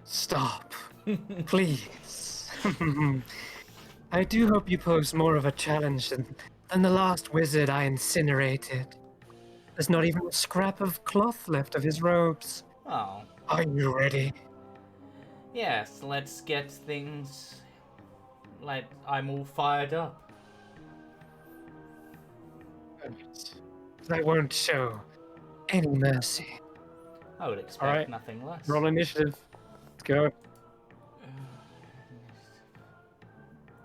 Stop, please. I do hope you pose more of a challenge than the last wizard I incinerated. There's not even a scrap of cloth left of his robes. Oh, Are you ready? yes, let's get things like I'm all fired up. I won't show any mercy. I would expect Alright. nothing less. Roll initiative. Let's go.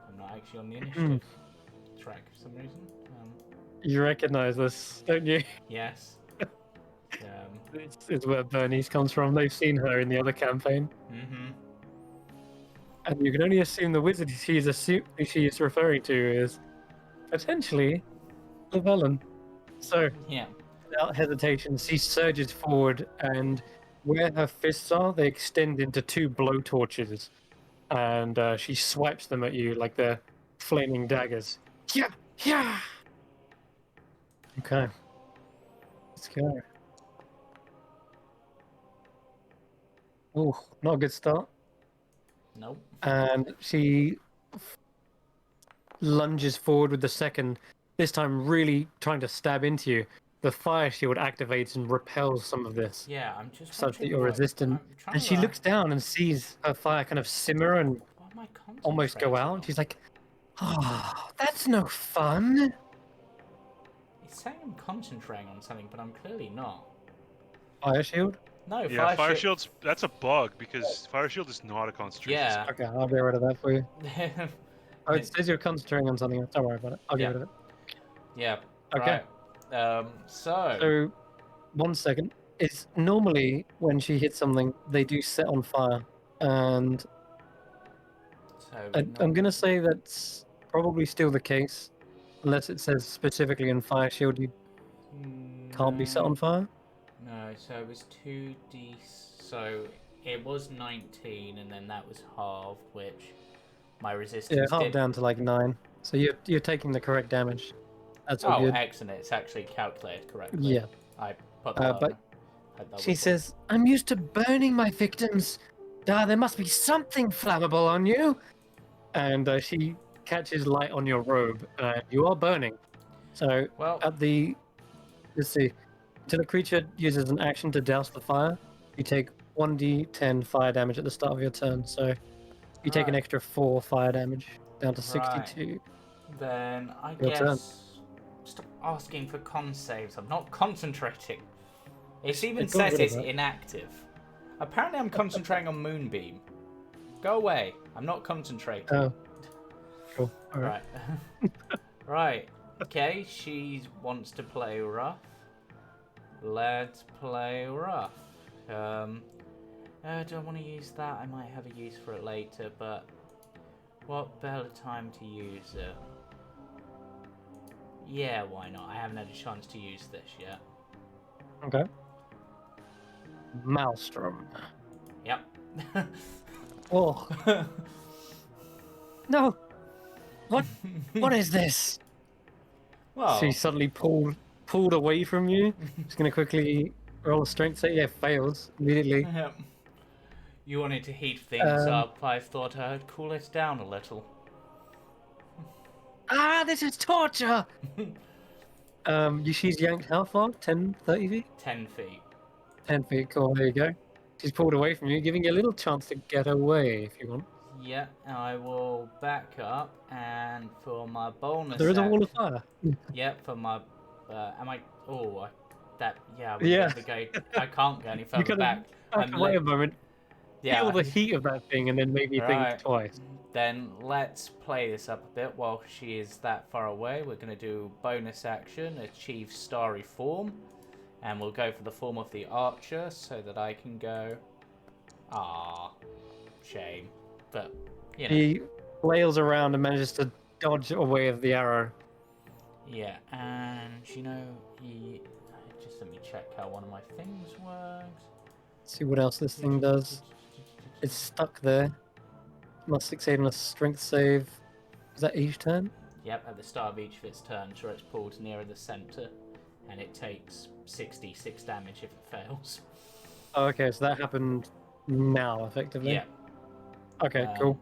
I'm not actually on the initiative track for some reason. You recognize this, don't you? Yes. It's where Bernice comes from. They've seen her in the other campaign. Mm-hmm. And you can only assume the wizard she is referring to is potentially Llewellyn. So, Yeah. without hesitation, she surges forward, and where her fists are, they extend into two blowtorches. And she swipes them at you like they're flaming daggers. Yeah, yeah. Okay. Let's go. Oh, not a good start. Nope. And she lunges forward with the second, this time really trying to stab into you. The fire shield activates and repels some of this, Yeah, I'm just such that wondering you're why. resistant. I'm trying And to. she looks down and sees her fire kind of simmer and What am I almost go concentrating out. on? She's like, "Oh, that's no fun." It's saying I'm concentrating on something, but I'm clearly not. Fire shield? No, Yeah, fire shield. shield's that's a bug because fire shield is not a concentration. Yeah. Okay, I'll get rid of that for you. Oh, it It- says you're concentrating on something else. Don't worry about it. I'll get Yeah. rid of it. yeah. Okay. Right. So, 1 second. It's normally when she hits something, they do set on fire. And I'm going to say that's probably still the case. Unless it says specifically in Fire Shield you can't be set on fire. No, so it was 2d. So it was 19, and then that was halved, which my resistance Yeah, half did. down to like 9. So you're taking the correct damage. That's all Oh, good. excellent! It's actually calculated correctly. Yeah. I put that but on. Had that She with- says, "I'm used to burning my victims. There must be something flammable on you." And she catches light on your robe, and you are burning. So Well, let's see, until a creature uses an action to douse the fire, you take 1d10 fire damage at the start of your turn. So you take an Right. extra 4 fire damage, down to 62. then I Your turn. guess stop asking for con saves. I'm not concentrating. It even It got says rid of it's that. inactive. Apparently, I'm concentrating on Moonbeam. Go away. I'm not concentrating. Oh, cool. All right. Right. Right. Okay, she wants to play rough. Let's play rough. Do I want to use that? I might have a use for it later, but what better time to use it? Yeah, why not? I haven't had a chance to use this yet. Okay. Maelstrom. Yep. Oh no! What is this? well, She suddenly pulled away from you. She's gonna quickly roll a strength save. Yeah, fails immediately. you wanted to heat things Um, up. I thought I'd cool it down a little. Ah, this is torture! She's yanked how far? 10, 30 feet? 10 feet. 10 feet, cool, there you go. She's pulled away from you, giving you a little chance to get away if you want. Yeah, I will back up, and for my bonus. There is a wall of action- fire. Yeah, for my. Am I? Oh, Yeah. Yeah. I can't go any further You gotta back. back away a moment, Yeah. feel the heat of that thing, and then maybe Right. think twice. Then let's play this up a bit while she is that far away. We're going to do bonus action, achieve starry form, and we'll go for the form of the archer so that I can go. Ah, shame, but you know. He flails around and manages to dodge away of the arrow. Yeah, and just let me check how one of my things works. See what else this thing does. It's stuck there. Must succeed on a strength save. Is that each turn? Yep, at the start of each of its turns, where it's pulled nearer the center, and it takes 66 damage if it fails. Oh, okay, so that happened now, effectively. Yeah. Okay, cool.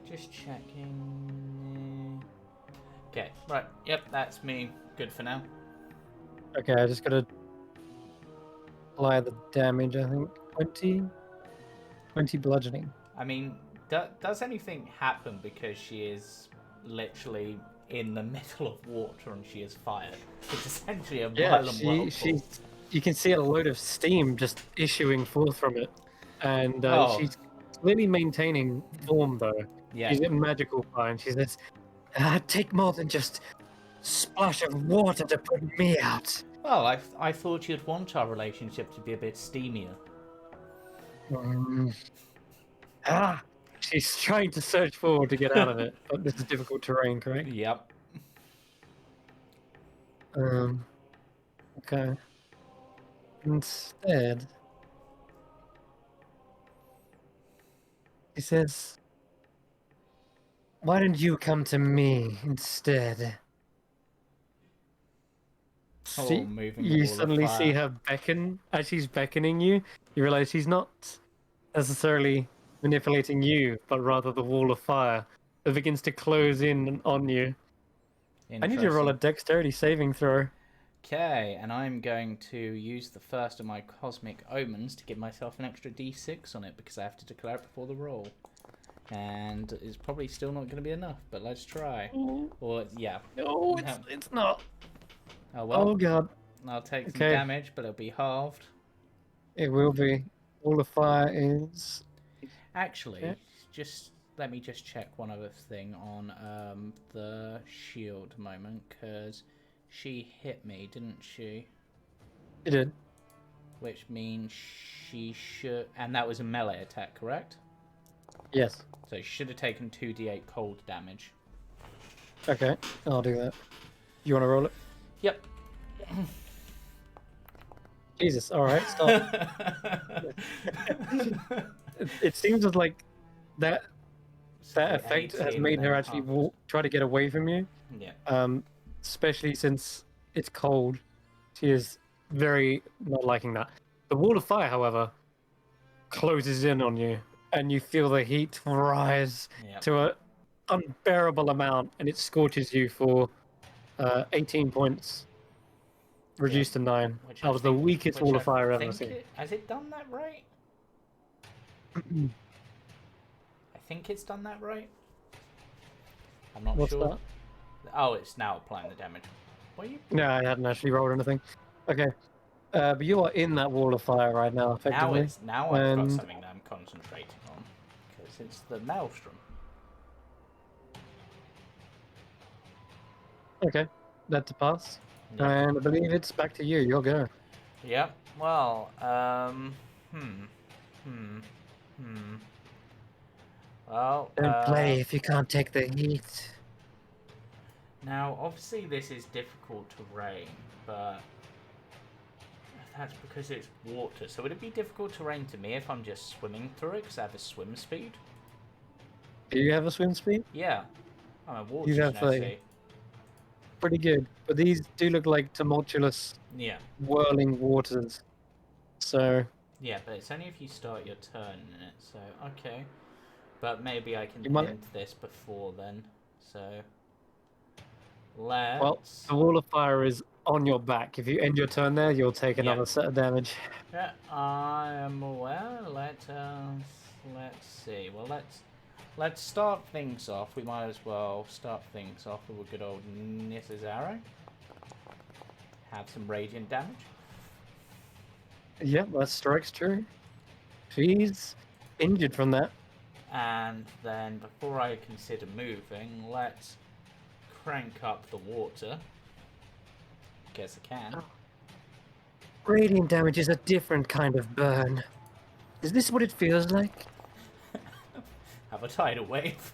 Just checking. Okay, right. Yep, that's me. Good for now. Okay, I just gotta apply the damage, I think. 20 bludgeoning. I mean, does anything happen because she is literally in the middle of water and she is fired? It's essentially a Yeah, violent whirlpool. you can see a load of steam just issuing forth from it. And she's clearly maintaining form, though. Yeah. She's in magical fire, and she says, take more than just splash of water to put me out. Well, I thought you'd want our relationship to be a bit steamier. She's trying to search forward to get out of it, but this is difficult terrain, correct? Yep. Okay. Instead, he says, "Why don't you come to me instead?" Moving the You wall of suddenly see fire. her beckon. As she's beckoning you, you realize she's not necessarily manipulating you, but rather the wall of fire that begins to close in on you. I need you to roll a dexterity saving throw. Okay, and I'm going to use the first of my cosmic omens to give myself an extra d6 on it because I have to declare it before the roll. And it's probably still not going to be enough, but let's try. Or, yeah. No, it's not. Oh, well. Oh, God. I'll take some damage, but it'll be halved. It will be. Wall of fire is... Actually, just let me just check one other thing on the shield moment, because she hit me, didn't she? It did. Which means she should... And that was a melee attack, correct? Yes. So she should have taken 2d8 cold damage. Okay, I'll do that. You want to roll it? Yep. Jesus, alright, stop. It seems like that effect has made her actually try to get away from you. Yeah. Especially since it's cold. She is very not liking that. The wall of fire, however, closes in on you, and you feel the heat rise to an unbearable amount, and it scorches you for 18 points. Reduced to 9. That was the weakest wall of fire I've ever seen. Has it done that right? I think it's done that right. I'm not What's sure. that? Oh, it's now applying the damage. What are you? No, I hadn't actually rolled anything. Okay. But you are in that wall of fire right now, effectively. Now I've got something that I'm concentrating on. Because it's the maelstrom. Okay. That's a pass. Yep. And I believe it's back to you. You'll go. Yep. Well, Well, don't play if you can't take the heat. Now, obviously this is difficult terrain, but that's because it's water. So would it be difficult terrain to me if I'm just swimming through it because I have a swim speed? Do you have a swim speed? Yeah. I'm a water you have pretty good. But these do look like tumultuous, whirling waters. So... Yeah, but it's only if you start your turn in it, so okay. But maybe I can end this before then, so... Let's... Well, the wall of fire is on your back. If you end your turn there, you'll take another set of damage. Yeah, I am aware. Let's see. Well, let's start things off. We might as well start things off with a good old Nissa's arrow. Have some radiant damage. Yep, that strikes true. She's injured from that. And then before I consider moving, let's crank up the water. Guess I can. Radiant damage is a different kind of burn. Is this what it feels like? Have a tidal wave.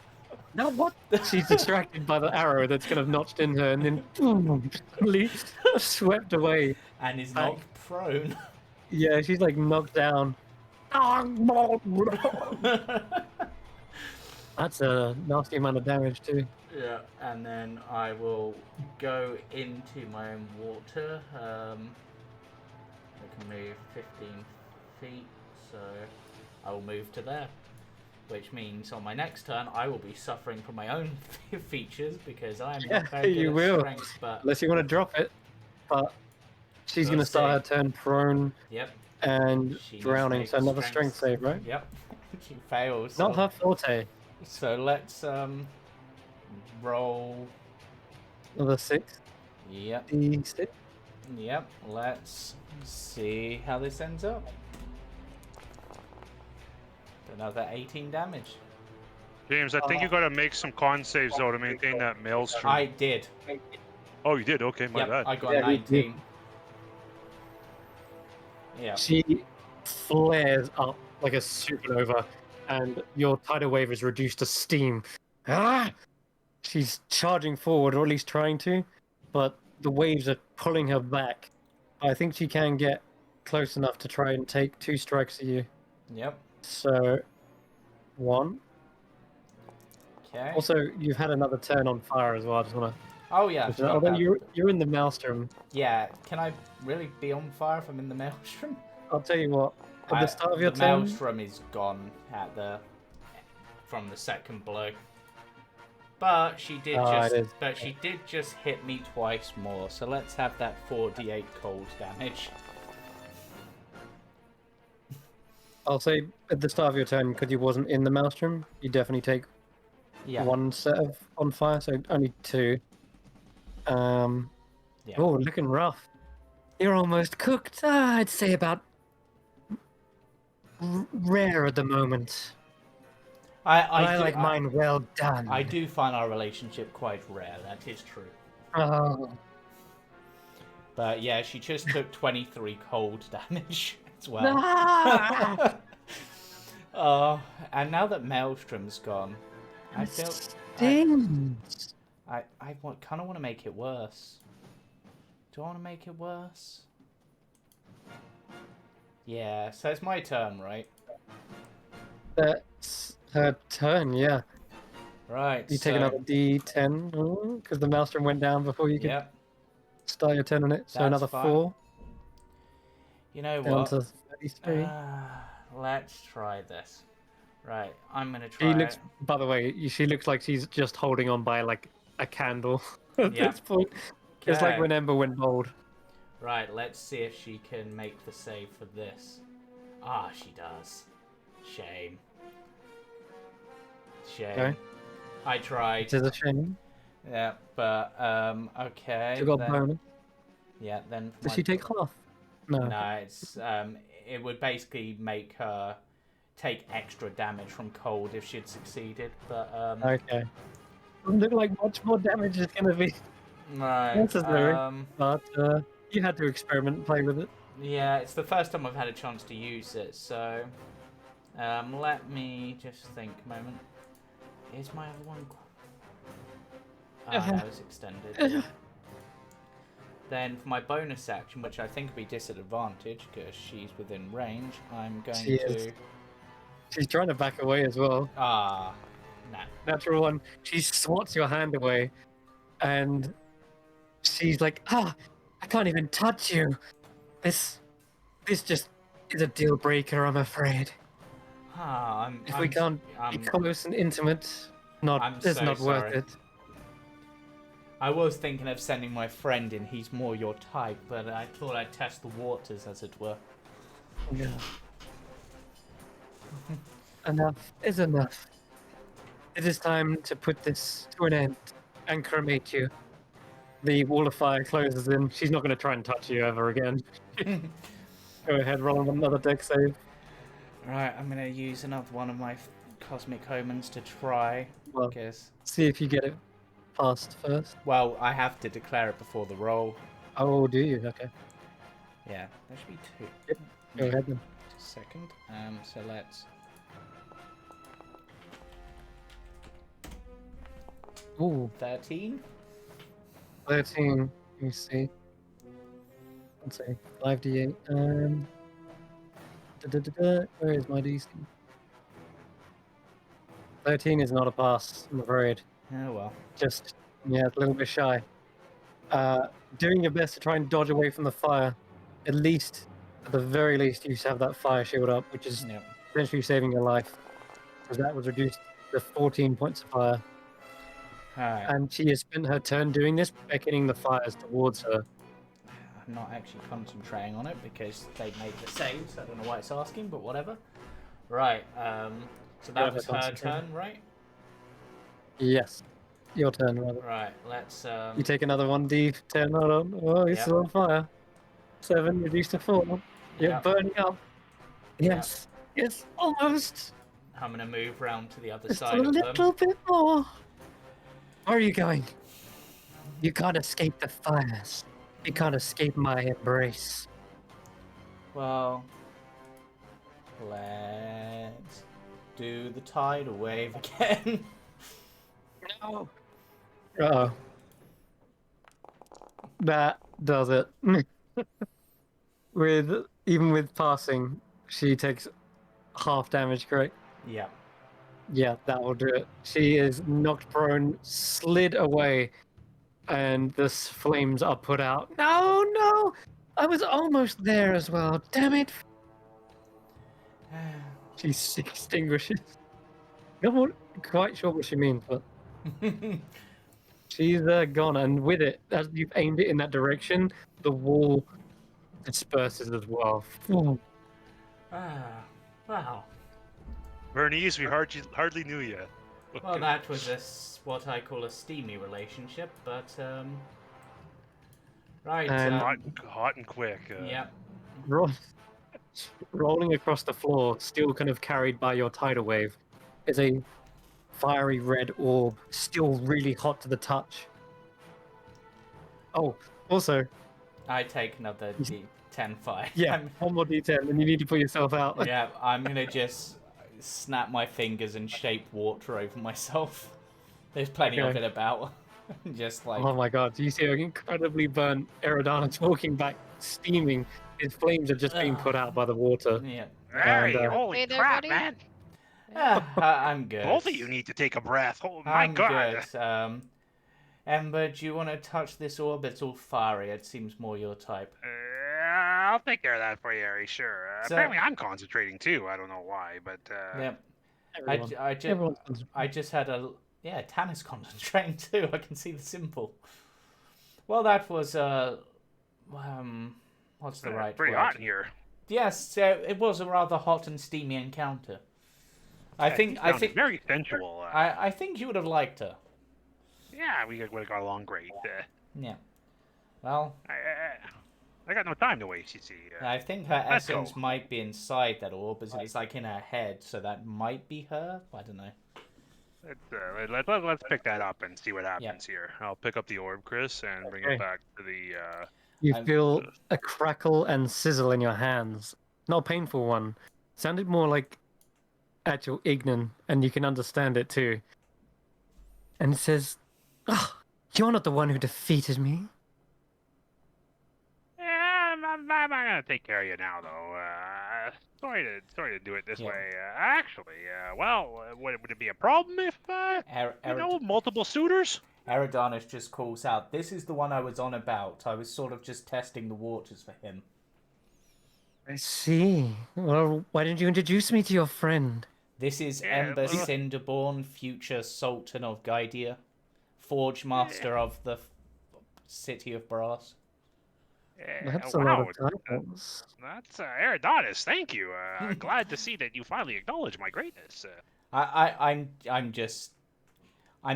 Now what? She's distracted by the arrow that's kind of notched in her and then boom, swept away. And is knocked prone. Yeah, she's like knocked down. That's a nasty amount of damage too. Yeah, and then I will go into my own water. I can move 15 feet, so I will move to there. Which means on my next turn, I will be suffering from my own features because I am not very good at strength. But... Unless you want to drop it. But she's going to start her turn prone. Yep. And drowning, so another strength save, right? Yep. She fails. Not her forte. So let's roll another 6. Yep. D6. Yep. Let's see how this ends up. Another 18 damage. James, I think you gotta make some con saves though to maintain that maelstrom. I did. Oh, you did? Okay, my bad. I got 19. Yeah. She flares up like a supernova, and your tidal wave is reduced to steam. Ah! She's charging forward, or at least trying to, but the waves are pulling her back. I think she can get close enough to try and take 2 strikes at you. Yep. So, 1. Okay. Also, you've had another turn on fire as well. I just want to. Oh yeah. Although you're in the maelstrom. Yeah. Can I really be on fire if I'm in the maelstrom? I'll tell you what. at the start of your the turn? maelstrom is gone from the second blow. But she did it just hit me twice more. So let's have that 4d8 cold damage. I'll say at the start of your turn, because you wasn't in the maelstrom, you definitely take Yeah. one set of on fire, so only 2. Yeah. Oh, looking rough. You're almost cooked. I'd say about rare at the moment. I like mine well done. I do find our relationship quite rare. That is true. Oh, But yeah, she just took 23 cold damage as well. ah! And now that Maelstrom's gone, I feel Stings. I kind of want to make it worse. Do I want to make it worse? Yeah, so it's my turn, right? That's her turn, yeah. Right. You take another D10 because the maelstrom went down before you could start your turn on it. So That's another fine. 4. You know Down what? to 33. Let's try this. Right, I'm gonna She try. looks. By the way, she looks like she's just holding on by like a candle at this point. Just like Okay. when Ember went bold. Right, let's see if she can make the save for this. Ah, she does. Shame. Okay. I tried. It is a shame. Yeah, but okay. She got then, bonus. Yeah, then. Does she take half? No. No, it's it would basically make her take extra damage from cold if she'd succeeded, but Okay. Doesn't look like much more damage is gonna be right. necessary. But you had to experiment and play with it. Yeah, it's the first time I've had a chance to use it, so let me just think a moment. Is my other one? That was extended. Then for my bonus action, which I think would be disadvantage because she's within range, I'm going to. She's trying to back away as well. No. Natural one. She swats your hand away, and she's like, I can't even touch you. This just is a deal breaker, I'm afraid. If we can't be close and intimate, it's not worth it. I was thinking of sending my friend in. He's more your type, but I thought I'd test the waters, as it were. Yeah. Enough is enough. It is time to put this to an end and cremate you. The wall of fire closes in. She's not going to try and touch you ever again. Go ahead, roll another deck save. Right, I'm going to use another one of my cosmic omens to try. Well, see if you get it passed first. Well, I have to declare it before the roll. Oh, do you? Okay. Yeah, there should be 2. Yep. Go ahead then. Just a second. So let's. Ooh. 13. 13. Let me see. Let's see. 5d8. Where is my DC? 13 is not a pass, I'm afraid. Oh well. Just, yeah, a little bit shy. Doing your best to try and dodge away from the fire. At least, at the very least, you have that fire shield up, which is essentially saving your life. Because that was reduced to 14 points of fire. Alright. And she has spent her turn doing this, beckoning the fires towards her. I'm not actually concentrating on it because they made the save, so I don't know why it's asking, but whatever. Right, so that was her turn, right? Yes. Your turn, rather. Right, let's... You take another 1d10, hold on. Oh, he's still on fire. 7, reduced to 4. You're burning up. Yes. Yes, almost. I'm going to move round to the other Just side a of them. little bit more. Where are you going? You can't escape the fires. You can't escape my embrace. Well, let's do the tidal wave again. No. Uh-oh. That does it. Even with passing, she takes half damage, correct? Yeah. Yeah, that will do it. She is knocked prone, slid away, and the flames are put out. No! I was almost there as well. Damn it! She extinguishes. Not quite sure what she means, but she's gone, and with it, as you've aimed it in that direction, the wall disperses as well. Wow. Bernice, we hardly knew you. Well, that was what I call a steamy relationship, but right. And hot and quick. Yep. Rolling across the floor, still kind of carried by your tidal wave, is a fiery red orb, still really hot to the touch. Oh, also, I take another D10 fire. yeah, one more D10, and you need to put yourself out. Yeah, I'm gonna just snap my fingers and shape water over myself. There's plenty of it about. Just like. Oh my god, do you see an incredibly burnt Eridanus walking back, steaming? His flames are just being put out by the water. Yeah. Hey, And, holy Hey there, crap, buddy. man! I'm good. Both of you need to take a breath. Oh my I'm god! good. Ember, do you want to touch this orb? It's all fiery. It seems more your type. I'll take care of that for you, Harry. Sure. So- Apparently, I'm concentrating too. I don't know why, but Yep. Everyone's I just had a Tannis concentrating too. I can see the symbol. Well, that was what's the right pretty word? hot in here. Yes, it was a rather hot and steamy encounter. I think very sensual. I think you would have liked her. Yeah, we would have got along great. Yeah. Well, I got no time to waste. You see. I think her let's essence go. might be inside that orb, but it's like in her head, so that might be her. I don't know. Let's pick that up and see what happens here. I'll pick up the orb, Chris, and bring Okay. it back to the. You I'm- feel a crackle and sizzle in your hands. Not a painful one. Sounded more like actual ignan, and you can understand it too. And it says, "Oh, you're not the one who defeated me." Yeah, I'm gonna take care of you now, though. Sorry to do it this Yeah. way. Actually, well, would it be a problem if multiple suitors? Eridanus just calls out, "This is the one I was on about. I was sort of just testing the waters for him." I see. Well, why didn't you introduce me to your friend? This is Yeah, Ember well- Cinderborn, future Sultan of Gydia, Forge Master of the City of Brass. That's a wow, lot of titles. that's Eridanus. Thank you. Glad to see that you finally acknowledge my greatness. I'm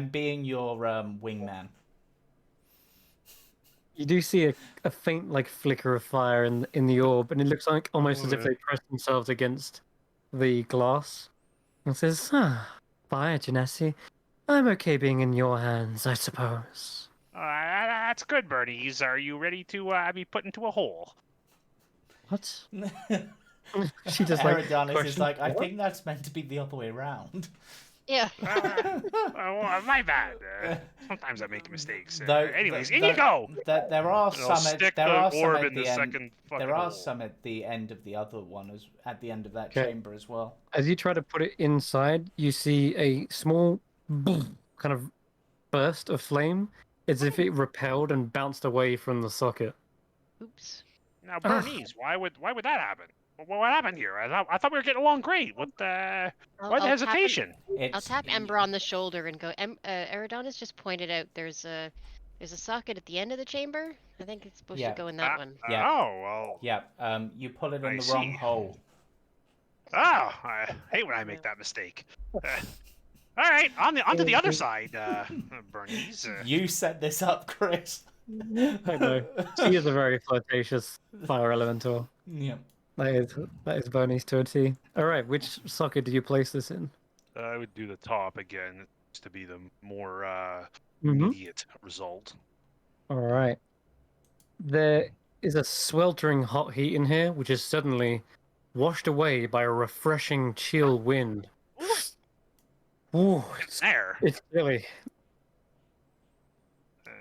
being your wingman. You do see a faint like flicker of fire in the orb, and it looks like almost as if they press themselves against the glass. And says, fire, Genesi. I'm okay being in your hands, I suppose. That's good, Bernies. Are you ready to be put into a hole? What? She just like Eridanus is questions, like, I "What?" think that's meant to be the other way around. Yeah. My bad. Sometimes I make mistakes. Though- Anyways, though- in you go. There are And I'll some at stick there the are some orb at in the the end. second fucking There are hole. some at the end of the other one, at the end of that Okay. chamber as well. As you try to put it inside, you see a small boom, kind of burst of flame, as if it repelled and bounced away from the socket. Oops. Now, Bernice, why would that happen? What happened here? I thought we were getting along great. What the? Why the I'll tap him- hesitation? I'll tap Ember on the shoulder and go. Eridanus just pointed out there's a socket at the end of the chamber. I think it's supposed Yeah. to go in that one. Yeah. Oh well. Yeah, you put it in I the wrong see. hole. Oh, I hate when I make that mistake. All right, onto the other side, Bernice. You set this up, Chris. I know. She is a very flirtatious fire elemental. Yeah. That is Bernice to a T. Alright, which socket did you place this in? I would do the top again, just to be the more Mm-hmm. immediate result. Alright. There is a sweltering hot heat in here, which is suddenly washed away by a refreshing chill wind. Ooh, There. it's chilly. I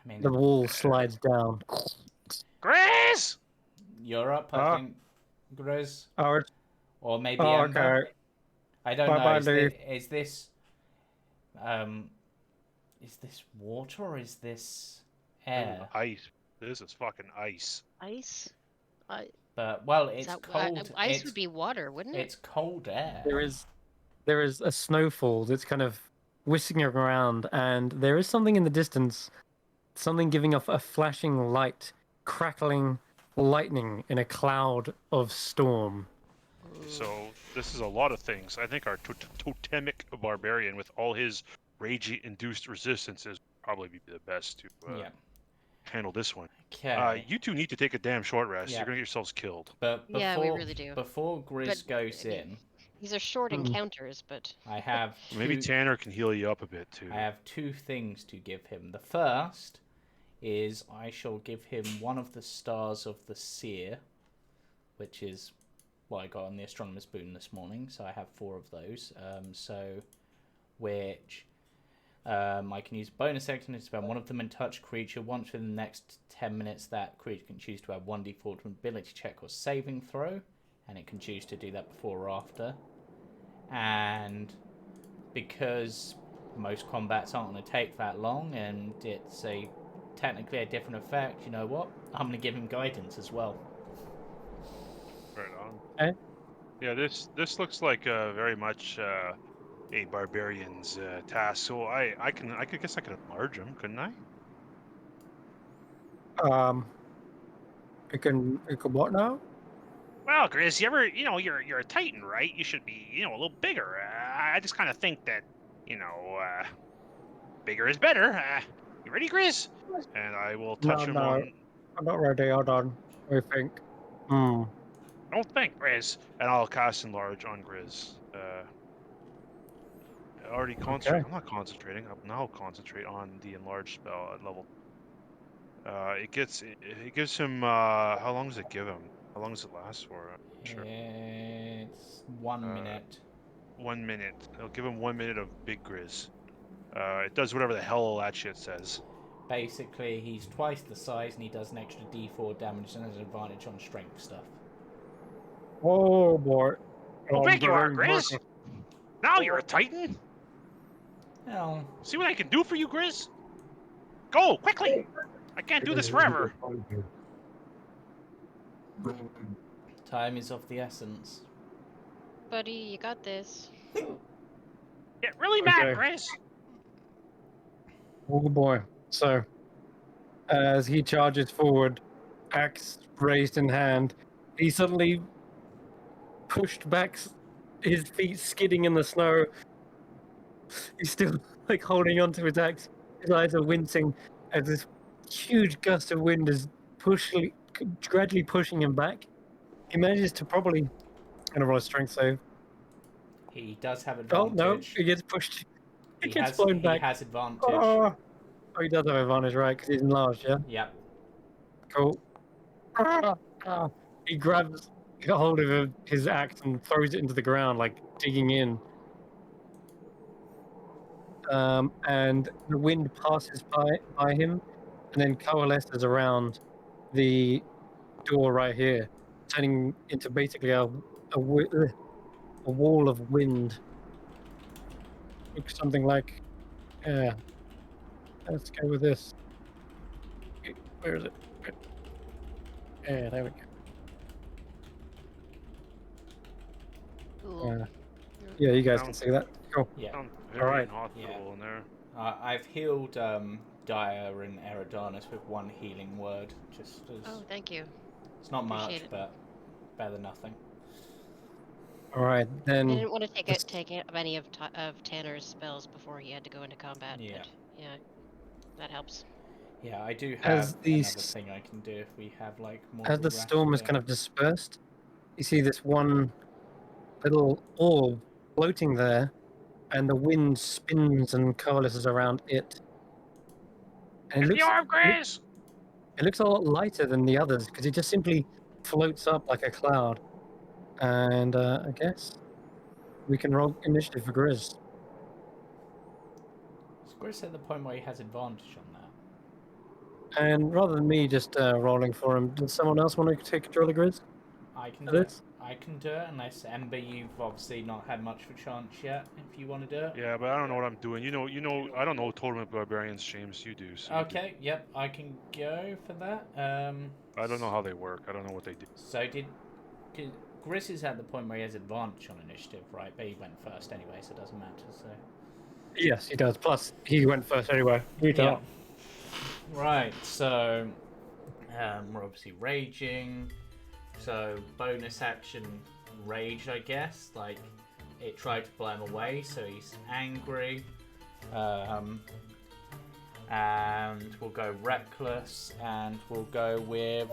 mean, The wall slides down. Grace! you're up, I think, Grizz. Alright. Or maybe Oh, Ember. okay. I don't Bye-bye, know. Dave. Is this water or is this air? Ice. This is fucking ice. Ice. But well, it's So, cold. ice it's would be water, wouldn't it? it's cold air. There is a snowfall that's kind of whisking around, and there is something in the distance, something giving off a flashing light, crackling lightning in a cloud of storm. So this is a lot of things. I think our totemic barbarian, with all his rage-induced resistances, would probably be the best to Yeah. handle this one. Okay. You two need to take a damn short rest. Yeah. You're gonna get yourselves killed. But before, Yeah, we really do. Before Grizz But, goes I mean, in, These are short Mm. encounters, but I have Maybe two, Tanner can heal you up a bit too. I have two things to give him. The first is I shall give him one of the stars of the seer, which is what I got on the astronomer's boon this morning. So I have 4 of those. Which I can use bonus action to spend one of them in touch creature. Once within the next 10 minutes, that creature can choose to add 1d4 to an ability check or saving throw, and it can choose to do that before or after. And because most combats aren't going to take that long, and it's technically a different effect, you know what? I'm going to give him guidance as well. Right on. Okay. Yeah, this looks like very much a barbarian's task. So I guess I could enlarge him, couldn't I? You can what now? Well, Grizz, you're a Titan, right? You should be, a little bigger. I just kind of think that, bigger is better. You ready, Grizz? And I will touch him on. I'm not ready. Hold on. I think. Hmm. Don't think, Grizz. And I'll cast enlarge on Grizz. Already concentrate. Okay. I'm not concentrating. I'll now concentrate on the enlarge spell at level. It gives him. How long does it give him? How long does it last for? Sure. It's 1 minute. 1 minute. It'll give him 1 minute of big Grizz. It does whatever the hell that shit says. Basically, he's twice the size and he does an extra d4 damage and has an advantage on strength stuff. Oh boy. How big you are, Grizz? Now you're a Titan. Well, See what I can do for you, Grizz? Go quickly. I can't do this forever. time is of the essence. buddy, you got this. Get really mad, Okay. Grizz. Oh boy. So, as he charges forward, axe raised in hand, he suddenly pushed back, his feet skidding in the snow. He's still like holding onto his axe. His eyes are wincing as this huge gust of wind is gradually pushing him back. He manages to probably gonna roll a strength save. He does have Oh advantage. no, he gets pushed. He gets blown He back. has advantage. Oh, he does have advantage, right? Because he's enlarged, yeah? Yep. Cool. He grabs hold of his axe and throws it into the ground, like digging in. And the wind passes by him and then coalesces around the door right here, turning into basically a wall of wind. Looks something like, yeah. Let's go with this. Where is it? Yeah, there we go. Cool. Yeah, you guys can see that. Cool. Yeah. Sounds very Alright. inhospitable in there. I've healed Dyer and Eridanus with one healing word. Just as Oh, thank you. it's not much, appreciate it. but better than nothing. All right, I then. didn't want to take let's- any of Tanner's spells before he had to go into combat. Yeah. But yeah, that helps. Yeah, I do As have the another s- thing I can do if we have like more. As of a the rest storm is bit. kind of dispersed, you see this one little orb floating there, and the wind spins and coalesces around it. And Get the orb, Grizz! it looks a lot lighter than the others because it just simply floats up like a cloud. And I guess we can roll initiative for Grizz. Is Grizz at the point where he has advantage on that? And rather than me just rolling for him, does someone else want to take control of Grizz? I can For do it. this? I can do it unless Ember, you've obviously not had much of a chance yet. If you want to do it. Yeah, but I don't know what I'm doing. You know, I don't know Totem of Barbarians, James. You do. So you do. Okay. Yep. I can go for that. I don't know how they work. I don't know what they do. So did Gris is at the point where he has advantage on initiative, right? But he went first anyway, so it doesn't matter. So Yes, he does. Plus, he went first anyway. You yeah, don't. right. So we're obviously raging. So bonus action, rage, I guess. Like it tried to blow him away, so he's angry. And we'll go reckless, and we'll go with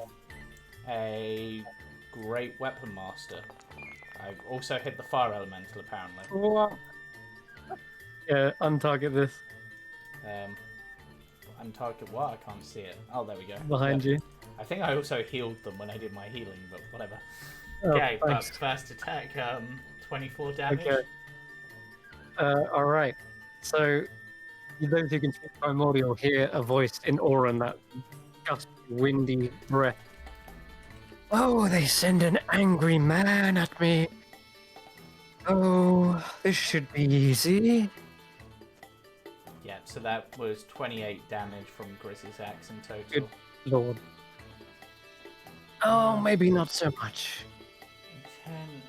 a great weapon master. I've also hit the fire elemental apparently. What? Yeah, untarget this Untarget what? I can't see it. Oh, there we go. behind Yep. you. I think I also healed them when I did my healing, but whatever. Oh, Okay, but thanks. first attack, 24 damage. Okay. All right. So, those who can speak primordial hear a voice in Auron, that gusty, windy breath. Oh, they send an angry man at me. Oh, this should be easy. Yeah, so that was 28 damage from Gris's axe in total. Good lord. Oh, maybe not so much. 10, 11,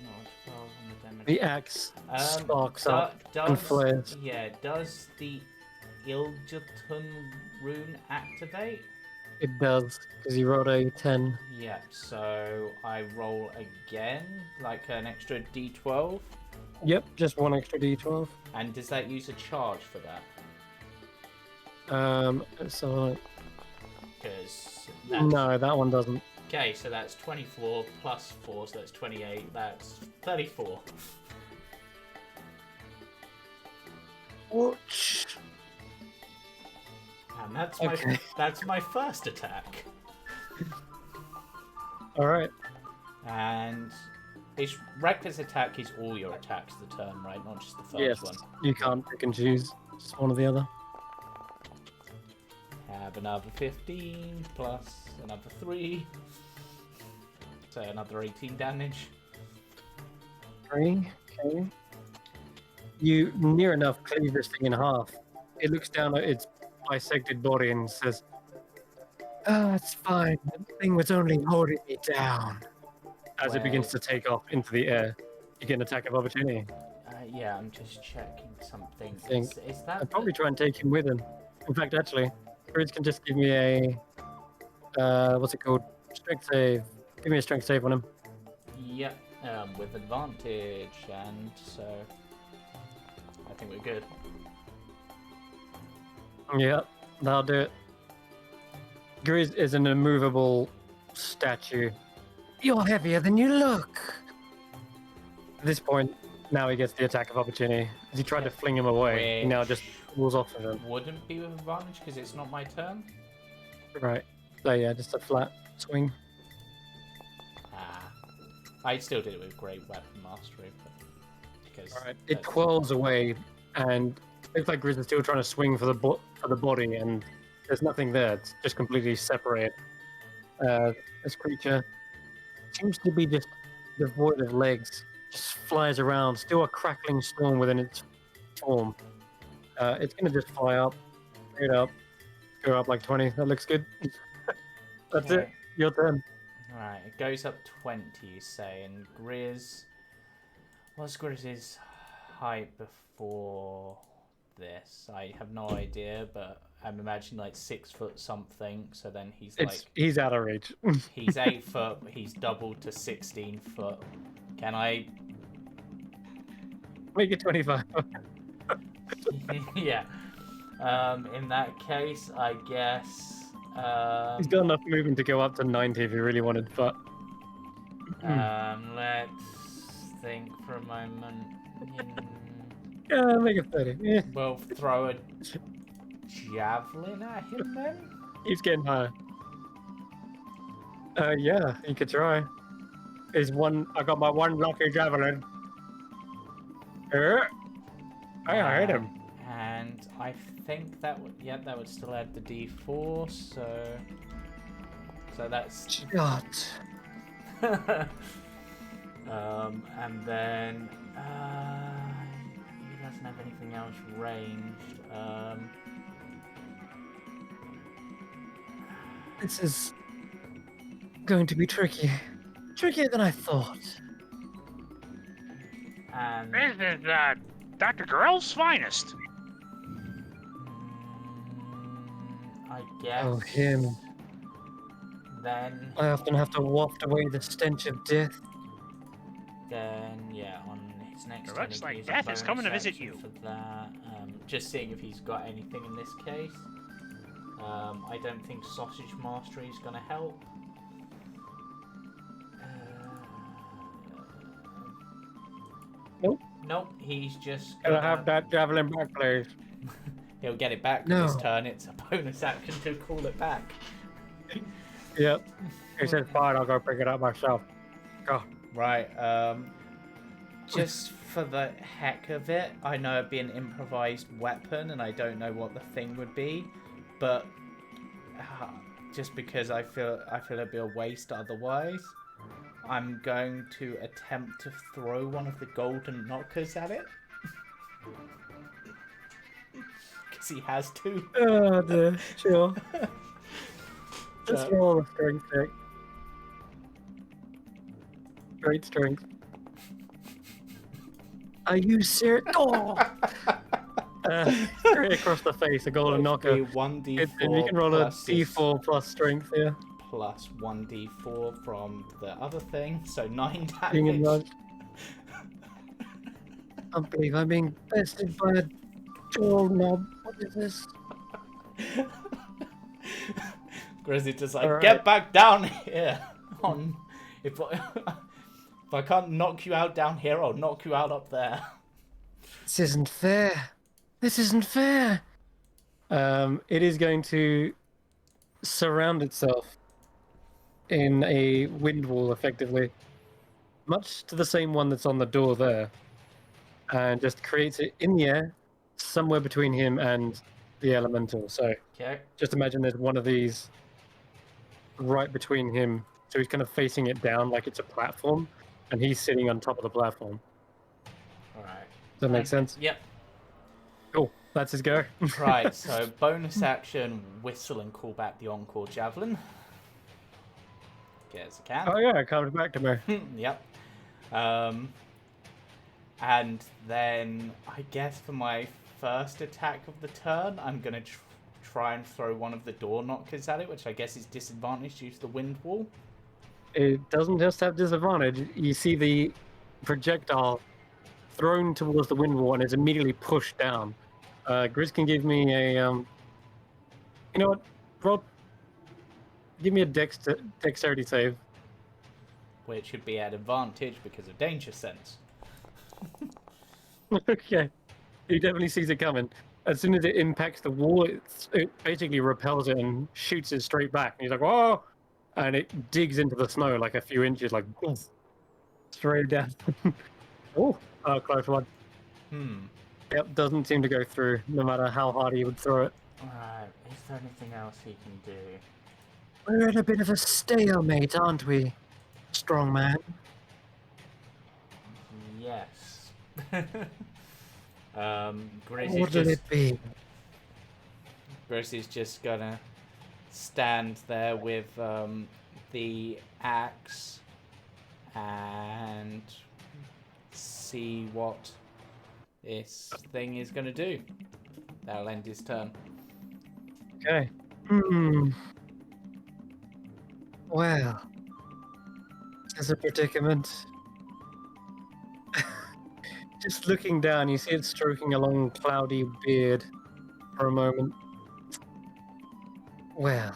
or 12 on the damage. The axe sparks up and does, flares. yeah, does the Iljetun rune activate? It does, because he rolled a 10. Yeah, so I roll again, like an extra d12. Yep, just one extra d12. And does that use a charge for that? So Because no, that one doesn't. Okay, so that's 24 plus 4, so that's 28. That's 34. Ouch. And that's Okay. that's my first attack. All right. And it's reckless attack is all your attacks the turn, right? Not just the first Yes, one. you can't pick and choose. Just one or the other. Have another 15 plus another 3. So another 18 damage. 3. Okay. You near enough cleave this thing in half. It looks down at its bisected body and says, "Oh, it's fine. The thing was only holding me down." As it begins to take off into the air, you get an attack of opportunity. Yeah, I'm just checking something. Think. Is that I'd probably try and take him with him. In fact, actually, Bruce can just give me a what's it called? Strength save. Give me a strength save on him. Yep, with advantage, and so I think we're good. Yeah, that'll do it. Grizz is an immovable statue. You're heavier than you look. At this point, now he gets the attack of opportunity. As he tried to fling him away, he now just pulls off of him. Wouldn't be with advantage because it's not my turn. Right. So yeah, just a flat swing. I'd still did it with great weapon mastery, but because All right. It twirls away, and it looks like Grizz is still trying to swing for the body, and there's nothing there. It's just completely separated. This creature seems to be just devoid of legs. Just flies around, still a crackling storm within its form. It's gonna just fly up, straight up, go up like 20. That looks good. That's it. Your turn. Right, it goes up 20, you say, and Grizz. What's Grizz's height before this? I have no idea, but I'm imagining like 6 foot something. So then He's out of reach. he's 8 foot. He's doubled to 16 foot. Can I make it 25? Yeah. In that case, I guess. He's got enough movement to go up to 90 if he really wanted, but. Let's think for a moment. Yeah, make it 30. Yeah. We'll throw a javelin at him then. He's getting higher. Yeah, you could try. I got my one lucky javelin. I hit him. And I think that would still add the D4, so that's Shot. and then he doesn't have anything else ranged. This is going to be tricky. Trickier than I thought. And This is Dr. Girl's finest. I guess. Oh, him. Then, I often have to waft away the stench of death. yeah, on his next It turn, looks he can like use a death is coming to bonus visit action you. for that. Just seeing if he's got anything in this case. I don't think Sausage Mastery is going to help. Nope. Nope, he's just Can I gonna... have that javelin back, please? He'll get it back No. this turn. It's a bonus action to call it back. Yep. He says, fine, I'll go pick it up myself. Go. Right, just for the heck of it, I know it'd be an improvised weapon and I don't know what the thing would be, but just because I feel it'd be a waste otherwise, I'm going to attempt to throw one of the golden knockers at it. Because he has to. Oh, dear. Sure. Just So- roll a strength check. Great strength. Are you serious? Oh! Straight across the face, a golden knocker. 1d4 And you can roll a plus his- d4 plus strength, yeah. plus 1d4 from the other thing, so 9 Being damage. enlarged. I can't believe I'm being bested by a jaw knob. What is this? Grizzly just like, Alright. get back down here. If I can't knock you out down here, I'll knock you out up there. This isn't fair. This isn't fair. It is going to surround itself in a wind wall, effectively, much to the same one that's on the door there, and just creates it in the air, somewhere between him and the elemental. So Okay. just imagine there's one of these right between him, so he's kind of facing it down like it's a platform, and he's sitting on top of the platform. Alright. Does that make sense? Yep. Cool. That's his go. Right, so bonus action, whistle and call back the Encore Javelin. Okay, as I can. Oh yeah, it comes back to me. Yep. And then I guess for my first attack of the turn, I'm gonna try and throw one of the door knockers at it, which I guess is disadvantaged due to the wind wall. It doesn't just have disadvantage. You see the projectile thrown towards the wind wall and is immediately pushed down. Grizz can give me a you know what? Roll. Give me a dexterity save. Which should be at advantage because of danger sense. Okay. He definitely sees it coming. As soon as it impacts the wall, it basically repels it and shoots it straight back. And he's like, whoa! And it digs into the snow like a few inches, like straight down. Oh, close one. Yep, doesn't seem to go through, no matter how hard he would throw it. Alright, is there anything else he can do? We're in a bit of a stalemate, aren't we, strong man? Yes. Grizz What is will just it be? Bruce is just gonna stand there with the axe and see what this thing is gonna do. That'll end his turn. Okay. Well, there's a predicament. Just looking down, you see it stroking a long, cloudy beard for a moment. Well.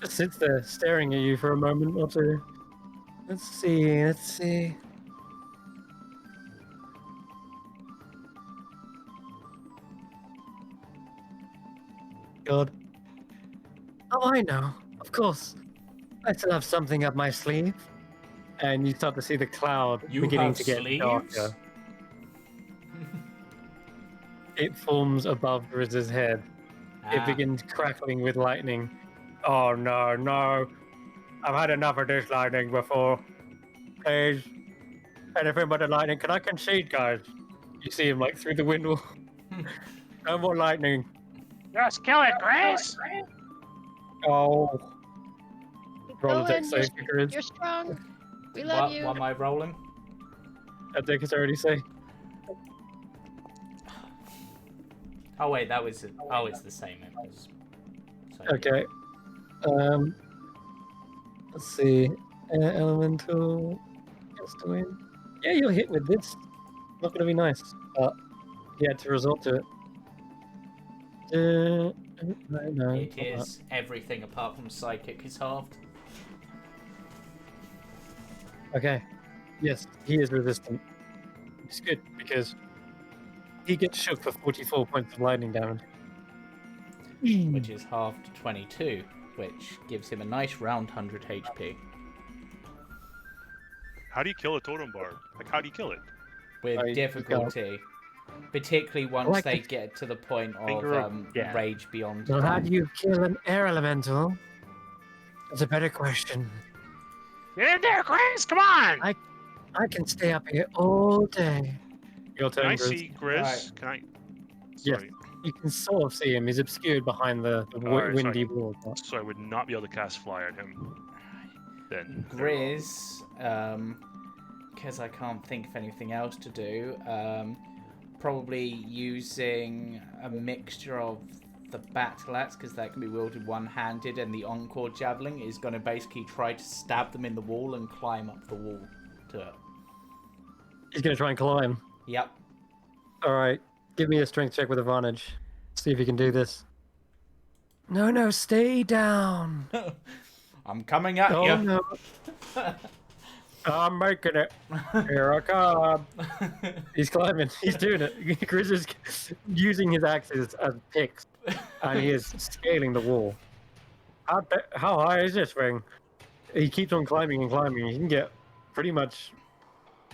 Just sits there staring at you for a moment or two. Let's see. God. Oh, I know. Of course. I still have something up my sleeve. And you start to see the cloud You beginning have to get sleeves? darker. It forms above Grizz's head. It begins crackling with lightning. Oh no, no. I've had enough of this lightning before. Please. Anything but the lightning. Can I concede, guys? You see him like through the window. No more lightning. Just kill it, Grace! Oh. Roll a Go deck in, save, Grizz. you're strong. We love What you. am I rolling? A deck is already say. Oh wait, that was it's the same. It was... So, Okay. Let's see. Elemental. Gets to win. Yeah, you'll hit with this. Not gonna be nice, but you had to resort to it. No. It is everything apart from psychic is halved. Okay. Yes, he is resistant. It's good because he gets shook for 44 points of lightning damage. Which is halved to 22, which gives him a nice round 100 HP. How do you kill a totem bar? Like, how do you kill it? With Oh, you difficulty. Particularly once they it. get to the point Finger of of death. Rage Beyond. Well, how do you kill an air elemental? That's a better question. Get in there, Grace! Come on! I can stay up here all day. Your Can turn, I Grizz. see Grizz? Alright. Can I? Yes. Sorry. You can sort of see him. He's obscured behind the Alright, windy wall. So I would not be able to cast fly at him. Then. Grizz, because I can't think of anything else to do, probably using a mixture of the battle axe, because that can be wielded one-handed, and the encore javelin is going to basically try to stab them in the wall and climb up the wall to it. He's going to try and climb. Yep. All right. Give me a strength check with advantage. See if you can do this. No, stay down. I'm coming at Oh, you. no. I'm making it. Here I come. He's climbing. He's doing it. Chris is using his axes as picks, and he is scaling the wall. How high is this thing? He keeps on climbing and climbing. He can get pretty much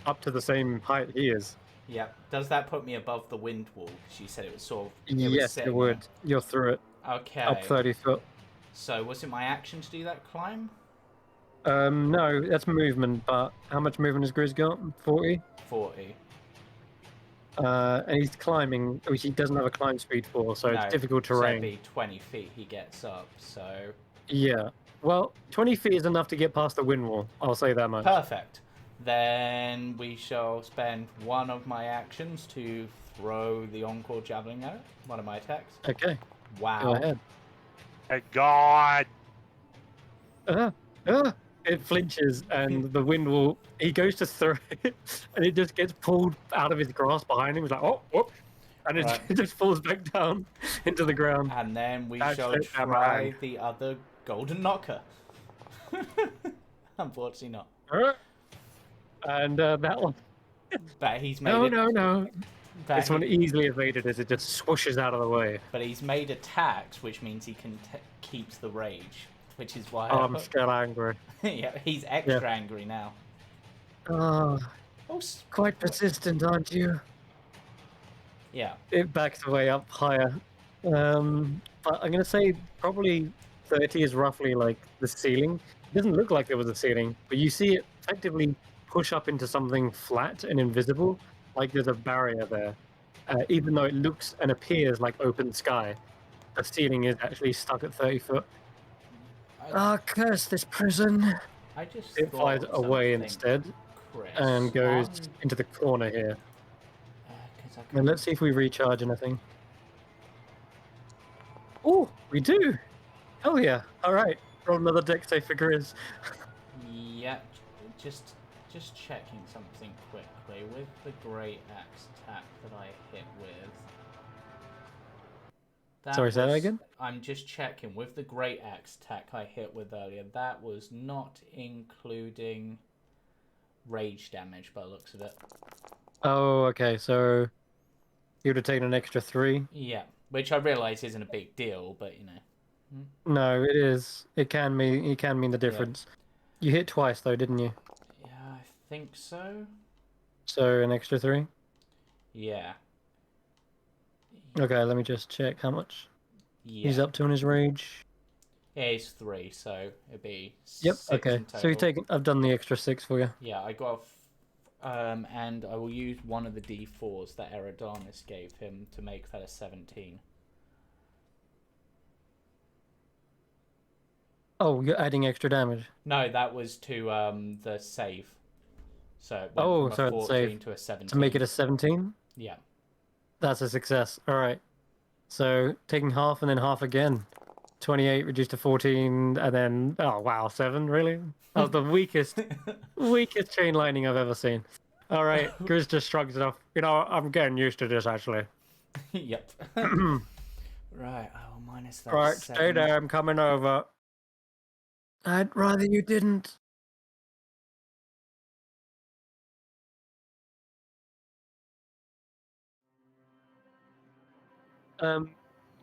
up to the same height he is. Yep. Does that put me above the wind wall? She said it was sort of... Yes, it would. You're through it. Okay. Up 30 foot. So, was it my action to do that climb? No, that's movement, but how much movement has Grizz got? 40? 40. And he's climbing, which he doesn't have a climb speed for, so No, it's difficult So terrain. it'd be 20 feet he gets up, so... Yeah. Well, 20 feet is enough to get past the wind wall. I'll say that much. Perfect. Then we shall spend one of my actions to throw the encore javelin at it. One of my attacks. Okay. Wow. Go ahead. Thank God! It flinches, and the wind will. He goes to throw it, and it just gets pulled out of his grasp behind him. He's like, oh, whoop. And it, Right. it just falls back down into the ground. And then we That's shall it, try boomerang. the other golden knocker. Unfortunately not. And that one. But he's made No. But, This one easily evaded as it just swooshes out of the way. but he's made attacks, which means he can keeps the rage, which is why I'm still angry. yeah, he's extra angry now. Oh, Oh, quite persistent, aren't you? yeah. It backs away up higher. But I'm going to say probably 30 is roughly like the ceiling. It doesn't look like there was a ceiling, but you see it effectively push up into something flat and invisible, like there's a barrier there. Even though it looks and appears like open sky, the ceiling is actually stuck at 30 foot. Curse this prison! I just It thought flies of away something, instead Chris. and goes On, into the corner here. 'cause I And let's see if we recharge anything. Oh, we do! Hell yeah! Alright, roll another deck save for Grizz. Yeah, just checking something quickly with the great axe attack that I hit with. Sorry, say that again? I'm just checking with the great axe attack I hit with earlier. That was not including rage damage by the looks of it. Oh, okay, so you would have taken an extra 3? Yeah, which I realise isn't a big deal, but you know. No, it is. It can mean the difference. You hit twice though, didn't you? Yeah, I think so. So an extra 3? Yeah. Okay, let me just check how much Yeah. he's up to in his rage. Yeah, it's 3, so it'd be Yep, 6 okay. in So you total. take I've done the extra 6 for you. Yeah, I got, and I will use one of the D4s that Eridanis gave him to make that a 17. Oh, you're adding extra damage. No, that was to the save. So it went Oh, from a so it's 14 save to a 17. to make it a 17. Yeah. That's a success. All right. So taking half and then half again. 28 reduced to 14, and then oh wow, 7 really? That was the weakest chain lightning I've ever seen. All right, Grizz just shrugs it off. You know, I'm getting used to this actually. Yep. Right. Oh, minus that. All right, stay there. I'm coming over. I'd rather you didn't.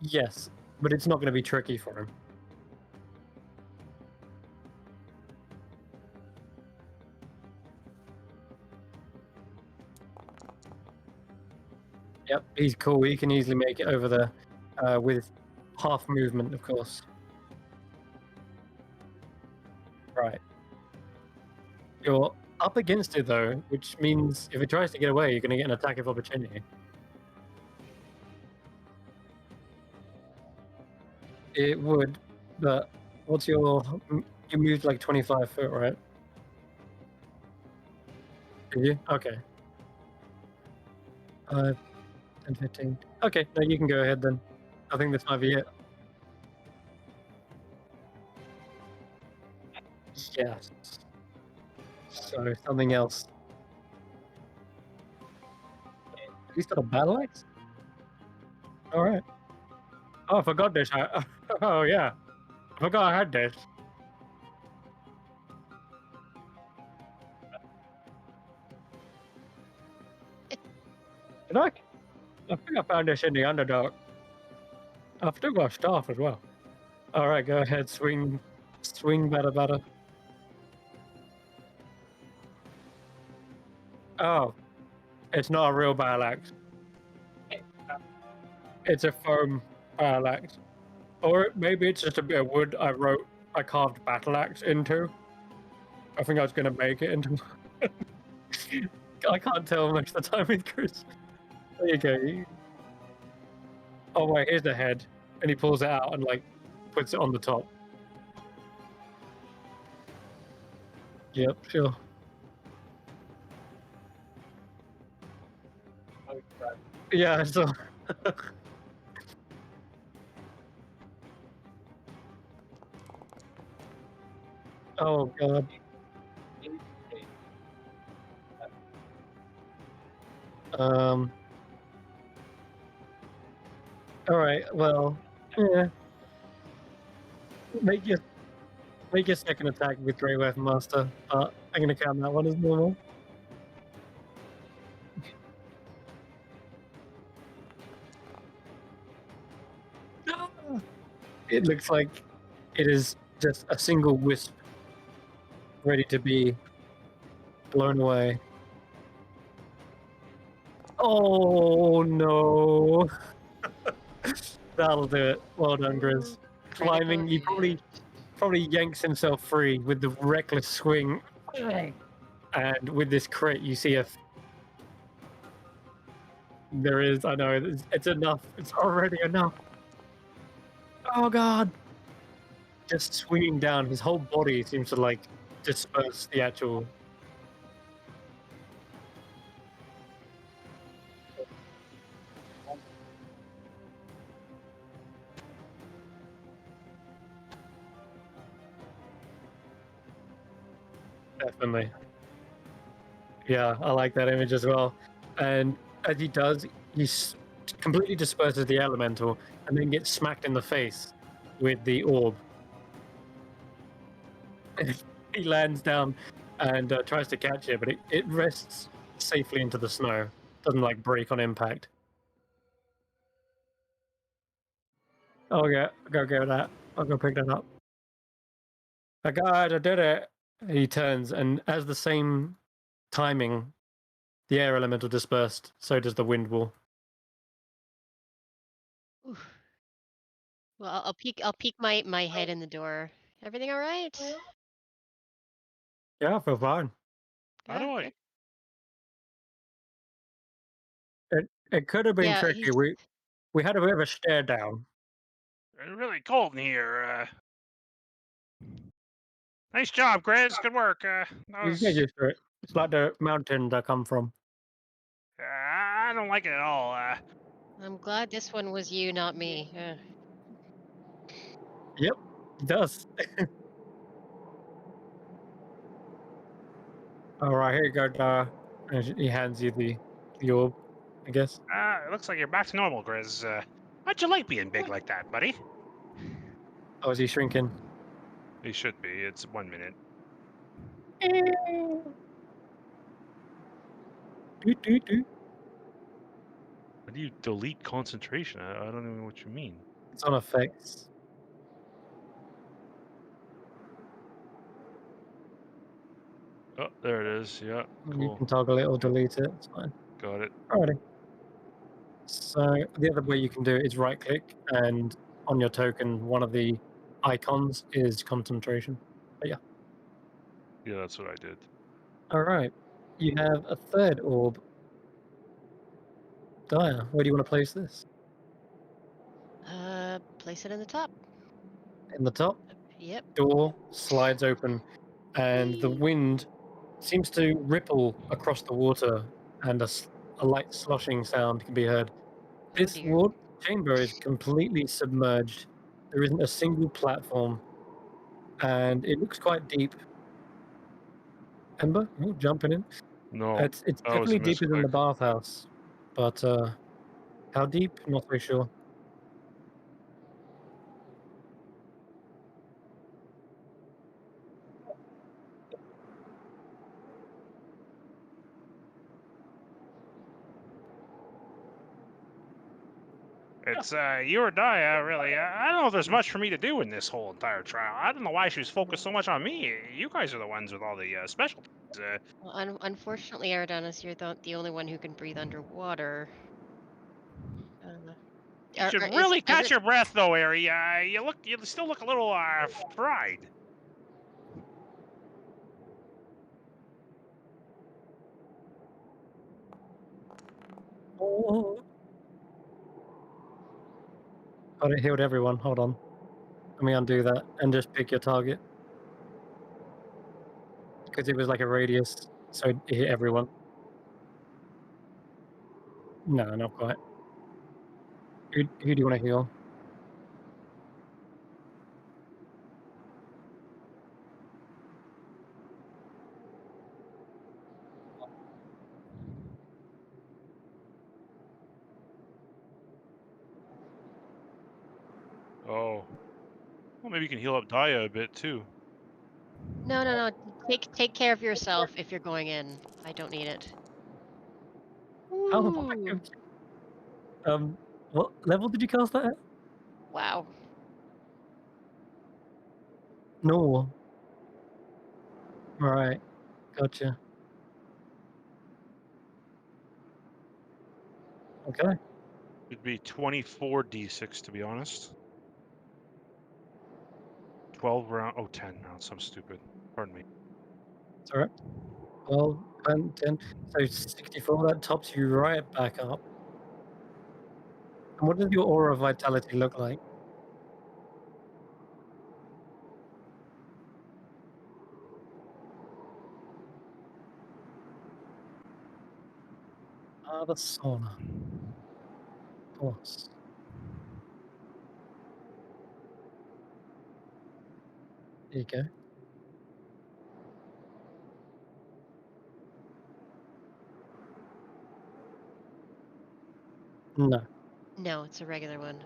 Yes, but it's not going to be tricky for him. Yep, he's cool. He can easily make it over there with half movement, of course. Right. You're up against it, though, which means if it tries to get away, you're going to get an attack of opportunity. It would, but what's your... You moved like 25 foot, right? Did you? Okay. 5, 10, 15. Okay, no, you can go ahead then. I think this might be it. Yes. So, something else. He's got a battle axe? Alright. Oh, I forgot this. Oh, yeah. I forgot I had this. Did I? I think I found this in the Underdark. I've still got a staff as well. Alright, go ahead. Swing, batter. Oh, it's not a real battle axe. It's a foam battle axe. Or maybe it's just a bit of wood I carved battle axe into. I think I was going to make it into... I can't tell much of the time with Chris. There you go. Oh wait, here's the head. And he pulls it out and like puts it on the top. Yep, sure. Yeah, so oh god. Alright, well, yeah. Make your second attack with Grey Weapon Master. I'm gonna count that one as normal. It looks like it is just a single wisp ready to be blown away. Oh no. That'll do it. Well done, Grizz. Climbing, he probably yanks himself free with the reckless swing. And with this crit, you see there is, I know, it's enough. It's already enough. Oh god. Just swinging down, his whole body seems to like disperse the actual. Definitely. Yeah, I like that image as well. And as he does, completely disperses the elemental and then gets smacked in the face with the orb. He lands down and tries to catch it, but it rests safely into the snow. Doesn't like break on impact. Oh yeah, go get that. I'll go pick that up. I got it, I did it. He turns, and as the same timing, the air elemental dispersed, so does the wind wall. Oof. Well, I'll peek my head in the door. Everything all right? Yeah, I feel fine. How do I? It could have been Yeah, tricky. We had a bit of a stare down. It's really cold in here. Nice job, Grizz. Good work. That You was. get used to it. It's like the mountains I come from. I don't like it at all. I'm glad this one was you, not me. Yep, it does. All right, here you go, Dara. And he hands you the orb, I guess. It looks like you're back to normal, Grizz. How'd you like being big like that, buddy? Oh, is he shrinking? He should be. It's 1 minute. Doot, doot, doot. How do you delete concentration? I don't even know what you mean. It's on effects. Oh, there it is. Yeah, You cool. can toggle it or delete it. It's fine. Got it. Alrighty. So the other way you can do it is right click, and on your token, one of the icons is concentration. Yeah, that's what I did. All right. You have a third orb. Daya, where do you want to place this? Place it in the top. In the top? Yep. Door slides open, and the Whee! wind seems to ripple across the water, and a light sloshing sound can be heard. Oh This dear. water chamber is completely submerged. There isn't a single platform, and it looks quite deep. Ember, oh, jumping in. No, It's that was a definitely deeper than the misclick. bathhouse, but how deep? Not very sure. It's you or die, really. I don't know if there's much for me to do in this whole entire trial. I don't know why she was focused so much on me. You guys are the ones with all the specialties. Well, unfortunately, Aridanis, you're the only one who can breathe underwater. You should Is really does catch it? your breath, though, Ari. You still look a little fried. Oh, but it healed everyone. Hold on. Let me undo that and just pick your target. Because it was like a radius, so it hit everyone. No, not quite. Who do you want to heal? Oh, well, maybe you can heal up Daya a bit too. No. Take care of yourself if you're going in. I don't need it. Oh, Ooh. what level did you cast that at? Wow. No. Right. Gotcha. Okay. It'd be 24d6 to be honest. 12 round. Oh, 10 rounds. I'm stupid. Pardon me. It's alright. 12, 10. So 64, that tops you right back up. And what does your aura of vitality look like? Ah, the sauna. Of course. There you go. No. No, it's a regular one.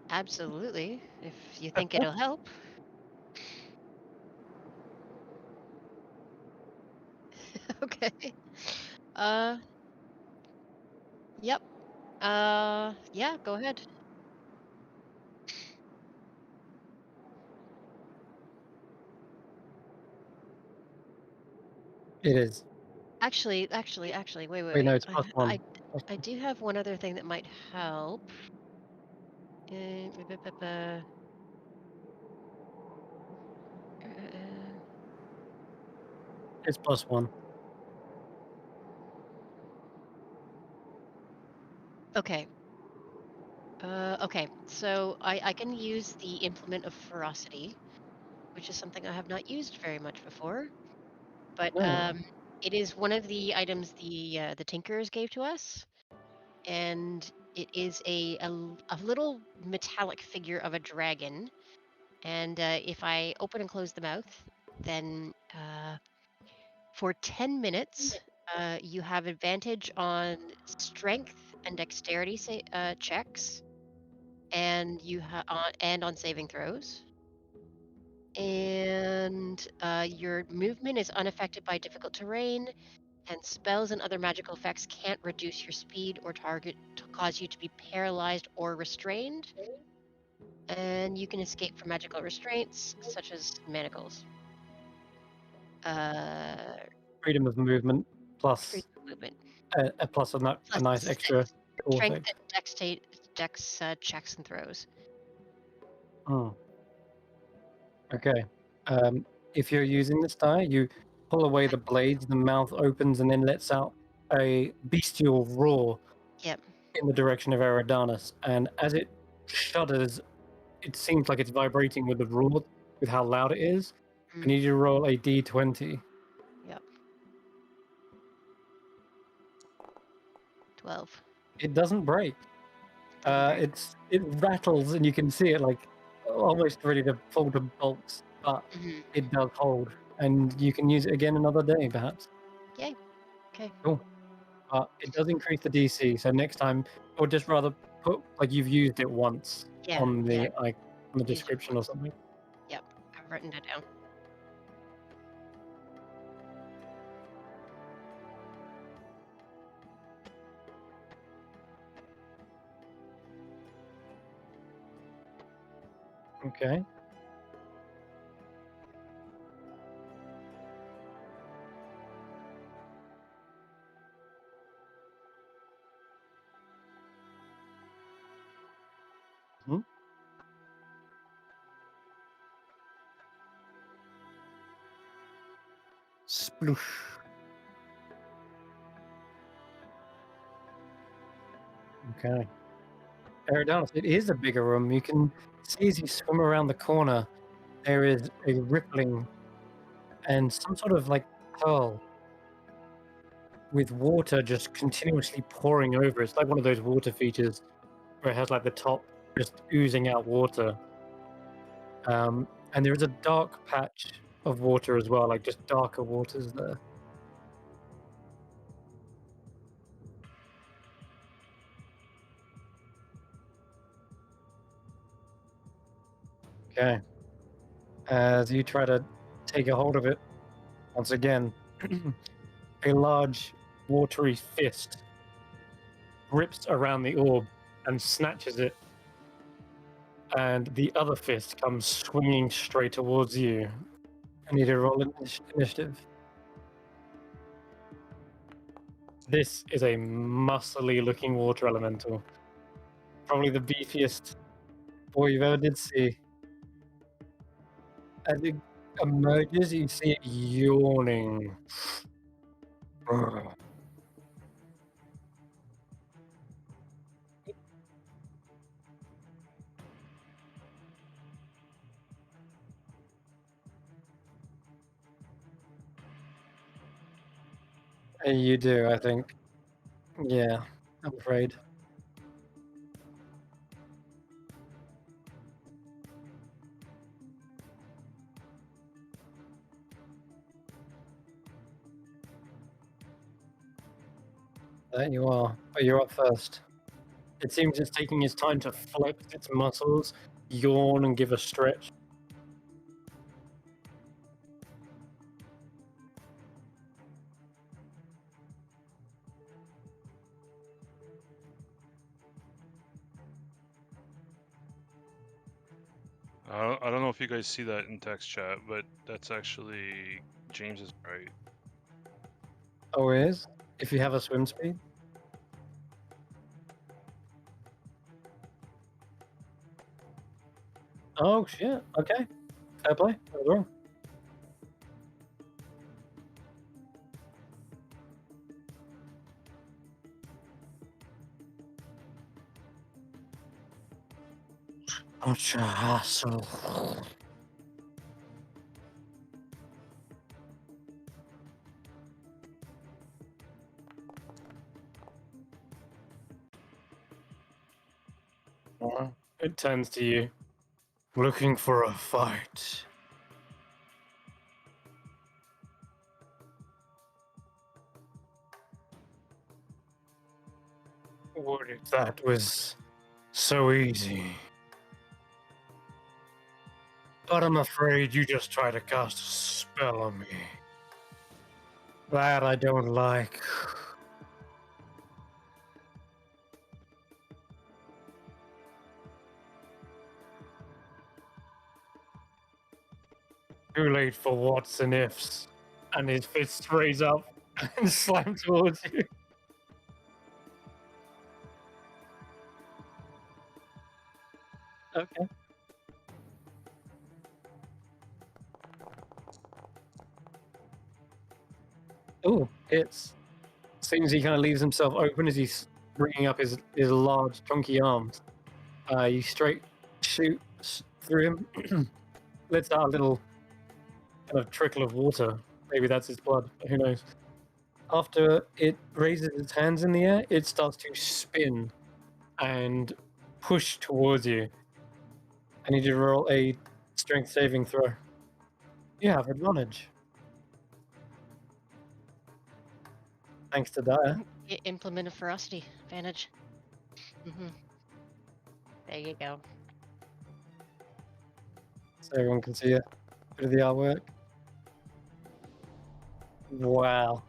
Absolutely. If you think it'll help. Okay. Uh, yep. Yeah, go ahead. It is. Actually, wait, Wait, no, wait. it's plus one. Plus I one. do have one other thing that might help. It's plus one. Okay. Okay. So I can use the implement of ferocity. which is something I have not used very much before. But No. it is one of the items the Tinkers gave to us, and it is a little metallic figure of a dragon. And if I open and close the mouth, then for 10 minutes, you have advantage on strength and dexterity checks, and on saving throws. And your movement is unaffected by difficult terrain, and spells and other magical effects can't reduce your speed or target to cause you to be paralyzed or restrained. And you can escape from magical restraints, such as manacles. Freedom of movement plus Freedom of movement. a plus a Plus nice extra cool strength effect. and dex checks and throws. Hmm. Okay. If you're using this die, you pull away the blades, the mouth opens and then lets out a bestial roar Yep. in the direction of Eridanus. And as it shudders, it seems like it's vibrating with the roar, with how loud it is. I need you to roll a d20. Yep. 12. It doesn't break. Doesn't break. It rattles and you can see it like almost ready to fall to bolts, but it does hold. And you can use it again another day, perhaps. Yay. Okay. Cool. It does increase the DC, so next time, or just rather put like you've used it once Yeah. on the Yeah. like on the Use it description or once. something. Yep. I've written it down. Okay. Hmm? Sploosh. Okay. Eridanus, it is a bigger room. You can see as you swim around the corner, there is a rippling and some sort of like pearl with water just continuously pouring over. It's like one of those water features where it has like the top just oozing out water. And there is a dark patch of water as well, like just darker waters there. Okay. As you try to take a hold of it, once again, a large watery fist grips around the orb and snatches it, and the other fist comes swinging straight towards you. I need to roll initiative. This is a muscly looking water elemental. Probably the beefiest boy you've ever did see. As it emerges, you see it yawning. You do, I think. Yeah, I'm afraid. That you are, but you're up first. It seems it's taking its time to flex its muscles, yawn, and give a stretch. I don't know if you guys see that in text chat, but that's actually James's right. Oh, it is? If you have a swim speed? Oh, shit. Okay. Fair play. I was wrong. Such a hassle. It turns to you. Looking for a fight. What if that was so easy? But I'm afraid you just tried to cast a spell on me. That I don't like. Too late for whats and ifs. And his fists raise up and slam towards you. Okay. Oh, hits. Seems he kind of leaves himself open as he's bringing up his large, chunky arms. You straight shoot through him. Lets out a little kind of trickle of water. Maybe that's his blood. Who knows? After it raises its hands in the air, it starts to spin and push towards you. I need you to roll a strength saving throw. You have advantage. Thanks to Daya. Implement of ferocity advantage. There you go. So everyone can see a bit of the artwork. Wow.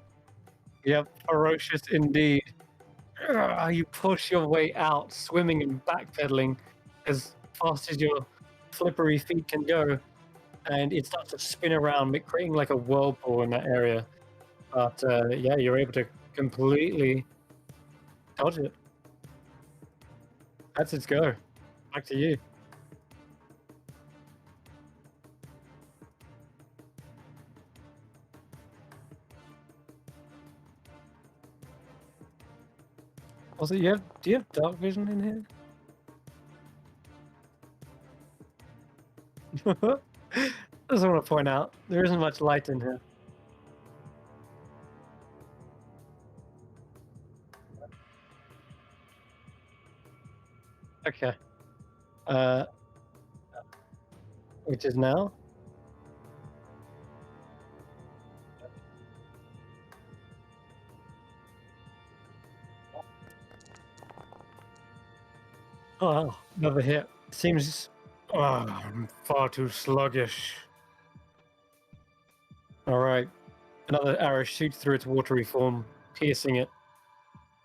Yep, ferocious indeed. You push your way out, swimming and backpedaling as fast as your flippery feet can go, and it starts to spin around, creating like a whirlpool in that area. But yeah, you're able to completely dodge it. That's its go. Back to you. Also, do you have dark vision in here? Just want to point out, there isn't much light in here. Okay. Which is now? Oh, another hit. Seems I'm far too sluggish. All right. Another arrow shoots through its watery form, piercing it.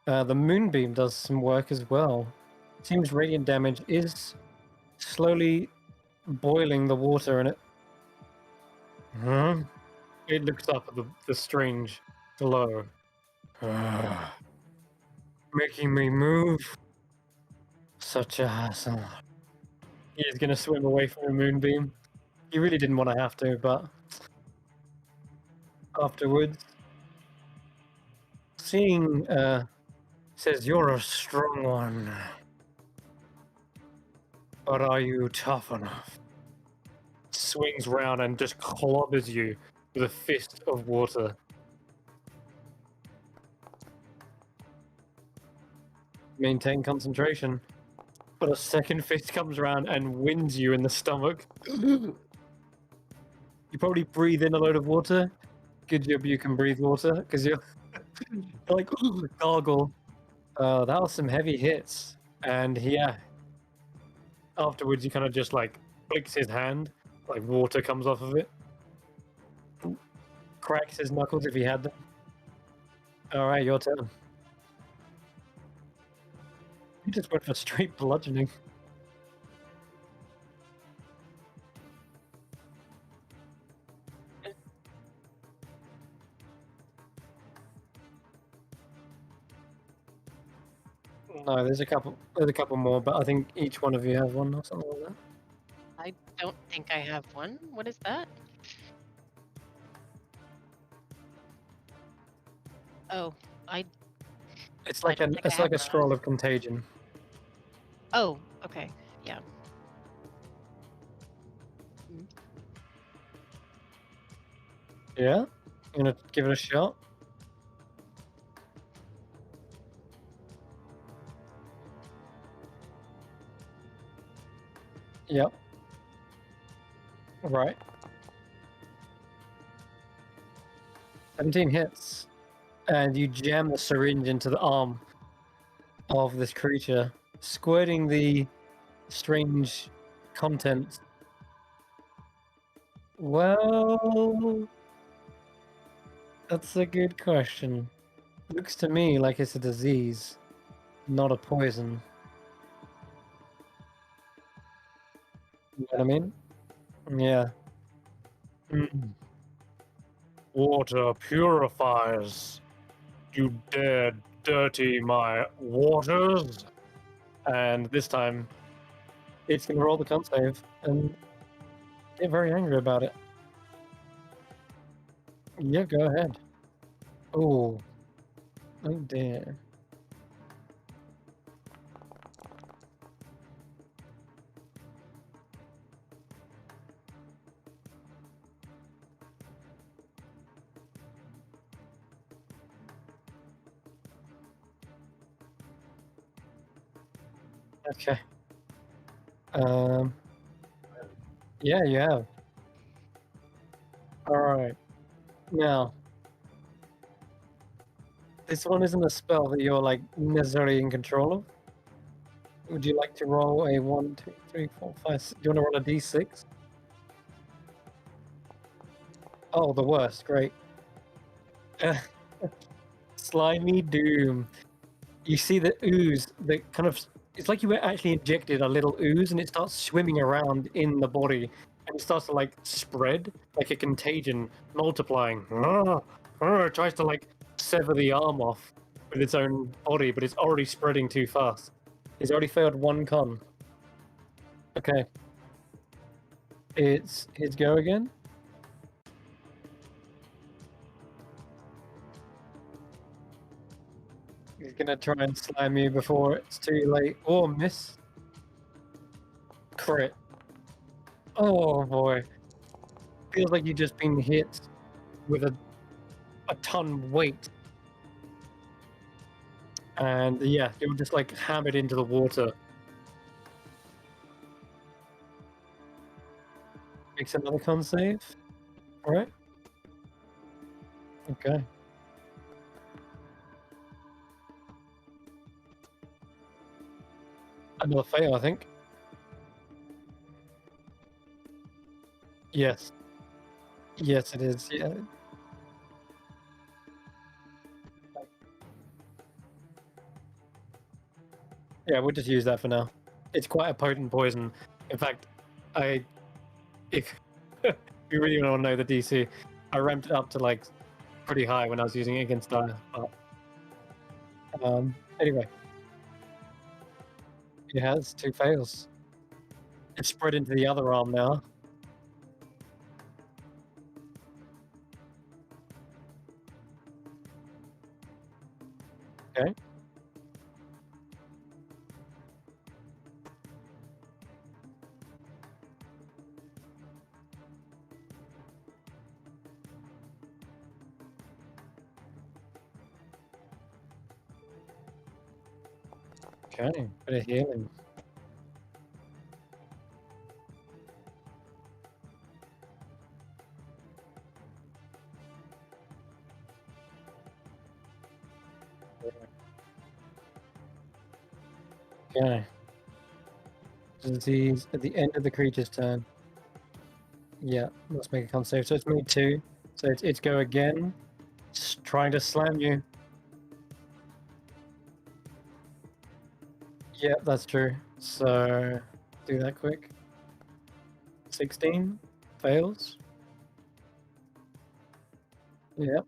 The moonbeam does some work as well. Seems radiant damage is slowly boiling the water in it. Huh? It looks up at the strange glow. Making me move. Such a hassle. He is going to swim away from the moonbeam. He really didn't want to have to, but afterwards, seeing says you're a strong one, but are you tough enough? Swings round and just clobbers you with a fist of water. Maintain concentration, but a second fist comes around and wins you in the stomach. You probably breathe in a load of water. Good job you can breathe water, because you're like gargle. That was some heavy hits, and yeah. Afterwards, he kind of just like flicks his hand, like water comes off of it. Cracks his knuckles if he had them. All right, your turn. You just went for straight bludgeoning. No, there's a couple more, but I think each one of you have one or something like that. I don't think I have one. What is that? Oh, It's I like don't think I have a one. scroll of contagion. Oh, okay. Yeah. Yeah, you gonna give it a shot? Yep. Right. 17 hits. And you jam the syringe into the arm of this creature, squirting the strange content. Well, that's a good question. Looks to me like it's a disease, not a poison. You know what I mean? Yeah. Mm. Water purifies. You dare dirty my waters? And this time, it's gonna roll the con save and get very angry about it. Yeah, go ahead. Oh. Oh dear. Okay. Yeah, you have. Alright. Now, this one isn't a spell that you're like necessarily in control of. Would you like to roll a 1, 2, 3, 4, 5, 6? Do you want to roll a d6? Oh, the worst. Great. Slimy Doom. You see the ooze that kind of. It's like you were actually injected a little ooze and it starts swimming around in the body and it starts to like spread like a contagion, multiplying. It tries to like sever the arm off with its own body, but it's already spreading too fast. He's already failed one con. Okay. It's his go again. He's gonna try and slam you before it's too late. Or miss. Crit. Oh boy. Feels like you've just been hit with a ton weight. And yeah, it would just like hammered into the water. Makes another con save. Alright. Okay. Another fail, I think. Yes. Yes, it is. Yeah. Yeah, we'll just use that for now. It's quite a potent poison. In fact, if you really want to know the DC, I ramped it up to like pretty high when I was using it against Dire. But anyway, it has 2 fails. It's spread into the other arm now. Okay. Okay, bit of healing. Okay. Disease at the end of the creature's turn. Yeah, let's make a con save. So it's made 2. So it's go again. It's trying to slam you. Yeah, that's true. So do that quick. 16 fails. Yep.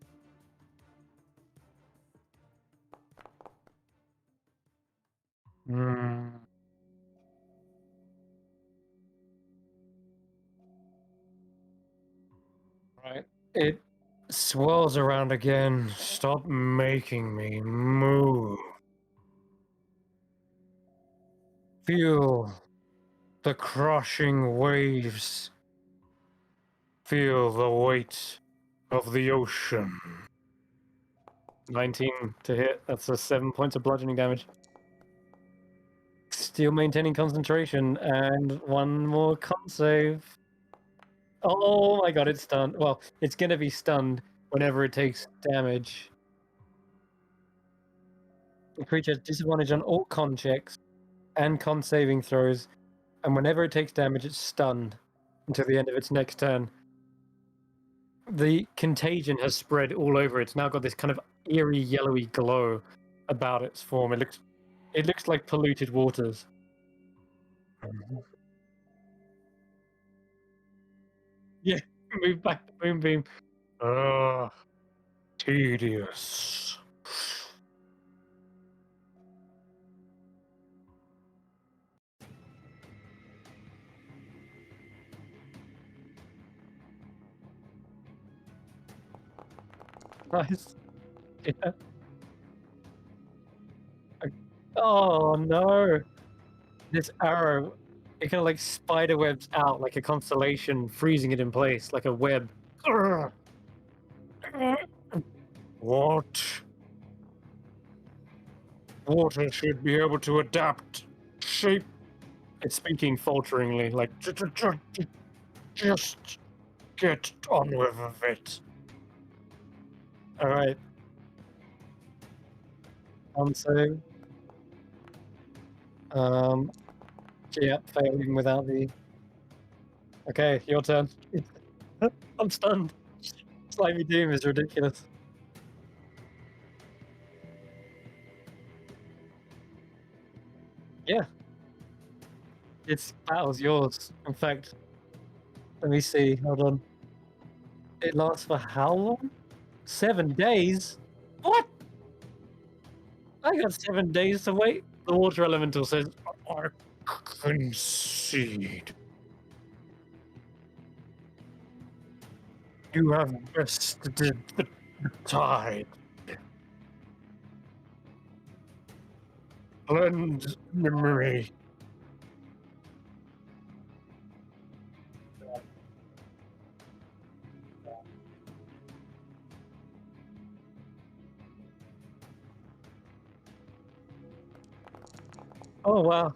Right. It swirls around again. Stop making me move. Feel the crushing waves. Feel the weight of the ocean. 19 to hit. That's 7 points of bludgeoning damage. Still maintaining concentration, and one more con save. Oh my god, it's stunned. Well, it's gonna be stunned whenever it takes damage. The creature has disadvantage on all con checks and con saving throws, and whenever it takes damage, it's stunned until the end of its next turn. The contagion has spread all over. It's now got this kind of eerie yellowy glow about its form. It looks like polluted waters. Yeah, move back to Moonbeam. Tedious. Nice. Yeah. Oh no! This arrow, it kind of like spider webs out like a constellation, freezing it in place like a web. What? Water should be able to adapt shape. It's speaking falteringly, like just get on with it. All right. Save. Yeah, failing without the. Okay, your turn. I'm stunned. Slimy Doom is ridiculous. Yeah. Its battle's yours. In fact, let me see. Hold on. It lasts for how long? 7 days? What? I got 7 days to wait. The water elemental says, I concede. You have bested the tide. Lend memory. Oh wow.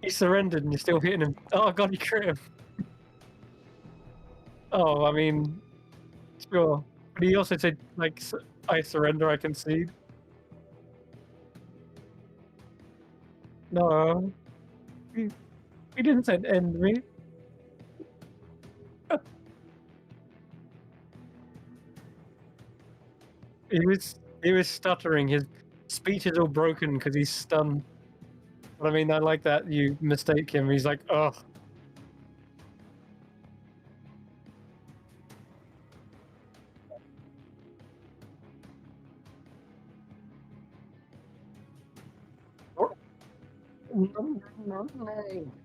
He surrendered and you're still hitting him. Oh god, you crit him. Oh, I mean, sure. But he also said, like, I surrender, I concede. No. He didn't say end me. He was stuttering. His speech is all broken because he's stunned. But I mean, I like that you mistake him. He's like, oh.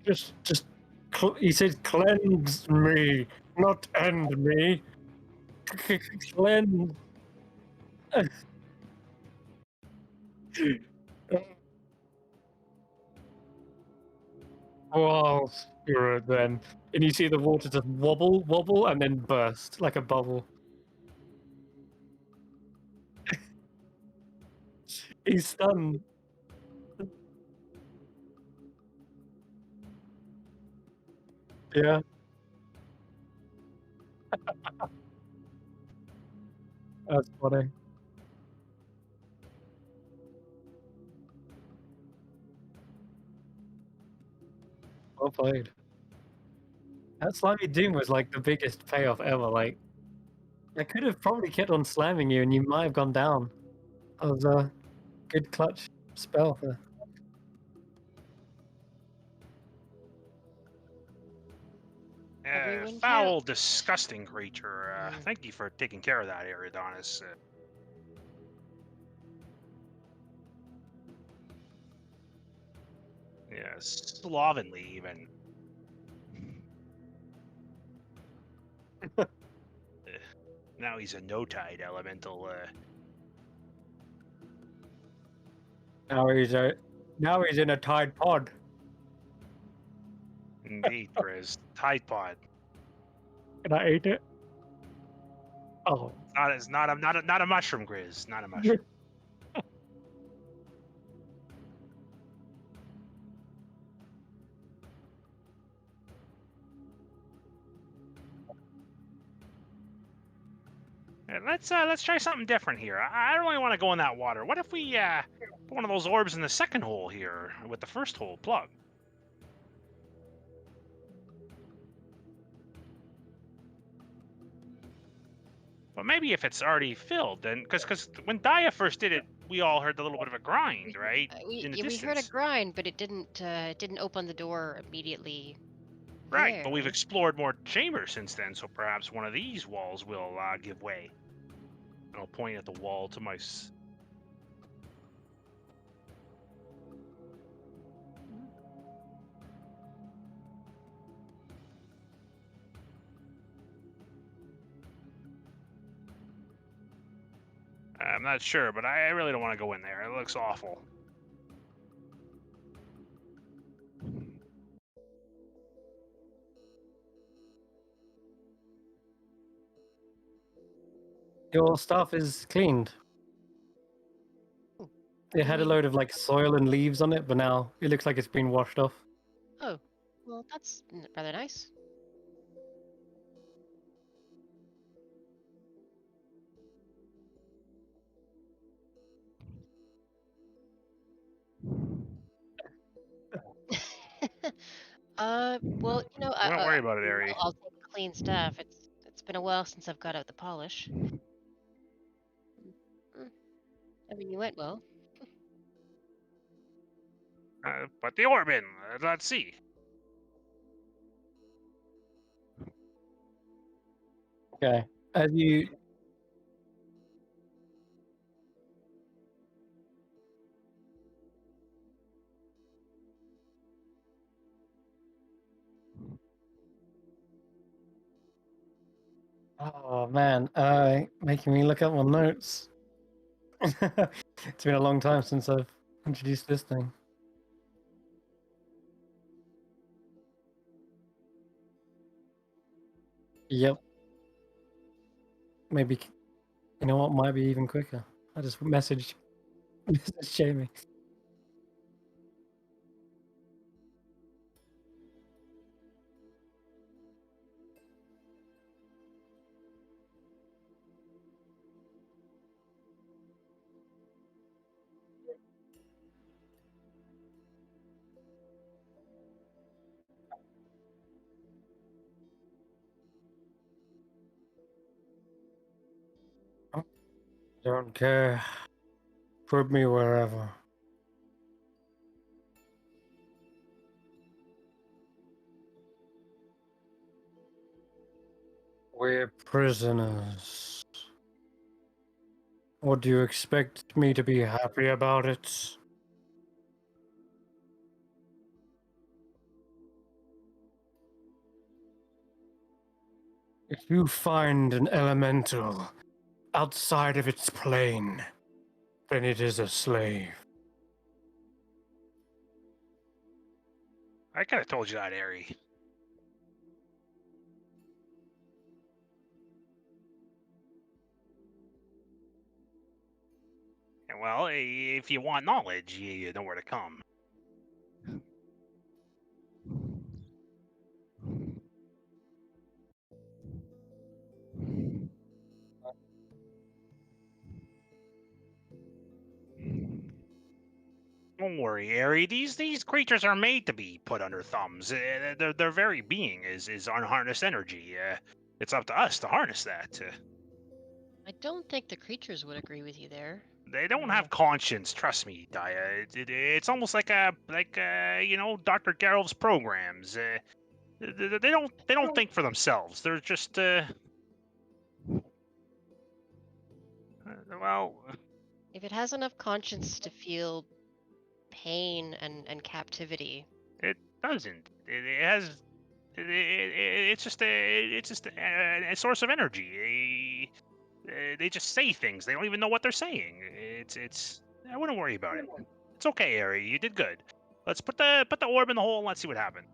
Just, he said, cleanse me, not end me. Cleanse. Oh, spirit then. And you see the water just wobble, and then burst like a bubble. He's stunned. Yeah. That's funny. Well played. That Slimy Doom was like the biggest payoff ever. Like, I could have probably kept on slamming you and you might have gone down. That was a good clutch spell for. Everyone Foul, count. disgusting creature. Thank you for taking care of that, Eridonis. Yeah, slovenly even. Now he's a no-tide elemental. Now he's in a Tide Pod. Indeed, Grizz. Tide pod. Can I eat it? Oh. Not a mushroom, Grizz. Not a mushroom. Let's try something different here. I don't really want to go in that water. What if we put one of those orbs in the second hole here with the first hole plugged? But maybe if it's already filled, then because when Daya first did it, we all heard a little bit of a grind, right? In the we heard a distance. grind, but it didn't open the door immediately. Right, but we've there. explored more chambers since then, so perhaps one of these walls will give way. And I'll point at the wall to my. I'm not sure, but I really don't want to go in there. It looks awful. Your stuff is cleaned. Oh, It had a load of like soil and leaves on it, but now it looks like it's been washed off. Oh, well, that's rather nice. Well, Don't worry about it, Ari. I'll take clean stuff. It's been a while since I've got out the polish. I mean, you went well. Put the orb in. Let's see. Okay. As you Oh man, making me look up my notes. It's been a long time since I've introduced this thing. Yep. Maybe, you know what, might be even quicker. I just messaged Jamie. Don't care. Put me wherever. We're prisoners. What do you expect me to be happy about it? If you find an elemental outside of its plane, then it is a slave. I could have told you that, Ari. Well, if you want knowledge, you know where to come. Don't worry, Ari. These creatures are made to be put under thumbs. Their very being is unharnessed energy. It's up to us to harness that. I don't think the creatures would agree with you there. They don't have conscience. Trust me, Daya. It's almost like Dr. Garrov's programs. They don't think for themselves. They're just well. If it has enough conscience to feel pain and captivity, It doesn't. It has. It's just a source of energy. They just say things. They don't even know what they're saying. It's. I wouldn't worry about it. It's okay, Ari. You did good. Let's put the orb in the hole and let's see what happens.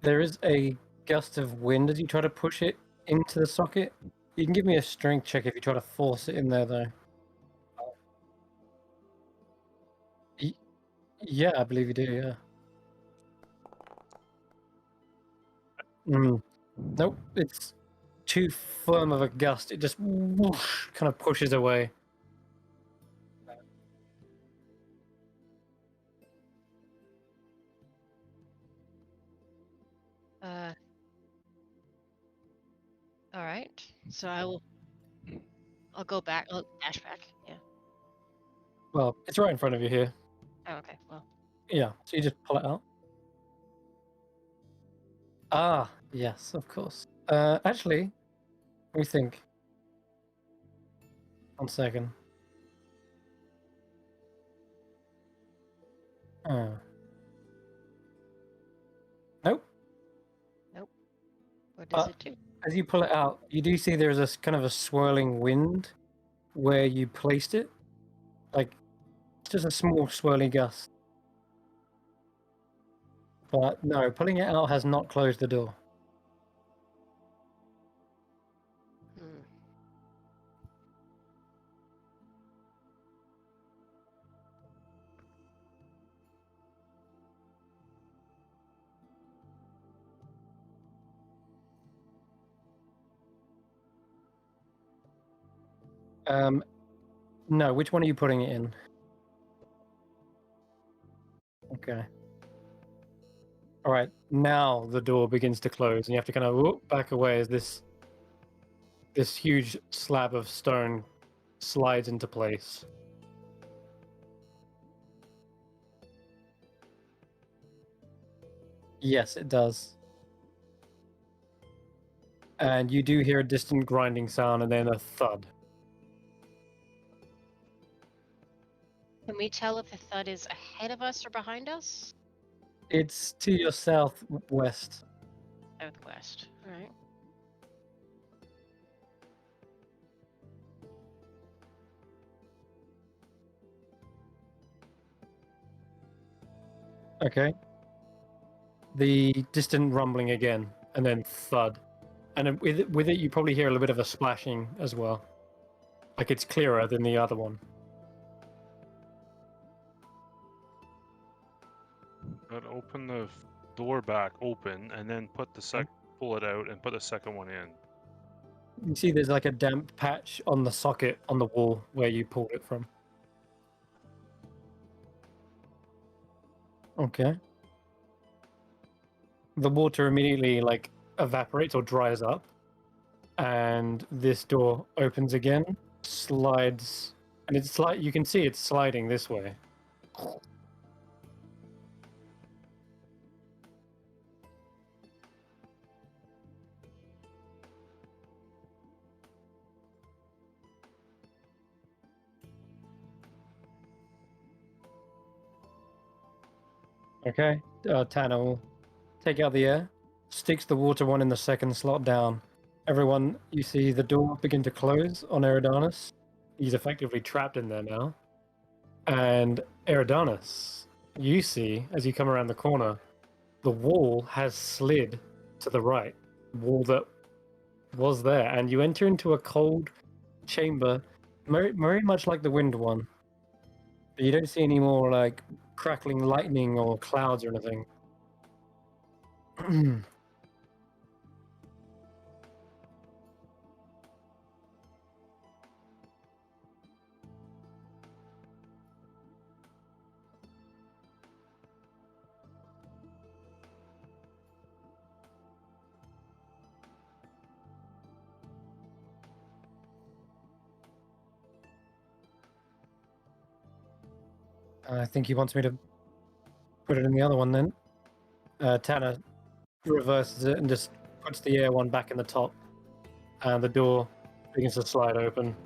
There is a gust of wind as you try to push it into the socket. You can give me a strength check if you try to force it in there, though. Yeah, I believe you do. Yeah. Mm. Nope, it's too firm of a gust. It just whoosh, kind of pushes away. All right. So I'll go back. I'll dash back. Yeah. Well, it's right in front of you here. Oh, okay. Well, Yeah, so you just pull it out. Ah, yes, of course. Actually, let me think. 1 second. Oh. Nope. nope. What does Uh, it do? as you pull it out, you do see there's a kind of a swirling wind where you placed it. Like, it's just a small swirly gust. But no, pulling it out has not closed the door. Hmm. No, which one are you putting it in? Okay. All right, now the door begins to close, and you have to kind of whoop back away as this huge slab of stone slides into place. Yes, it does. And you do hear a distant grinding sound and then a thud. Can we tell if the thud is ahead of us or behind us? It's to your southwest. Southwest. All right. Okay. The distant rumbling again, and then thud. And then with it, you probably hear a little bit of a splashing as well. Like it's clearer than the other one. But open the door back open, and then pull it out and put the second one in. You see there's like a damp patch on the socket on the wall where you pulled it from. Okay. The water immediately like evaporates or dries up, and this door opens again, slides, and it's like you can see it's sliding this way. Okay, Tanner will take out the air, sticks the water one in the second slot down. Everyone, you see the door begin to close on Eridanus. He's effectively trapped in there now. And Eridanus, you see, as you come around the corner, the wall has slid to the right. Wall that was there. And you enter into a cold chamber, very much like the wind one. But you don't see any more like crackling lightning or clouds or anything. I think he wants me to put it in the other one then. Tanner reverses it and just puts the air one back in the top, and the door begins to slide open.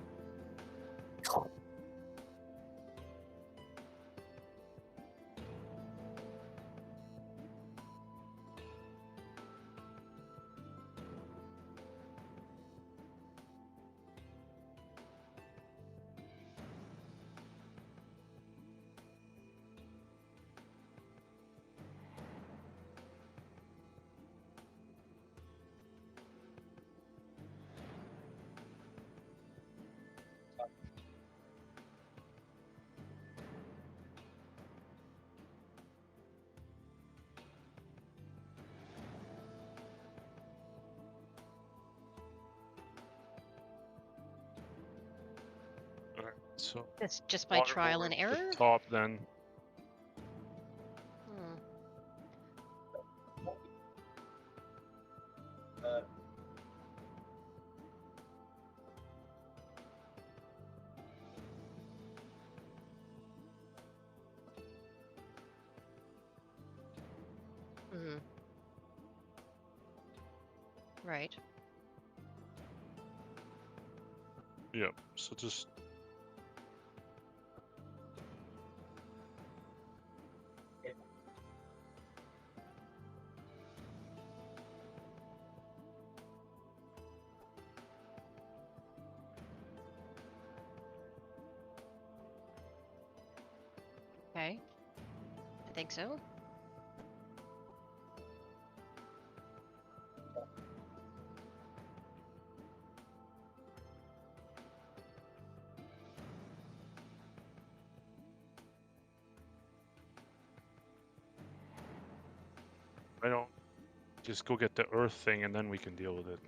So That's just by water trial over and to error? the top then. Hmm. Hmm. Right. Yep. So just Okay. I think so. I don't just go get the earth thing and then we can deal with it.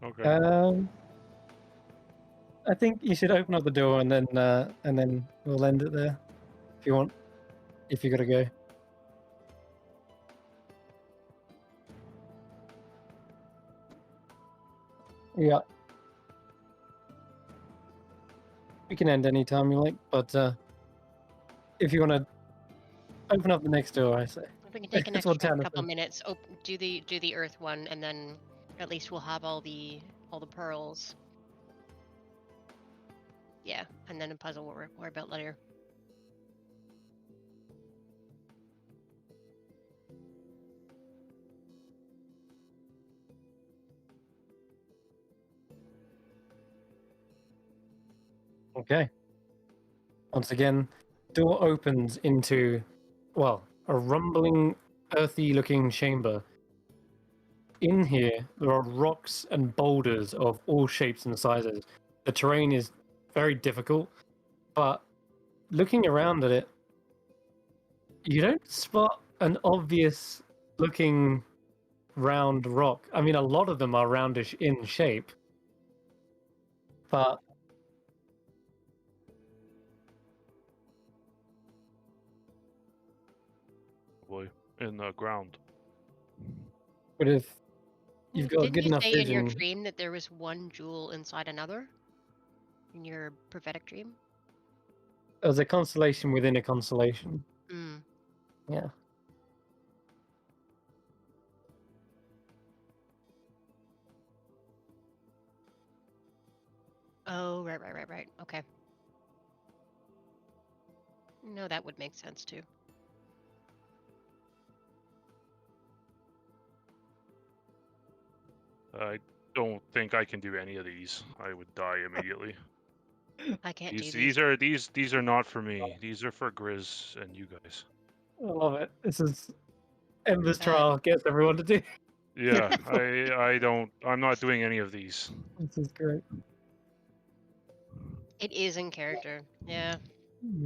Okay. I think you should open up the door and then we'll end it there if you want. If you gotta go. Yeah. We can end any time you like, but if you want to open up the next door, I say. If we can take an That's what extra Tanner couple said. minutes, do the earth one, and then at least we'll have all the pearls. Yeah, and then a puzzle we'll worry about later. Okay. Once again, door opens into, well, a rumbling, earthy-looking chamber. In here, there are rocks and boulders of all shapes and sizes. The terrain is very difficult, but looking around at it, you don't spot an obvious looking round rock. I mean, a lot of them are roundish in shape, but Boy, in the ground. if you've got Didn't good you enough say in your vision, dream that there was one jewel inside another? In your prophetic dream? there's a constellation within a constellation. Hmm. Yeah. Oh, right. Okay. No, that would make sense too. I don't think I can do any of these. I would die immediately. I can't do These are not for me. These are for Grizz and you guys. I love it. This is Ember's Uh, trial gets everyone to do. Yeah, I'm not doing any of these. This is great. It is in character. Yeah.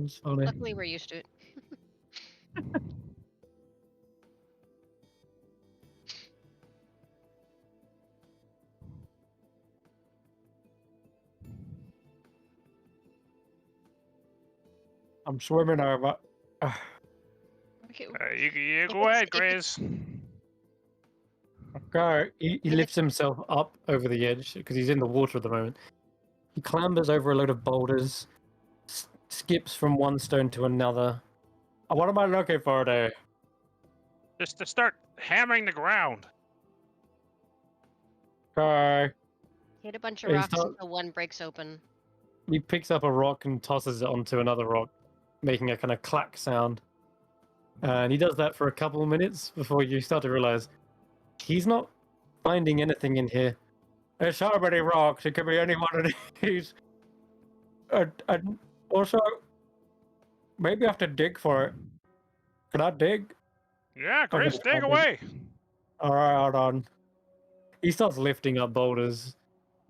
It's funny. Luckily, we're used to it. I'm swimming over. Okay. You If go it's- ahead, if it- Grizz. Go. He If lifts himself up over the edge because he's in the water at the moment. He clambers over a load of boulders, skips from one stone to another. What am I looking for there? Just to start hammering the ground. Go. Hit a bunch of He, rocks start, until one breaks open. he picks up a rock and tosses it onto another rock, making a kind of clack sound. And he does that for a couple of minutes before you start to realize he's not finding anything in here. There's so many rocks, it could be any one of these. And also, maybe I have to dig for it. Can I dig? Yeah, I'm gonna Grizz, try dig and dig. away. Alright, hold on. He starts lifting up boulders,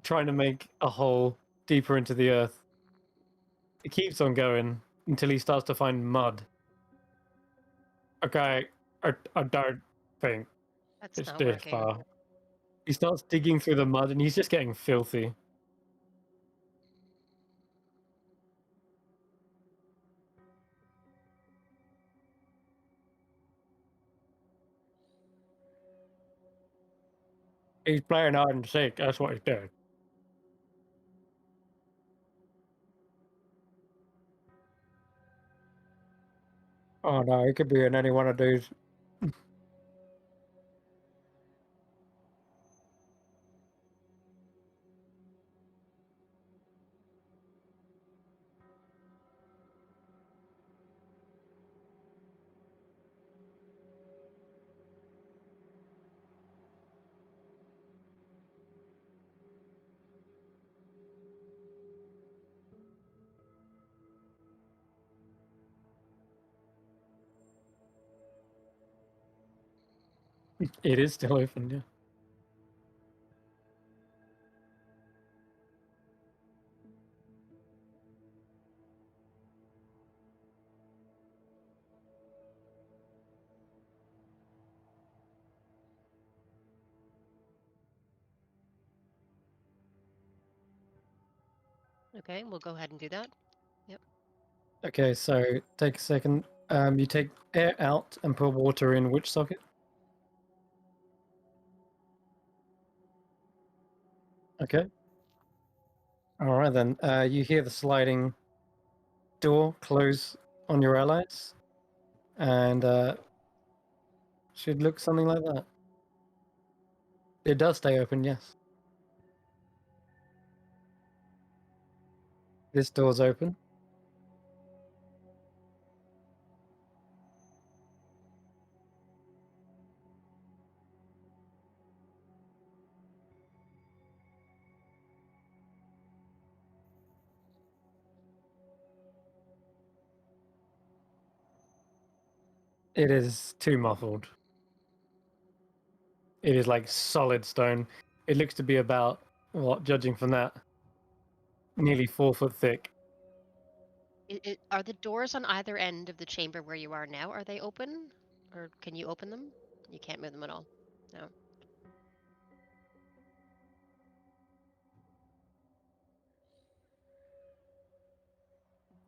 trying to make a hole deeper into the earth. It keeps on going until he starts to find mud. Okay, I don't think That's it's not this working. far. He starts digging through the mud and he's just getting filthy. He's playing hide and seek, that's what he's doing. Oh no, he could be in any one of these. It is still open, yeah. Okay, we'll go ahead and do that. Okay, so take a second. You take air out and put water in which socket? Okay. All right then. You hear the sliding door close on your allies, and should look something like that. It does stay open, yes. This door's open. It is too muffled. It is like solid stone. It looks to be about, what, judging from that, nearly 4 foot thick. Are the doors on either end of the chamber where you are now, are they open? Or can you open them? You can't move them at all. No.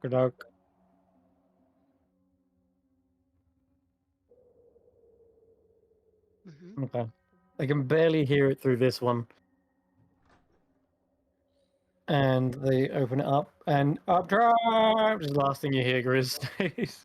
Good luck. Mm-hmm. Okay. I can barely hear it through this one. And they open it up, and updraft is the last thing you hear, Grizz.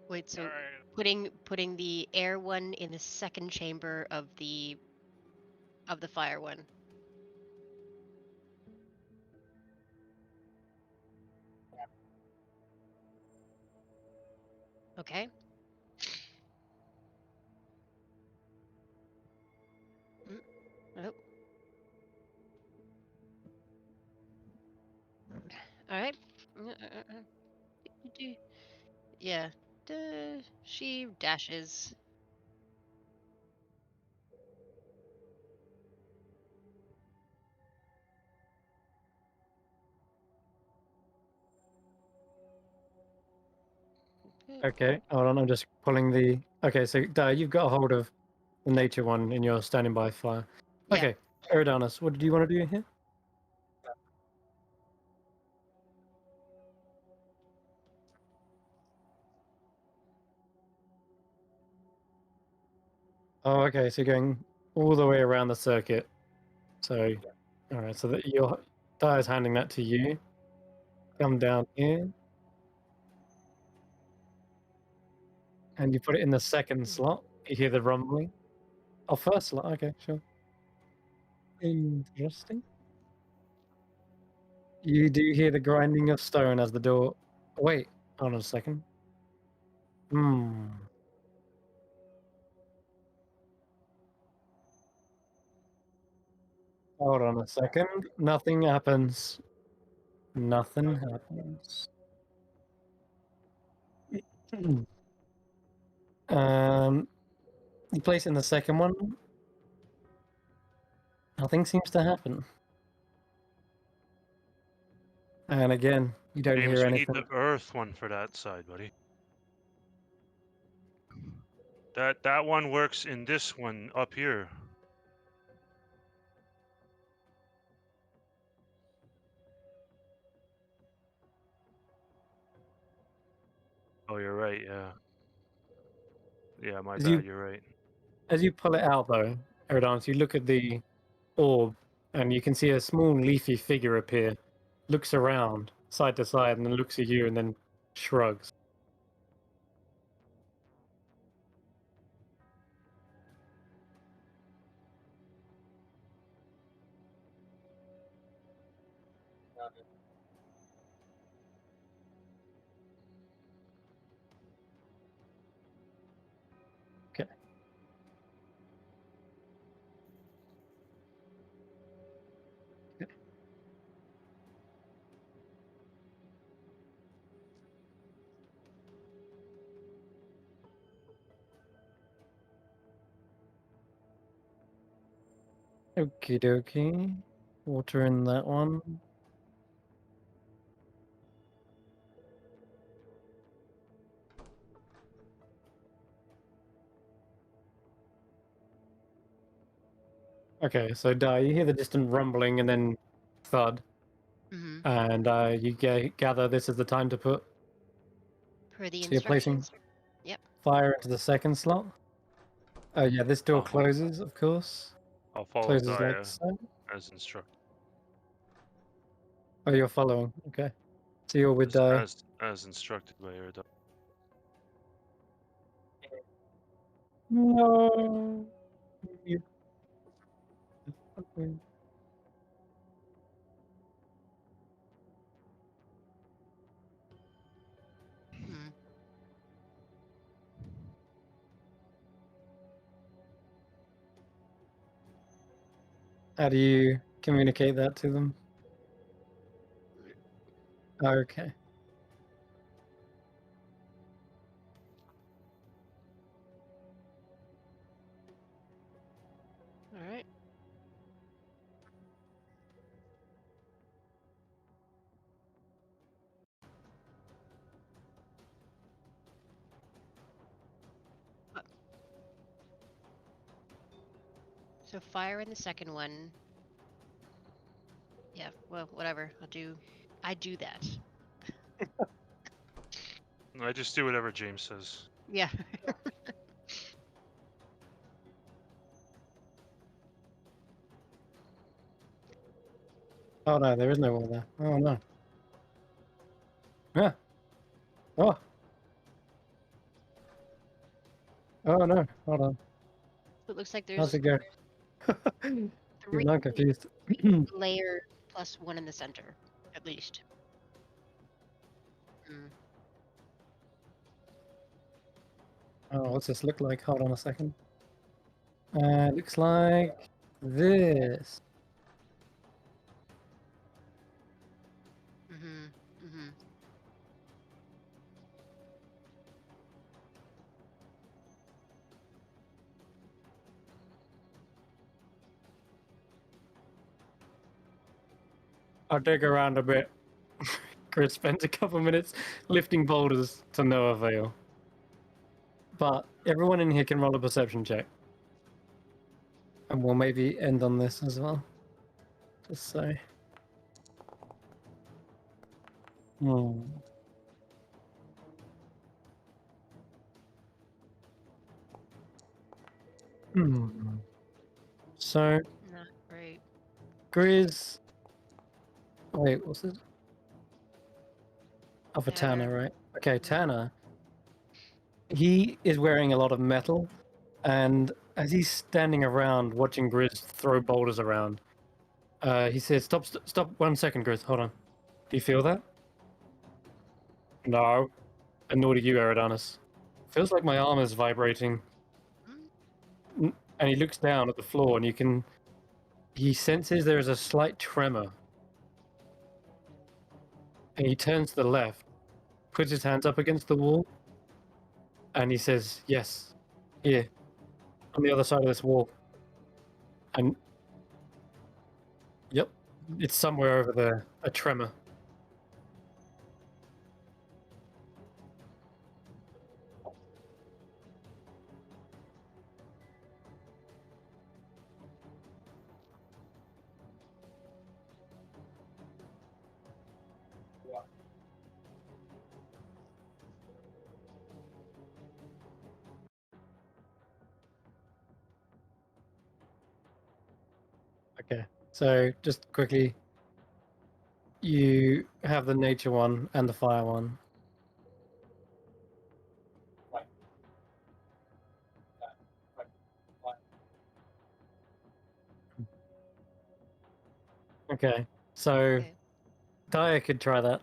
Wait, so Alright. putting the air one in the second chamber of the fire one. Okay. Oh. All right. Yeah. She dashes. Okay, hold on, I'm just pulling the... Okay, so you've got a hold of the nature one and you're standing by fire. Yeah. Okay, Eridanus, what do you want to do here? Oh, okay, so you're going all the way around the circuit. So, alright, so that your Dire's handing that to you. Come down here. And you put it in the second slot. You hear the rumbling. Oh, first slot, okay, sure. Interesting. You do hear the grinding of stone as the door... Wait, hold on a second. Hmm. Hold on a second. Nothing happens. Nothing happens. You place in the second one. Nothing seems to happen. And again, you don't James, hear we need anything. the earth one for that side, buddy. That one works in this one up here. Oh, you're right. Yeah. Yeah, my As bad. you You're right. as you pull it out, though, Eridanus, you look at the orb, and you can see a small leafy figure appear. Looks around side to side, and then looks at you, and then shrugs. Okay. Okie dokie. Water in that one. Okay, so you hear the distant rumbling and then thud, Mm-hmm. and you gather this is the time to put. Per the So you're placing instructions. Yep. fire into the second slot. Oh yeah, this door Uh-huh. closes, of course. I'll follow Closes Dia like so. as instructed. Oh, you're following. Okay. So you're with As instructed by Erdo. No. You- okay. Hmm. How do you communicate that to them? Okay. All right. So fire in the second one. Yeah. Well, whatever. I do that. I just do whatever James says. Yeah. Oh no, there is no wall there. Oh no. Yeah. Oh. Oh no. Hold on. So it looks like How's there's it go? three I'm confused. layer plus one in the center, at least. Hmm. Oh, what's this look like? Hold on a second. Looks like this. Mm-hmm. Mm-hmm. I'll dig around a bit. Chris spends a couple minutes lifting boulders to no avail. But everyone in here can roll a perception check. And we'll maybe end on this as well. Just so. Hmm. Hmm. So, Not great. Grizz. Wait, what's this? Oh, for Tanner. Tanner, right? Okay, Tanner. He is wearing a lot of metal, and as he's standing around watching Grizz throw boulders around, he says, Stop 1 second, Grizz, hold on. Do you feel that? No. And nor do you, Eridanus. Feels like my arm is vibrating. Hmm? And he looks down at the floor, and you can He senses there is a slight tremor, and he turns to the left, puts his hands up against the wall, and he says, "Yes, here, on the other side of this wall." And yep, it's somewhere over there, a tremor. Okay, so just quickly, you have the nature one and the fire one. Okay, so Okay. Daya could try that,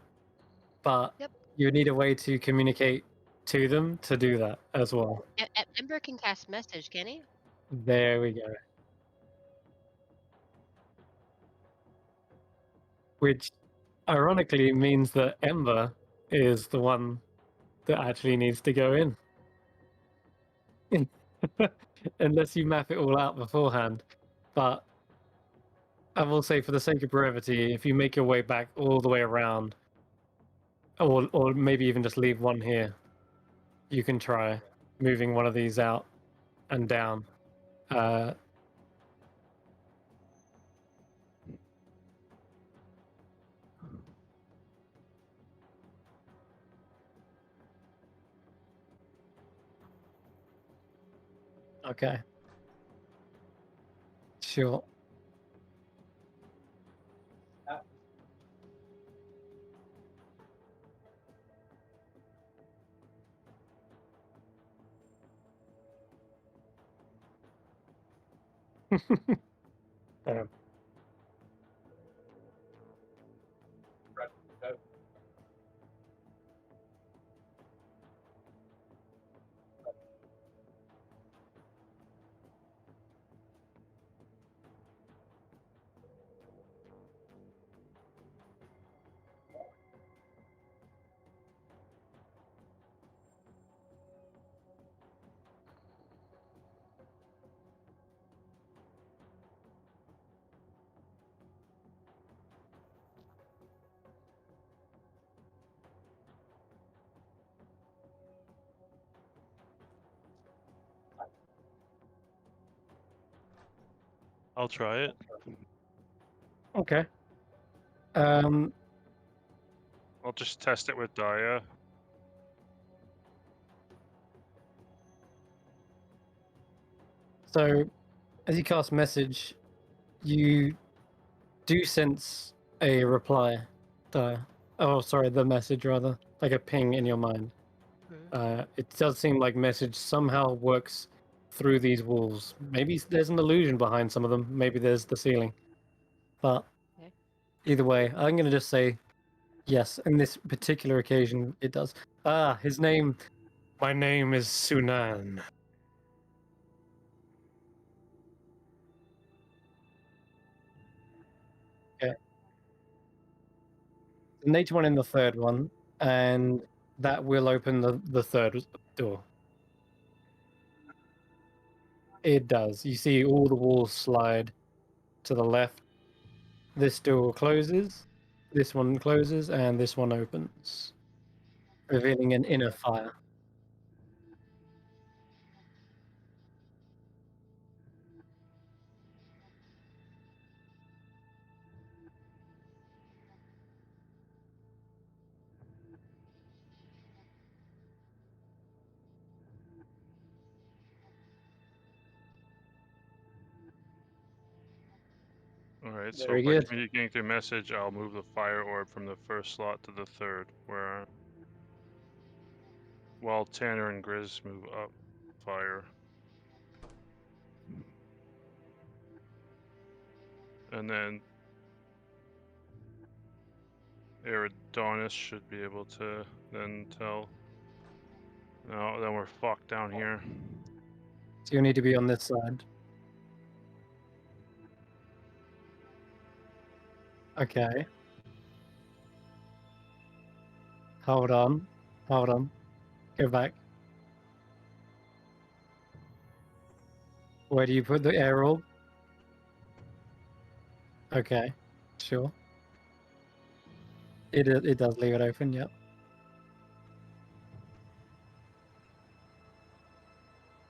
but Yep. you need a way to communicate to them to do that as well. Ember can cast message, can he? There we go. Which ironically means that Ember is the one that actually needs to go in. Unless you map it all out beforehand. But I will say, for the sake of brevity, if you make your way back all the way around, or maybe even just leave one here, you can try moving one of these out and down. Okay. Sure. Um, I'll try it. okay. Um, I'll just test it with Daya. so as you cast message, you do sense a reply. Oh, sorry, the message rather, like a ping in your mind. It does seem like message somehow works through these walls. Maybe there's an illusion behind some of them. Maybe there's the ceiling. But Okay. either way, I'm going to just say yes. In this particular occasion, it does. His name. My name is Sunan. Okay. The nature one in the third one, and that will open the third door. It does. You see all the walls slide to the left. This door closes, this one closes, and this one opens, revealing an inner fire. Alright, so Very by good. communicating through message, I'll move the fire orb from the first slot to the third, while Tanner and Grizz move up fire. And then Eridonis should be able to then tell. No, then we're fucked down here. So you need to be on this side. Okay. Hold on. Hold on. Go back. Where do you put the air orb? Okay. Sure. It does leave it open, yep.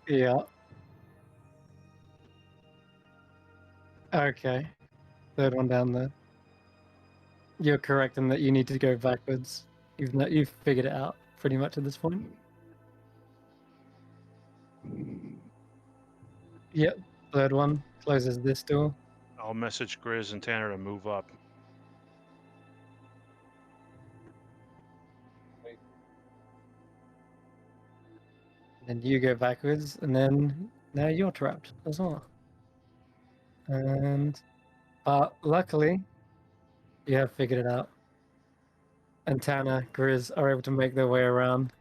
Yeah. Okay. Third one down there. You're correct in that you need to go backwards. You've figured it out pretty much at this point. Yep. Third one closes this door. I'll message Grizz and Tanner to move up. Then you go backwards, and then now you're trapped as well. And luckily, you have figured it out. And Tanner, Grizz are able to make their way around.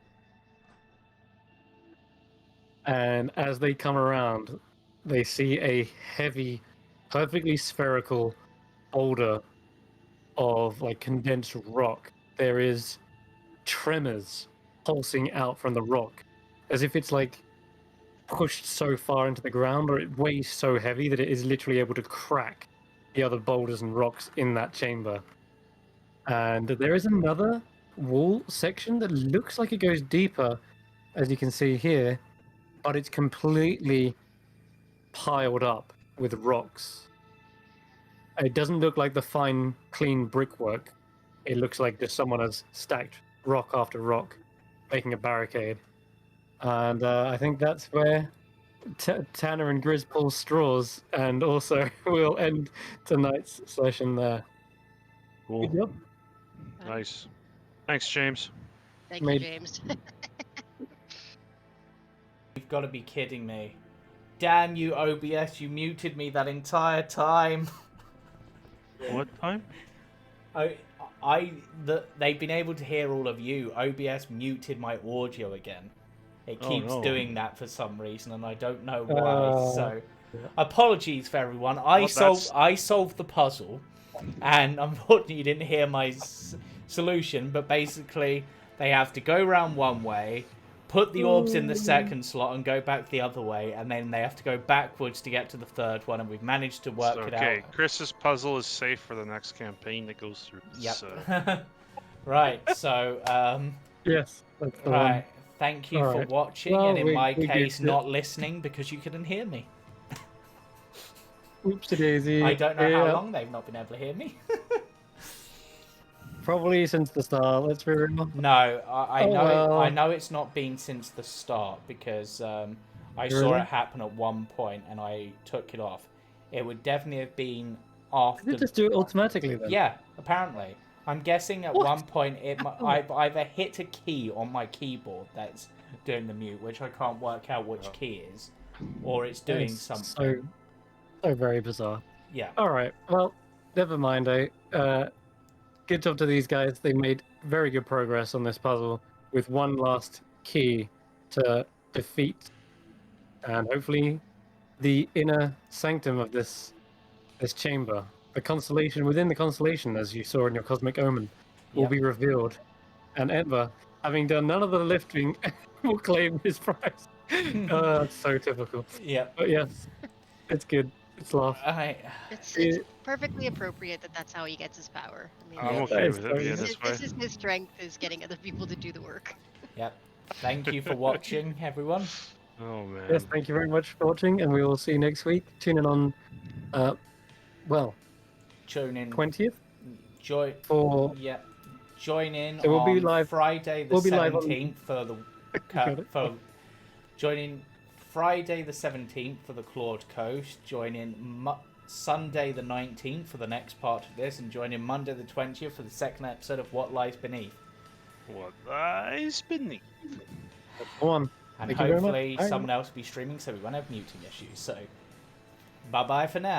And as they come around, they see a heavy, perfectly spherical boulder of like condensed rock. There is tremors pulsing out from the rock, as if it's like pushed so far into the ground, or it weighs so heavy that it is literally able to crack the other boulders and rocks in that chamber. And there is another wall section that looks like it goes deeper, as you can see here, but it's completely piled up with rocks. It doesn't look like the fine, clean brickwork. It looks like just someone has stacked rock after rock, making a barricade. And I think that's where Tanner and Grizz pull straws, and also we'll end tonight's session there. Cool. Good job. Nice. Thanks, James. Thank you, Made- James. You've got to be kidding me. Damn you, OBS, you muted me that entire time. What time? They've been able to hear all of you. OBS muted my audio again. It Oh, keeps no. doing that for some reason, and I don't know why. So, yeah. apologies for everyone. I Well, solved the puzzle, and unfortunately, you didn't hear my solution. But basically, they have to go around one way, put the orbs in the second slot, and go back the other way, and then they have to go backwards to get to the third one. And we've managed to work it Okay, out. Chris's puzzle is safe for the next campaign that goes through. Yep. So, Right. So, Yes, that's the right. one. Thank you All for right. watching, Well, and in my we case, get it. not listening because you couldn't hear me. Oopsie daisy. I don't know Yeah, how long they've not been able to hear me. Probably since the start. Let's be real. No, I Oh, know. well. I know it's not been since the start because I saw Really? it happen at one point and I took it off. It would definitely have been after. Did it just do it automatically then? Yeah, apparently. I'm guessing at What? one point I've either hit a key on my keyboard that's doing the mute, which I can't work out which key is, or it's doing It's something. So very bizarre. Yeah. All right. Well, never mind. Good job to these guys. They made very good progress on this puzzle with one last key to defeat, and hopefully, the inner sanctum of this chamber, the constellation within the constellation, as you saw in your cosmic omen, will Yep. be revealed. And Ember, having done none of the lifting, will claim his prize. It's so typical. Yep. But yes, it's good. It's laugh. It's perfectly appropriate that that's how he gets his power. I mean, I'm Yeah. okay That is with it so being easy. this way. this is his strength, is getting other people to do the work. Yep. Thank you for watching, everyone. Oh man. Yes, thank you very much for watching, and we will see you next week. Tune in on, Tune in. 20th Join. for Yeah. Join in So we'll on be live- Friday the we'll be live on- 17th for the Got it. for join in Friday the 17th for the Clawed Coast. Join in Sunday the 19th for the next part of this, and join in Monday the 20th for the second episode of What Lies Beneath. What lies beneath? one. And Thank you very much. hopefully Bye. someone else will be streaming so we won't have muting issues. So bye bye for now.